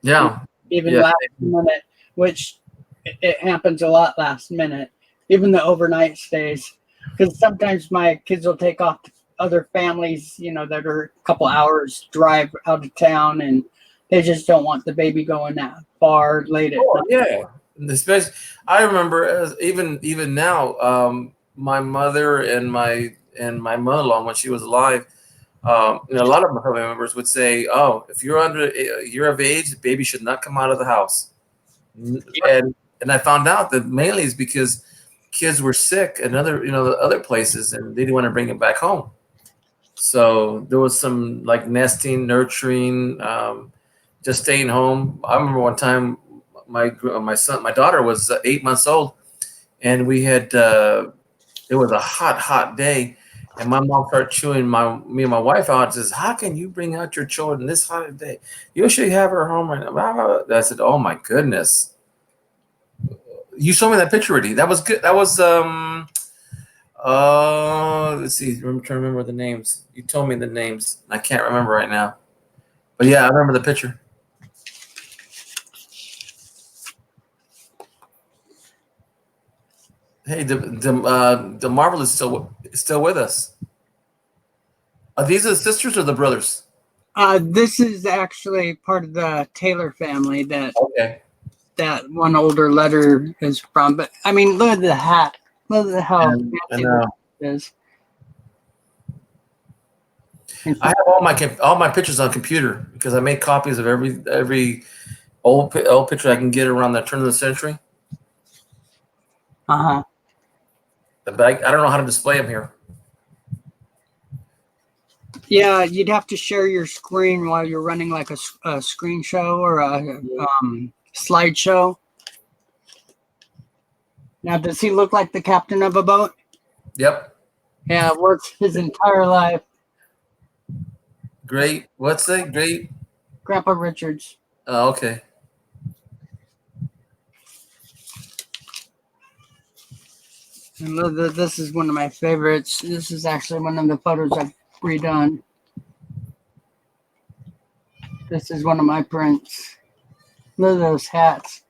Yeah. even Yeah. last minute, which it happens a lot last minute, even the overnight stays. Because sometimes my kids will take off to other families, that are a couple hours drive out of town, and they just don't want the baby going that far late at Oh, night. yeah. Especially, I remember even now, my mother and my mother-in-law, when she was alive, a lot of my family members would say, "Oh, if you're under a year of age, the baby should not come out of the house." And I found out that mainly is because kids were sick in other places, and they didn't want to bring them back home. So there was some like nesting, nurturing, just staying home. I remember one time my daughter was 8 months old, and we had it was a hot day, and my mom started chewing me and my wife out and says, "How can you bring out your children this hot day? You should have her home right now." I said, "Oh my goodness." You showed me that picture already. That was good. That was let's see. I'm trying to remember the names. You told me the names. I can't remember right now. But yeah, I remember the picture. Hey, the Marvel is still with us. Are these the sisters or the brothers? This is actually part of the Taylor family Okay. that one older letter is from. But I mean, look at the hat. Look at how I fancy know. it is. I have all my pictures on computer because I made copies of every old picture I can get around the turn of the century. Uh-huh. But I don't know how to display them here. Yeah, you'd have to share your screen while you're running like a screen show or a slideshow. Now, does he look like the captain of a boat? Yep. Yeah, works his entire life. Great. What's that? Great. Grandpa Richards. Oh, okay. And this is one of my favorites. This is actually one of the photos I've redone. This is one of my prints. Look at those hats.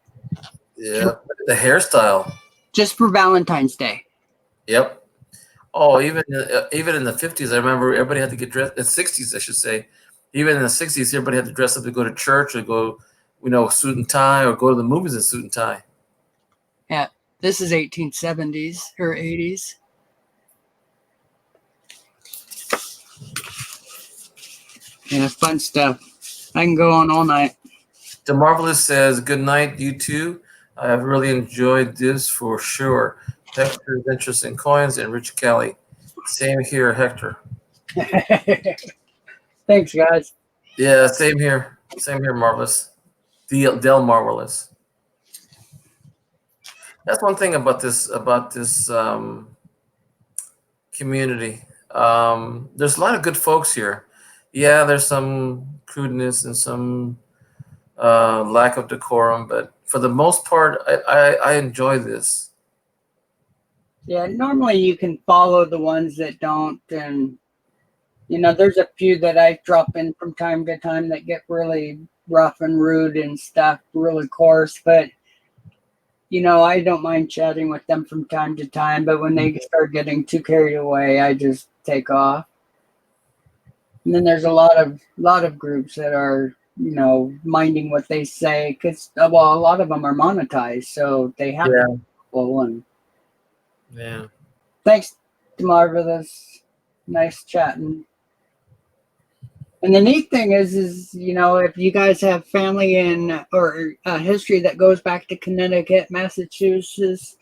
Yeah. The hairstyle. Just for Valentine's Day. Yep. Oh, even in the 50s, I remember everybody had to get dressed. In the 60s, I should say. Even in the 60s, everybody had to dress up to go to church or go, suit and tie, or go to the movies in suit and tie. Yeah, this is 1870s or 80s. Yeah, fun stuff. I can go on all night. The Marvelous says, "Good night, you two. I have really enjoyed this for sure. Hector's interest in coins and Rich Kelly. Same here, Hector." Thanks, guys. Yeah, same here. Same here, Marvelous. Del Marvelous. That's one thing about this community. There's a lot of good folks here. Yeah, there's some crudeness and some lack of decorum, but for the most part, I enjoy this. Yeah, normally you can follow the ones that don't, and there's a few that I drop in from time to time that get really rough and rude and stuff, really coarse, but I don't mind chatting with them from time to time, but when they start getting too carried away, I just take off. And then there's a lot of groups that are, minding what they say, because a lot of them are monetized, so they have to. And Yeah. thanks to Marvelous. Nice chatting. And the neat thing is, you know, if you guys have family in or history that goes back to Connecticut, Massachusetts,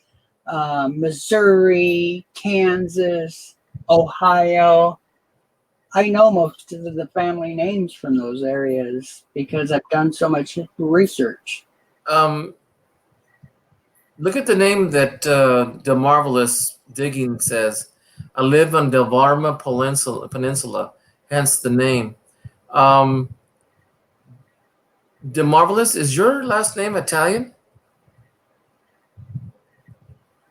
Missouri, Kansas, Ohio, I know most of the family names from those areas because I've done so much research. Look at the name that the Marvelous Digging says. I live on the Varma Peninsula, hence the name. The Marvelous, is your last name Italian?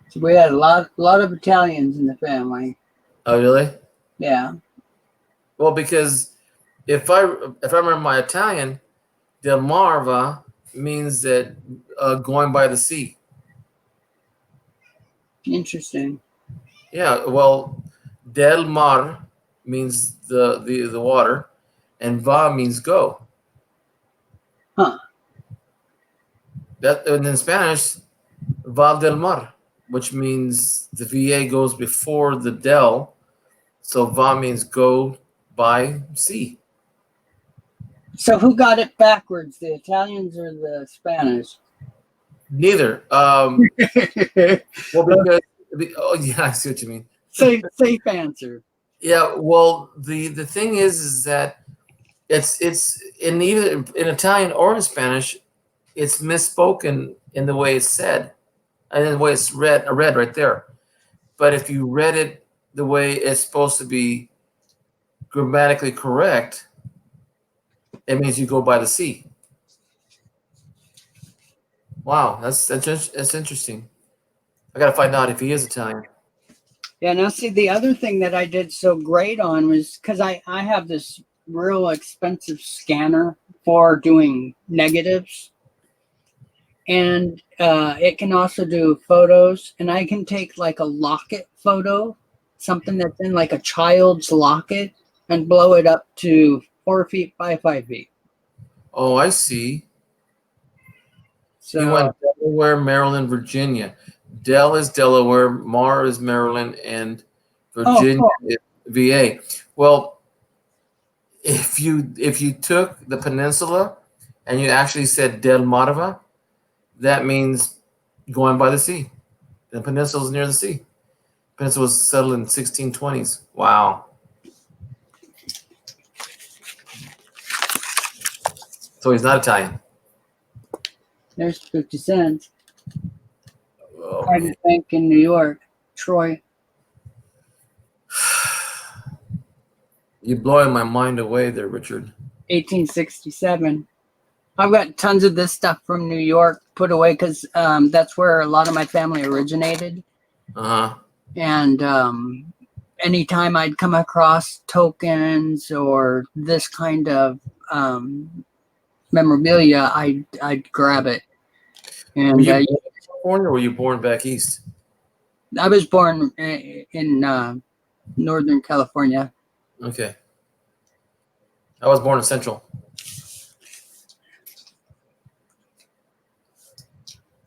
So we had a lot of Italians in the family. Oh, really? Yeah. Well, because if I remember my Italian, Del Marva means that going by the sea. Interesting. Yeah. Well, Del Mar means the water, and Va means go. Huh. That and in Spanish, Val del Mar, which means the VA goes before the del, so Va means go by sea. So who got it backwards, the Italians or the Spanish? Neither. Well, because oh yeah, I see what you mean. Safe answer. Yeah. Well, the thing is that it's in either in Italian or in Spanish, it's misspoken in the way it's said, and in the way it's read right there. But if you read it the way it's supposed to be grammatically correct, it means you go by the sea. Wow, that's interesting. I gotta find out if he is Italian. Yeah, now see, the other thing that I did so great on was because I have this real expensive scanner for doing negatives. And it can also do photos. And I can take like a locket photo, something that's in like a child's locket, and blow it up to 4 feet by 5 feet. Oh, I see. So You went Delaware, Maryland, Virginia. Del is Delaware, Mar is Maryland, and Virginia is VA. Well, if you took the peninsula and you actually said Del Marva, that means going by the sea. The peninsula is near the sea. Peninsula was settled in 1620s. Wow. So he's not Italian. there's 50 cents. Oh, Private bank in New York, Troy. you're blowing my mind away there, Richard. 1867. I've got tons of this stuff from New York put away because that's where a lot of my family originated. Uh-huh. And anytime I'd come across tokens or this kind of memorabilia, I'd grab it. And Were you born in California or were you born back east? I was born in Northern California. Okay. I was born in Central.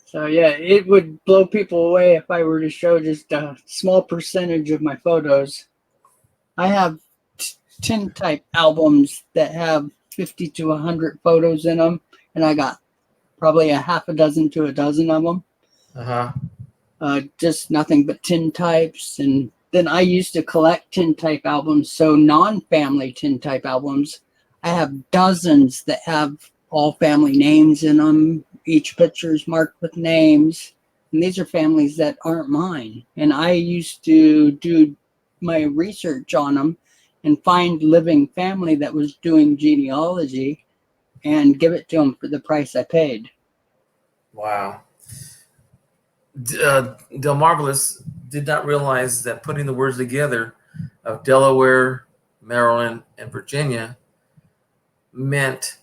So yeah, it would blow people away if I were to show just a small percentage of my photos. I have tintype albums that have 50 to 100 photos in them, and I got probably a half a dozen to a dozen of them. Uh-huh. Just nothing but tintypes. And then I used to collect tintype albums, so non-family tintype albums. I have dozens that have all family names in them. Each picture is marked with names. And these are families that aren't mine. And I used to do my research on them and find living family that was doing genealogy and give it to them for the price I paid. Wow. Del Marvelous did not realize that putting the words together of Delaware, Maryland, and Virginia meant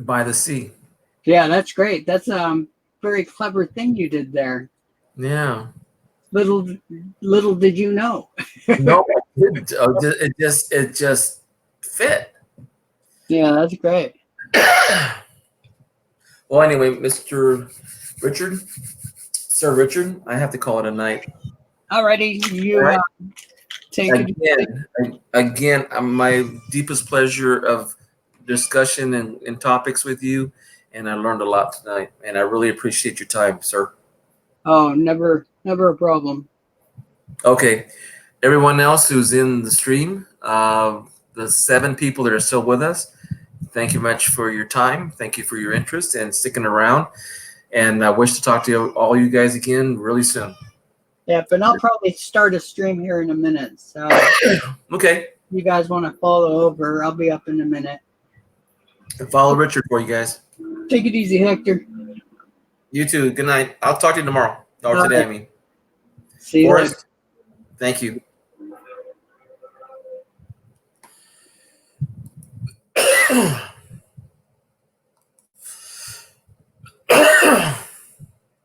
by the sea. Yeah, that's great. That's a very clever thing you did there. Yeah. Little did you know. No, it just fit. Yeah, that's great. Well, anyway, Mr. Richard, Sir Richard, I have to call it a night. Alrighty, you All right. Take it easy. Again, my deepest pleasure of discussion and topics with you, and I learned a lot tonight, and I really appreciate your time, sir. Oh, never a problem. Okay, everyone else who's in the stream, the 7 people that are still with us, thank you much for your time. Thank you for your interest and sticking around. And I wish to talk to all you guys again really soon. Yeah, but I'll probably start a stream here in a minute. So Okay. you guys want to follow over, I'll be up in a minute. And follow Richard for you guys. Take it easy, Hector. You too. Good night. I'll talk to you tomorrow. Or All today, right. I mean. See you later. Forrest, thank you.